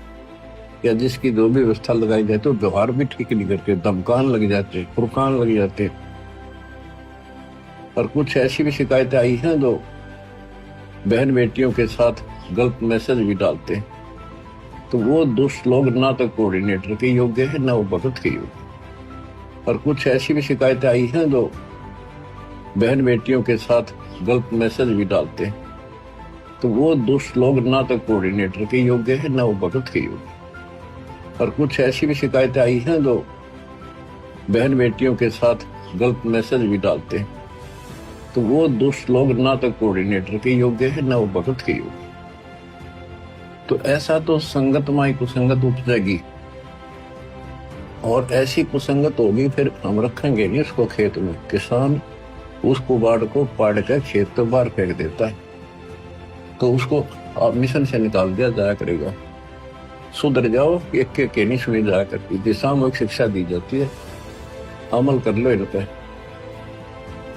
या जिसकी जो भी व्यवस्था लगाई जाए तो व्यवहार भी ठीक नहीं करते, धमकान लग जाते, फुरकान लग जाते। और कुछ ऐसी भी शिकायतें आई हैं जो बहन बेटियों के साथ गलत मैसेज भी डालते हैं। तो वो दुष्ट लोग ना तो कोऑर्डिनेटर के योग्य है ना वो भगत के योग्य। और कुछ ऐसी भी शिकायतें आई हैं जो बहन बेटियों के साथ गलत मैसेज भी डालते हैं। तो वो दुष्ट लोग ना तो कोऑर्डिनेटर के योग्य है ना वो भगत के योग्य। और कुछ ऐसी भी शिकायतें आई हैं जो बहन बेटियों के साथ गलत मैसेज भी डालते हैं। तो वो दुष्ट लोग ना तो कोऑर्डिनेटर के योग्य है ना वो भगत के योग्य। तो ऐसा तो संगत माई कुसंगत उपजेगी, और ऐसी कुसंगत होगी फिर हम रखेंगे नहीं उसको खेत में। किसान उस कुबाड़ को पाड़ कर खेत तो बाहर फेंक देता है, तो उसको आप मिशन से निकाल दिया जाया करेगा। सुधर जाओ, एक के नहीं सुनी जाया करती थी, सामूहिक शिक्षा दी जाती है, अमल कर लो इन पे।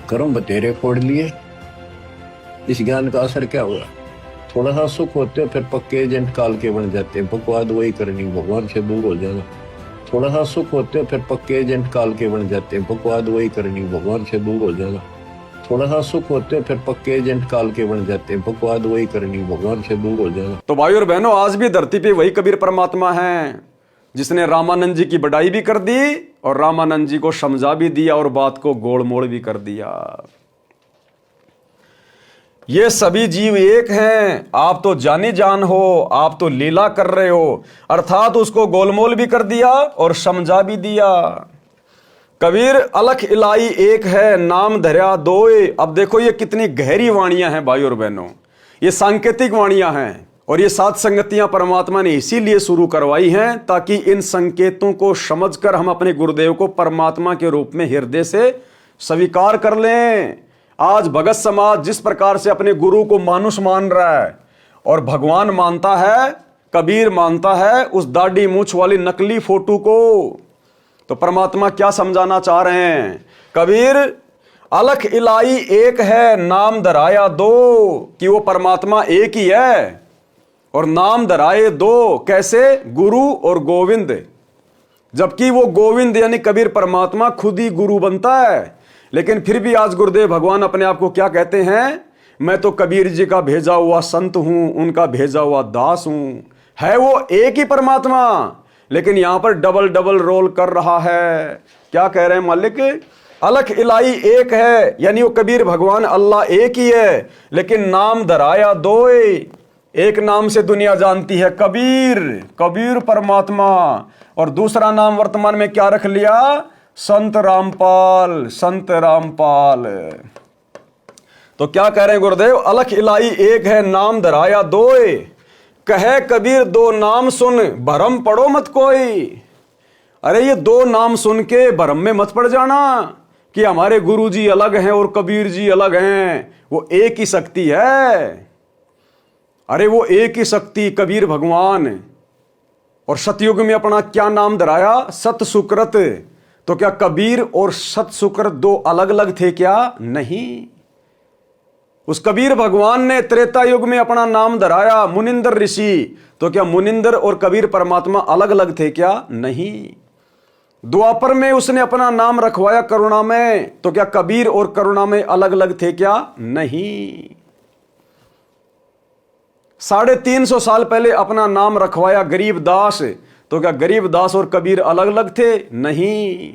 कर्म बतेरे फोड़ लिए, इस ज्ञान का असर क्या हुआ? थोड़ा सा सुख होते हो फिर पक्के एजेंट काल के बन जाते हैं, बकवाद वही करनी, भगवान से दूर हो जाना। थोड़ा सा सुख होते हो फिर पक्के एजेंट काल के बन जाते हैं, बकवाद वही करनी, भगवान से दूर हो जाना। थोड़ा सा सुख होते हो फिर पक्के एजेंट काल के बन जाते हैं, बकवाद वही करनी, भगवान से दूर हो जाना। तो भाई और बहनों, आज भी धरती पे वही कबीर परमात्मा है जिसने रामानंद जी की बड़ाई भी कर दी और रामानंद जी को समझा भी दिया और बात को गोलमोड़ भी कर दिया। ये सभी जीव एक हैं, आप तो जानी जान हो, आप तो लीला कर रहे हो, अर्थात उसको गोलमोल भी कर दिया और समझा भी दिया। कबीर अलख इलाई एक है, नाम धर्या दोए। अब देखो ये कितनी गहरी वाणियां हैं भाई और बहनों, ये सांकेतिक वाणियां हैं। और ये 7 संगतियां परमात्मा ने इसीलिए शुरू करवाई हैं ताकि इन संकेतों को समझकर हम अपने गुरुदेव को परमात्मा के रूप में हृदय से स्वीकार कर लें। आज भगत समाज जिस प्रकार से अपने गुरु को मानुष मान रहा है और भगवान मानता है, कबीर मानता है उस दाढ़ी मूंछ वाली नकली फोटो को, तो परमात्मा क्या समझाना चाह रहे हैं? कबीर अलख इलाई एक है, नाम धराया दो, कि वो परमात्मा एक ही है और नाम धराए दो। कैसे? गुरु और गोविंद। जबकि वो गोविंद यानी कबीर परमात्मा खुद ही गुरु बनता है, लेकिन फिर भी आज गुरुदेव भगवान अपने आप को क्या कहते हैं? मैं तो कबीर जी का भेजा हुआ संत हूं, उनका भेजा हुआ दास हूं। है वो एक ही परमात्मा, लेकिन यहां पर डबल डबल रोल कर रहा है। क्या कह रहे हैं मालिक? अलख इलाई एक है, यानी वो कबीर भगवान अल्लाह एक ही है, लेकिन नाम धराया दोए। एक नाम से दुनिया जानती है कबीर, कबीर परमात्मा, और दूसरा नाम वर्तमान में क्या रख लिया? संत रामपाल, संत रामपाल। तो क्या कह रहे हैं गुरुदेव? अलख इलाई एक है, नाम धराया दोए। कहे कबीर दो नाम सुन, भरम पड़ो मत कोई। अरे ये 2 नाम सुन के भरम में मत पड़ जाना। कि हमारे गुरुजी अलग हैं और कबीर जी अलग हैं। वो एक ही शक्ति है। अरे वो एक ही शक्ति कबीर भगवान। और सतयुग में अपना क्या नाम धराया? सत सुकृत। तो क्या कबीर और सत सुकृत दो अलग अलग थे क्या? नहीं। उस कबीर भगवान ने त्रेता युग में अपना नाम धराया मुनिंदर ऋषि। तो क्या मुनिंदर और कबीर परमात्मा अलग अलग थे क्या? नहीं। द्वापर में उसने अपना नाम रखवाया करुणामय। तो क्या कबीर और करुणामय अलग अलग थे क्या? नहीं। 350 साल पहले अपना नाम रखवाया गरीबदास। तो क्या गरीबदास और कबीर अलग अलग थे? नहीं।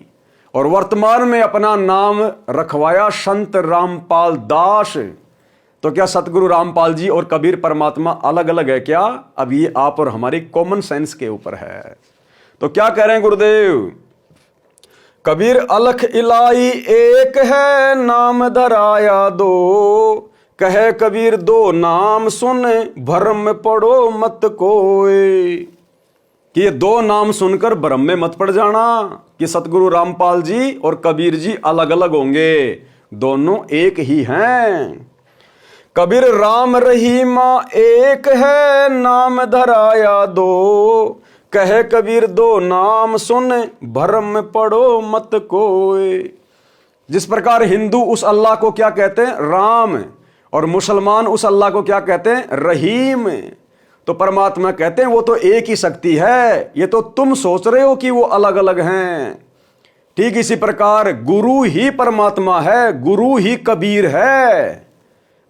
और वर्तमान में अपना नाम रखवाया संत रामपाल दास। तो क्या सतगुरु रामपाल जी और कबीर परमात्मा अलग अलग है क्या? अब ये आप और हमारी कॉमन सेंस के ऊपर है। तो क्या कह रहे हैं गुरुदेव? कबीर अलख इलाई एक है, नाम धराया दो। कहे कबीर दो नाम सुन, भरम पड़ो मत कोई। कि ये दो नाम सुनकर भ्रम में मत पड़ जाना कि सतगुरु रामपाल जी और कबीर जी अलग अलग होंगे। दोनों एक ही हैं। कबीर राम रहीमा एक है, नाम धराया दो। कहे कबीर दो नाम सुन, भरम पड़ो मत कोई। जिस प्रकार हिंदू उस अल्लाह को क्या कहते हैं? राम। और मुसलमान उस अल्लाह को क्या कहते हैं? रहीम। तो परमात्मा कहते हैं वो तो एक ही शक्ति है। ये तो तुम सोच रहे हो कि वो अलग अलग हैं। ठीक इसी प्रकार गुरु ही परमात्मा है, गुरु ही कबीर है।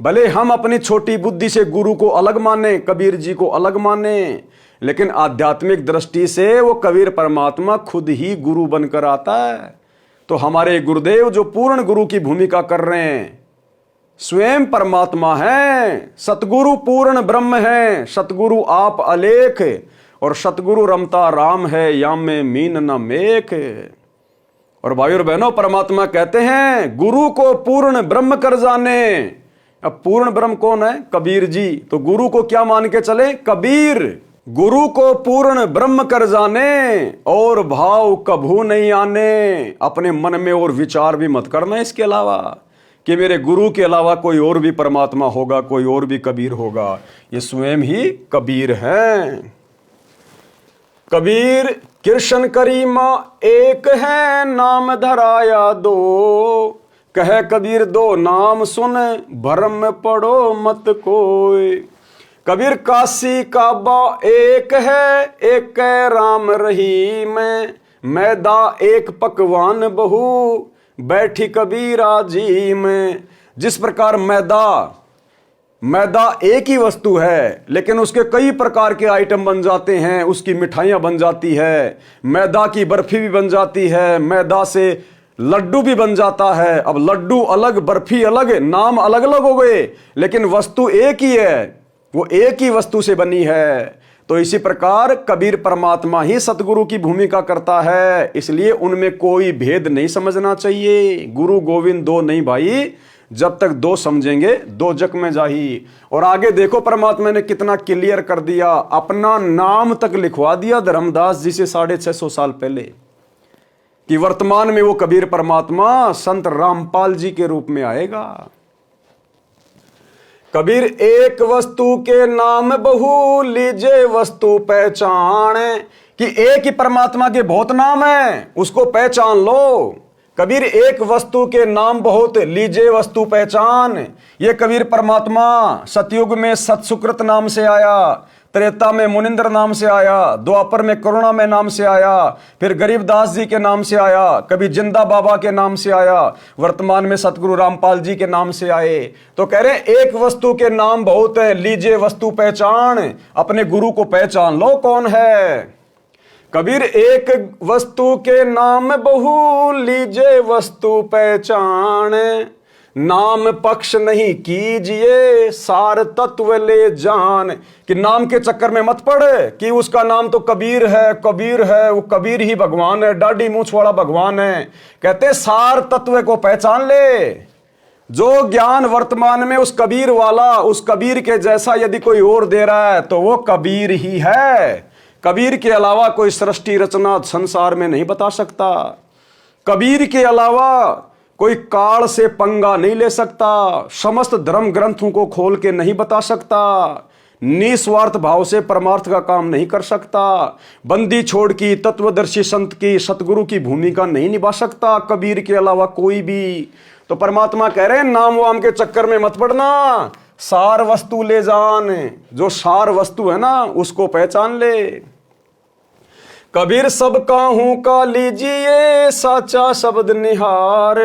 भले हम अपनी छोटी बुद्धि से गुरु को अलग माने, कबीर जी को अलग माने, लेकिन आध्यात्मिक दृष्टि से वो कबीर परमात्मा खुद ही गुरु बनकर आता है। तो हमारे गुरुदेव जो पूर्ण गुरु की भूमिका कर रहे हैं, स्वयं परमात्मा है। सतगुरु पूर्ण ब्रह्म है। सतगुरु आप अलेख। और सतगुरु रमता राम है, याम में मीन न मेख। और भाई और बहनों, परमात्मा कहते हैं गुरु को पूर्ण ब्रह्म कर जाने। अब पूर्ण ब्रह्म कौन है? कबीर जी। तो गुरु को क्या मान के चले? कबीर। गुरु को पूर्ण ब्रह्म कर जाने और भाव कभू नहीं आने। अपने मन में और विचार भी मत करना इसके अलावा कि मेरे गुरु के अलावा कोई और भी परमात्मा होगा, कोई और भी कबीर होगा। ये स्वयं ही कबीर हैं। कबीर कृष्ण करीमा एक है, नाम धराया दो। कहे कबीर दो नाम सुन, भरम पड़ो मत कोई। कबीर काशी काबा एक है, एक राम रहीम। मैदा एक पकवान बहु, बैठी कबीरा जी में। जिस प्रकार मैदा एक ही वस्तु है, लेकिन उसके कई प्रकार के आइटम बन जाते हैं। उसकी मिठाइयां बन जाती है, मैदा की बर्फी भी बन जाती है, मैदा से लड्डू भी बन जाता है। अब लड्डू अलग, बर्फी अलग, नाम अलग अलग हो गए, लेकिन वस्तु एक ही है। वो एक ही वस्तु से बनी है। तो इसी प्रकार कबीर परमात्मा ही सतगुरु की भूमिका करता है। इसलिए उनमें कोई भेद नहीं समझना चाहिए। गुरु गोविंद दो नहीं भाई, जब तक दो समझेंगे दो जग में जाही। और आगे देखो परमात्मा ने कितना क्लियर कर दिया, अपना नाम तक लिखवा दिया धर्मदास जी से 650 साल पहले कि वर्तमान में वो कबीर परमात्मा संत रामपाल जी के रूप में आएगा। कबीर एक वस्तु के नाम बहु, लीजे वस्तु पहचान। कि एक ही परमात्मा के बहुत नाम है, उसको पहचान लो। कबीर एक वस्तु के नाम बहुत, लीजे वस्तु पहचान। ये कबीर परमात्मा सतयुग में सतसुकृत नाम से आया, त्रेता में मुनिंदर नाम से आया, द्वापर में करुणा में नाम से आया, फिर गरीबदास जी के नाम से आया, कभी जिंदा बाबा के नाम से आया, वर्तमान में सतगुरु रामपाल जी के नाम से आए। तो कह रहे एक वस्तु के नाम बहुत है, लीजिए वस्तु पहचान। अपने गुरु को पहचान लो कौन है। कबीर एक वस्तु के नाम बहु, लीजिए वस्तु पहचान। नाम पक्ष नहीं कीजिए, सार तत्व ले जान। कि नाम के चक्कर में मत पड़े कि उसका नाम तो कबीर है, कबीर है, वो कबीर ही भगवान है, डाढ़ी मूंछ वाला भगवान है। कहते सार तत्व को पहचान ले। जो ज्ञान वर्तमान में उस कबीर वाला, उस कबीर के जैसा यदि कोई और दे रहा है तो वो कबीर ही है। कबीर के अलावा कोई सृष्टि रचना संसार में नहीं बता सकता। कबीर के अलावा कोई काल से पंगा नहीं ले सकता, समस्त धर्म ग्रंथों को खोल के नहीं बता सकता, निस्वार्थ भाव से परमार्थ का काम नहीं कर सकता, बंदी छोड़ की तत्वदर्शी संत की सतगुरु की भूमिका नहीं निभा सकता कबीर के अलावा कोई भी। तो परमात्मा कह रहे हैं नाम वाम के चक्कर में मत पड़ना, सार वस्तु ले जान, जो सार वस्तु है ना उसको पहचान ले। कबीर सब काहू का लीजिए साचा शब्द निहार,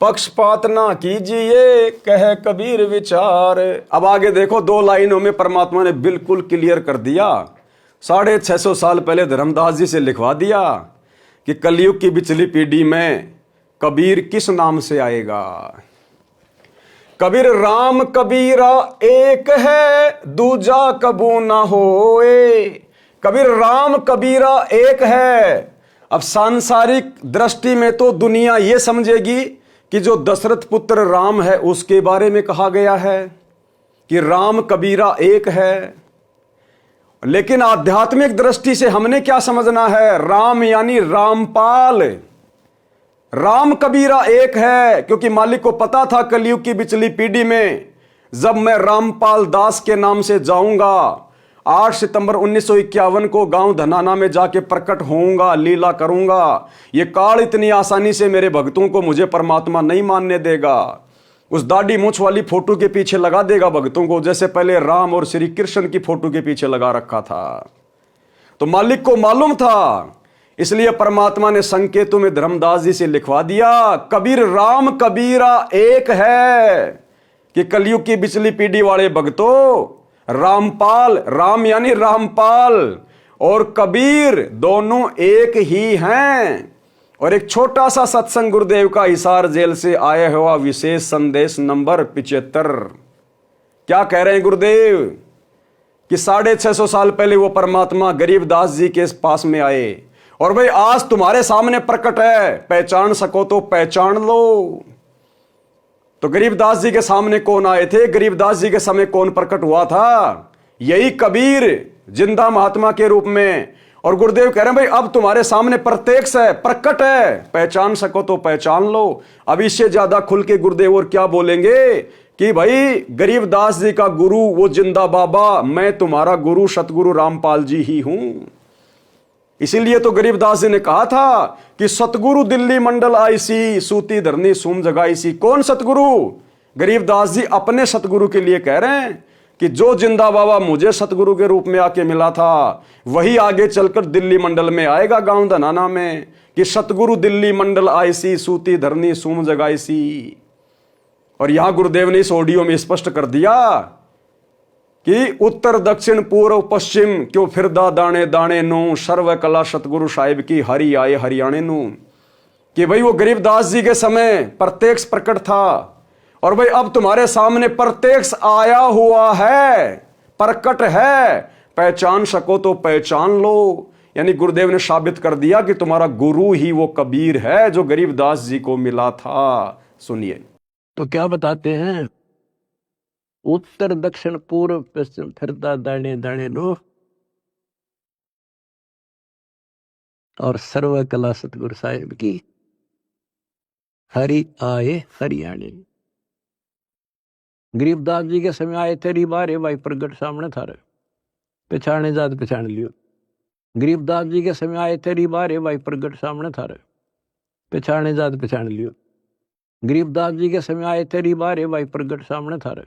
पक्षपात ना कीजिए कह कबीर विचार। अब आगे देखो 2 लाइनों में परमात्मा ने बिल्कुल क्लियर कर दिया। 650 साल पहले धर्मदास जी से लिखवा दिया कि कलयुग की पिछली पीढ़ी में कबीर किस नाम से आएगा। कबीर राम कबीरा एक है दूजा कबू ना होए। कबीर राम कबीरा एक है। अब सांसारिक दृष्टि में तो दुनिया यह समझेगी कि जो दशरथ पुत्र राम है उसके बारे में कहा गया है कि राम कबीरा एक है, लेकिन आध्यात्मिक दृष्टि से हमने क्या समझना है, राम यानी रामपाल। राम कबीरा एक है क्योंकि मालिक को पता था कलयुग की पिछली पीढ़ी में जब मैं रामपाल दास के नाम से जाऊंगा, 8 सितंबर 1951 को गांव धनाना में जाके प्रकट होऊंगा, लीला करूंगा, ये काल इतनी आसानी से मेरे भक्तों को मुझे परमात्मा नहीं मानने देगा। उस दाढ़ी मूंछ वाली फोटो के पीछे लगा देगा भक्तों को, जैसे पहले राम और श्री कृष्ण की फोटो के पीछे लगा रखा था। तो मालिक को मालूम था, इसलिए परमात्मा ने संकेतों में धर्मदास जी से लिखवा दिया कबीर राम कबीरा एक है, कि कलयुग की पिछली पीढ़ी वाले भक्तों रामपाल, राम यानी रामपाल और कबीर दोनों एक ही हैं। और एक छोटा सा सत्संग गुरुदेव का हिसार जेल से आया हुआ विशेष संदेश नंबर 75। क्या कह रहे हैं गुरुदेव कि 650 साल पहले वो परमात्मा गरीबदास जी के पास में आए और भाई आज तुम्हारे सामने प्रकट है, पहचान सको तो पहचान लो। तो गरीबदास जी के सामने कौन आए थे, गरीबदास जी के समय कौन प्रकट हुआ था, यही कबीर जिंदा महात्मा के रूप में। और गुरुदेव कह रहे हैं भाई अब तुम्हारे सामने प्रत्यक्ष है, प्रकट है, पहचान सको तो पहचान लो। अब इससे ज्यादा खुल के गुरुदेव और क्या बोलेंगे कि भाई गरीबदास जी का गुरु वो जिंदा बाबा, मैं तुम्हारा गुरु सतगुरु रामपाल जी ही हूं। इसीलिए तो गरीबदास जी ने कहा था कि सतगुरु दिल्ली मंडल आईसी सूती धरनी सूम जगाईसी। कौन सतगुरु? गरीबदास जी अपने सतगुरु के लिए कह रहे हैं कि जो जिंदा बाबा मुझे सतगुरु के रूप में आके मिला था वही आगे चलकर दिल्ली मंडल में आएगा गांव धनाना में कि सतगुरु दिल्ली मंडल आईसी सूती धरनी सूम जगाईसी। और यहां गुरुदेव ने इस ऑडियो में स्पष्ट कर दिया कि उत्तर दक्षिण पूर्व पश्चिम क्यों फिरदा दाने दाने नू, सर्व कला सतगुरु साहिब की हरि आए हरियाणे नू। कि भाई वो गरीबदास जी के समय प्रत्यक्ष प्रकट था और भाई अब तुम्हारे सामने प्रत्यक्ष आया हुआ है, प्रकट है, पहचान सको तो पहचान लो। यानी गुरुदेव ने साबित कर दिया कि तुम्हारा गुरु ही वो कबीर है जो गरीबदास जी को मिला था। सुनिए तो क्या बताते हैं, उत्तर दक्षिण पूर्व पश्चिम फिरता दाने दाने नो, और सर्व कला सतगुरु साहिब की हरि आए हरियाणे। गरीबदास जी के समय आए थे रिबारे भाई प्रगट सामने था रे, पहचाने जात पहचान लियो। गरीबदास जी के समय आए थे रिबारे भाई प्रगट सामने था रे, पहचाने जात पहचान लियो। गरीबदास जी के समय आए थे रिबारे भाई प्रगट सामने था रे,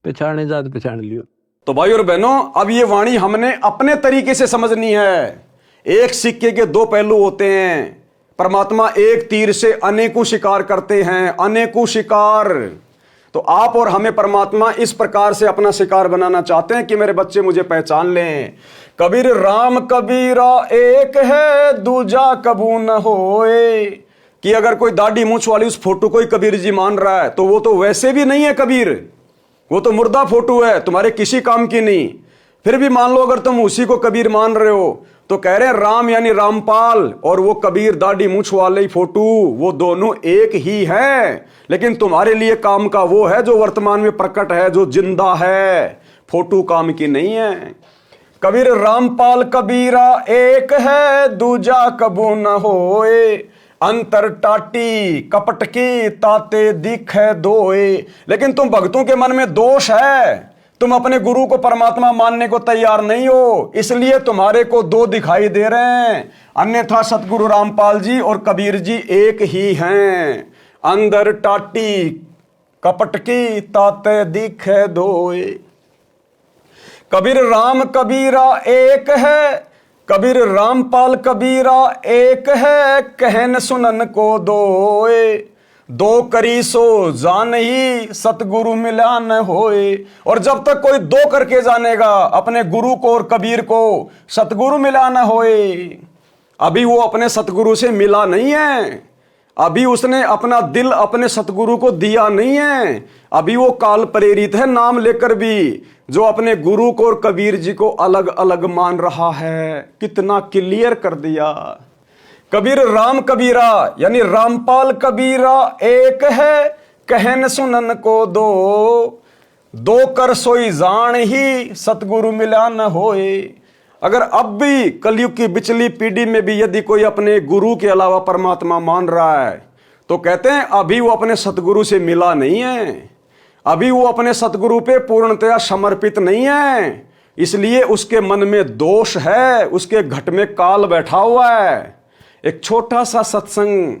पहचाने जात पहचान लियो। तो भाई और बहनों अब ये वाणी हमने अपने तरीके से समझनी है। एक सिक्के के 2 पहलू होते हैं। परमात्मा एक तीर से अनेकों शिकार करते हैं, अनेकों शिकार। तो आप और हमें परमात्मा इस प्रकार से अपना शिकार बनाना चाहते हैं कि मेरे बच्चे मुझे पहचान लें। कबीर राम कबीरा एक है दूजा कबू न होए। कि अगर कोई दाढ़ी मूंछ वाली उस फोटो को ही कबीर जी मान रहा है तो वो तो वैसे भी नहीं है कबीर, वो तो मुर्दा फोटो है, तुम्हारे किसी काम की नहीं। फिर भी मान लो अगर तुम उसी को कबीर मान रहे हो तो कह रहे हैं राम यानी रामपाल और वो कबीर दाढ़ी मूंछ वाले फोटो, वो दोनों एक ही है। लेकिन तुम्हारे लिए काम का वो है जो वर्तमान में प्रकट है, जो जिंदा है, फोटो काम की नहीं है। कबीर रामपाल कबीरा एक है दूजा कबू न होए। अंतर टाटी कपट की ताते दिखे दोए। लेकिन तुम भक्तों के मन में दोष है, तुम अपने गुरु को परमात्मा मानने को तैयार नहीं हो, इसलिए तुम्हारे को दो दिखाई दे रहे हैं। अन्यथा सतगुरु रामपाल जी और कबीर जी एक ही हैं। अंदर टाटी कपट की ताते दिखे दोए। कबीर राम कबीरा एक है, कबीर रामपाल कबीरा एक है, कहन सुनन को दोए। दो करी सो जान ही सतगुरु मिला न होए। और जब तक कोई दो करके जानेगा अपने गुरु को और कबीर को, सतगुरु मिला न होए। अभी वो अपने सतगुरु से मिला नहीं है, अभी उसने अपना दिल अपने सतगुरु को दिया नहीं है, अभी वो काल प्रेरित है नाम लेकर भी, जो अपने गुरु को और कबीर जी को अलग अलग मान रहा है। कितना क्लियर कर दिया। कबीर राम कबीरा यानी रामपाल कबीरा एक है, कहन सुनन को दो। दो कर सोई जान ही सतगुरु मिला न होए। अगर अब भी कलयुग की बिचली पीढ़ी में भी यदि कोई अपने गुरु के अलावा परमात्मा मान रहा है, तो कहते हैं अभी वो अपने सतगुरु से मिला नहीं है, अभी वो अपने सतगुरु पे पूर्णतया समर्पित नहीं है, इसलिए उसके मन में दोष है, उसके घट में काल बैठा हुआ है। एक छोटा सा सत्संग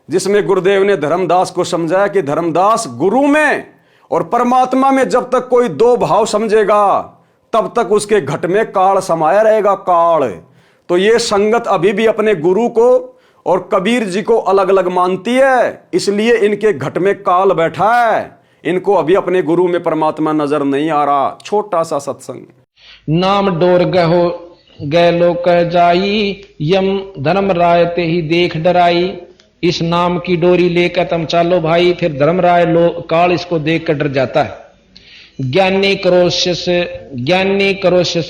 जिसमें गुरुदेव ने धर्मदास को समझाया कि धर्मदास, गुरु में और परमात्मा में जब तक कोई दो भाव समझेगा तब तक उसके घट में काल समाया रहेगा, काल। तो ये संगत अभी भी अपने गुरु को और कबीर जी को अलग अलग मानती है, इसलिए इनके घट में काल बैठा है, इनको अभी अपने गुरु में परमात्मा नजर नहीं आ रहा। छोटा सा सत्संग। नाम डोर गहो गए लोग कह जाई, यम धर्म राय ते ही देख डराई। इस नाम की डोरी लेकर तुम चालो भाई, फिर धर्मराय काल इसको देख कर डर जाता है। ज्ञानी करोशस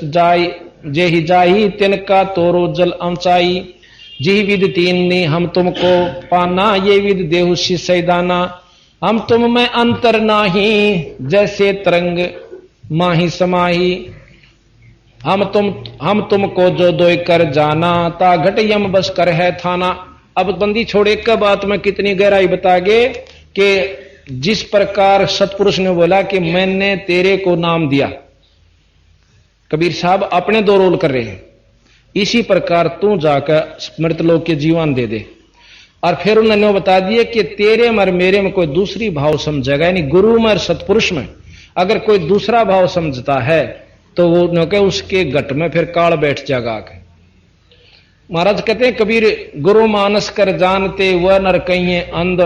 जाई जेहि जाही, तिनका तोरो जल अमचाई। जी विद तीन ने हम तुमको पाना, ये विद देहु सैदाना। हम तुम में अंतर नाही, जैसे तरंग माही समाही। हम तुमको जो दोय कर जाना, ता घट यम बस कर है थाना। अब बंदी छोड़े का बात में कितनी गहराई बतागे कि जिस प्रकार सतपुरुष ने बोला कि मैंने तेरे को नाम दिया, कबीर साहब अपने दो रोल कर रहे हैं, इसी प्रकार तू जाकर मृतलोक के जीवन दे दे। और फिर उन्होंने बता दिया कि तेरे में और मेरे में कोई दूसरी भाव समझेगा, यानी गुरु में और सतपुरुष में अगर कोई दूसरा भाव समझता है तो वो उसके घट में फिर काल बैठ जाएगा। महाराज कहते हैं कबीर गुरु मानस कर जानते, वह नर कहिए अंध,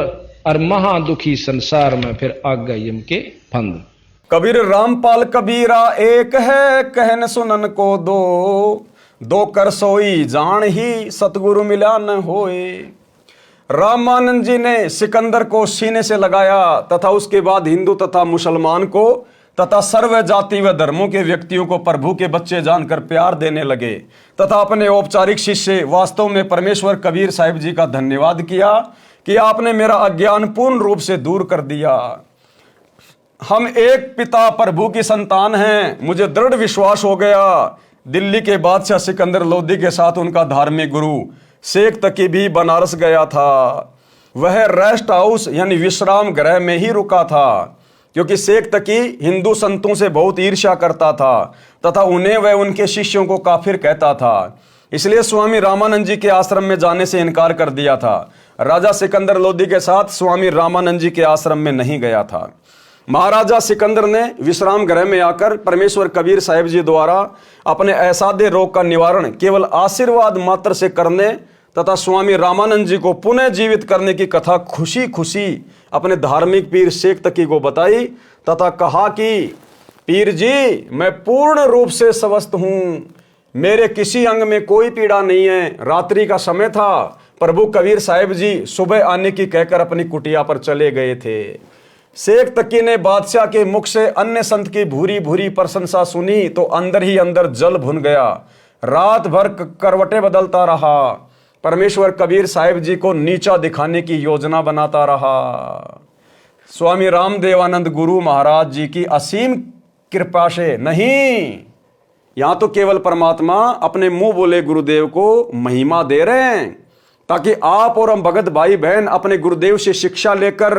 और महा दुखी संसार में फिर आ गए यम के फंद। कबीर रामपाल कबीरा एक है, कहन सुनन को दो। दो कर सोई जान ही सतगुरु मिला न होए। रामानंद जी ने सिकंदर को सीने से लगाया तथा उसके बाद हिंदू तथा मुसलमान को तथा सर्व जाति व धर्मों के व्यक्तियों को प्रभु के बच्चे जानकर प्यार देने लगे तथा अपने औपचारिक शिष्य वास्तव में परमेश्वर कबीर साहिब जी का धन्यवाद किया कि आपने मेरा अज्ञान पूर्ण रूप से दूर कर दिया। हम एक पिता प्रभु की संतान हैं, मुझे दृढ़ विश्वास हो गया। दिल्ली के बादशाह सिकंदर लोदी के साथ उनका धार्मिक गुरु शेख तकी भी बनारस गया था। वह रेस्ट हाउस यानी विश्राम गृह में ही रुका था, क्योंकि शेख तकी हिंदू संतों से बहुत ईर्ष्या करता था तथा उन्हें वह उनके शिष्यों को काफिर कहता था, इसलिए स्वामी रामानंद जी के आश्रम में जाने से इनकार कर दिया था। राजा सिकंदर लोदी के साथ स्वामी रामानंद जी के आश्रम में नहीं गया था। महाराजा सिकंदर ने विश्राम गृह में आकर परमेश्वर कबीर साहिब जी द्वारा अपने असाध्य रोग का निवारण केवल आशीर्वाद मात्र से करने तथा स्वामी रामानंद जी को पुनः जीवित करने की कथा खुशी खुशी अपने धार्मिक पीर शेख तकी को बताई तथा कहा कि पीर जी, मैं पूर्ण रूप से स्वस्थ हूँ, मेरे किसी अंग में कोई पीड़ा नहीं है। रात्रि का समय था, प्रभु कबीर साहिब जी सुबह आने की कहकर अपनी कुटिया पर चले गए थे। शेख तकी ने बादशाह के मुख से अन्य संत की भूरी भूरी प्रशंसा सुनी तो अंदर ही अंदर जल भुन गया। रात भर करवटें बदलता रहा, परमेश्वर कबीर साहिब जी को नीचा दिखाने की योजना बनाता रहा। स्वामी रामदेवानंद गुरु महाराज जी की असीम कृपा से नहीं, यहाँ तो केवल परमात्मा अपने मुंह बोले गुरुदेव को महिमा दे रहे हैं, ताकि आप और हम भगत भाई बहन अपने गुरुदेव से शिक्षा लेकर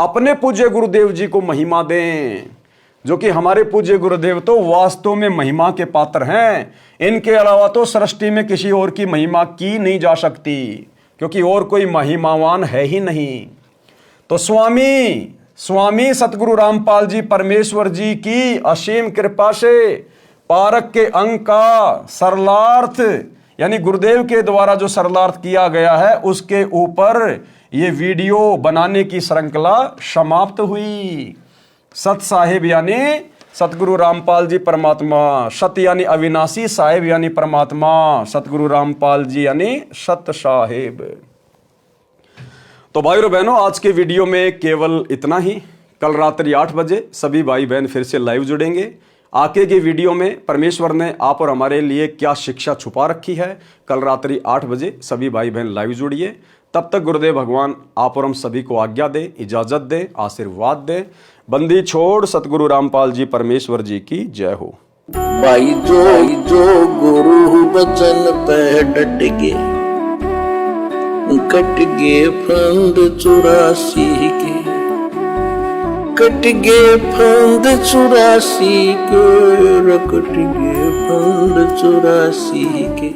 अपने पूज्य गुरुदेव जी को महिमा दें, जो कि हमारे पूज्य गुरुदेव तो वास्तव में महिमा के पात्र हैं। इनके अलावा तो सृष्टि में किसी और की महिमा की नहीं जा सकती, क्योंकि और कोई महिमावान है ही नहीं। तो स्वामी सतगुरु रामपाल जी परमेश्वर जी की असीम कृपा से पारक के अंक का सरलार्थ, यानी गुरुदेव के द्वारा जो सरलार्थ किया गया है, उसके ऊपर ये वीडियो बनाने की श्रृंखला समाप्त हुई। सत साहिब यानी सतगुरु रामपाल जी परमात्मा, सत यानी अविनाशी, साहिब यानी परमात्मा, सतगुरु रामपाल जी यानी सत साहिब। तो भाई और बहनों, आज के वीडियो में केवल इतना ही। कल रात्रि 8 बजे सभी भाई बहन फिर से लाइव जुड़ेंगे। आगे के वीडियो में परमेश्वर ने आप और हमारे लिए क्या शिक्षा छुपा रखी है, कल रात्रि 8 बजे सभी भाई बहन लाइव जुड़िए। तब तक गुरुदेव भगवान आप और हम सभी को आज्ञा दे, इजाजत दे, आशीर्वाद दे। बंदी छोड़ सतगुरु रामपाल जी परमेश्वर जी की जय हो। भाई जो गुरु बचन पे डट गे, कट गे फंद 84 के, कट गे फंद 84 के, कट गे फंद 84 के।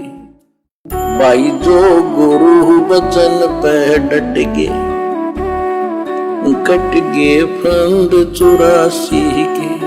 भाई जो गुरु बचन पे डट गे, कट गे फंद 84 के।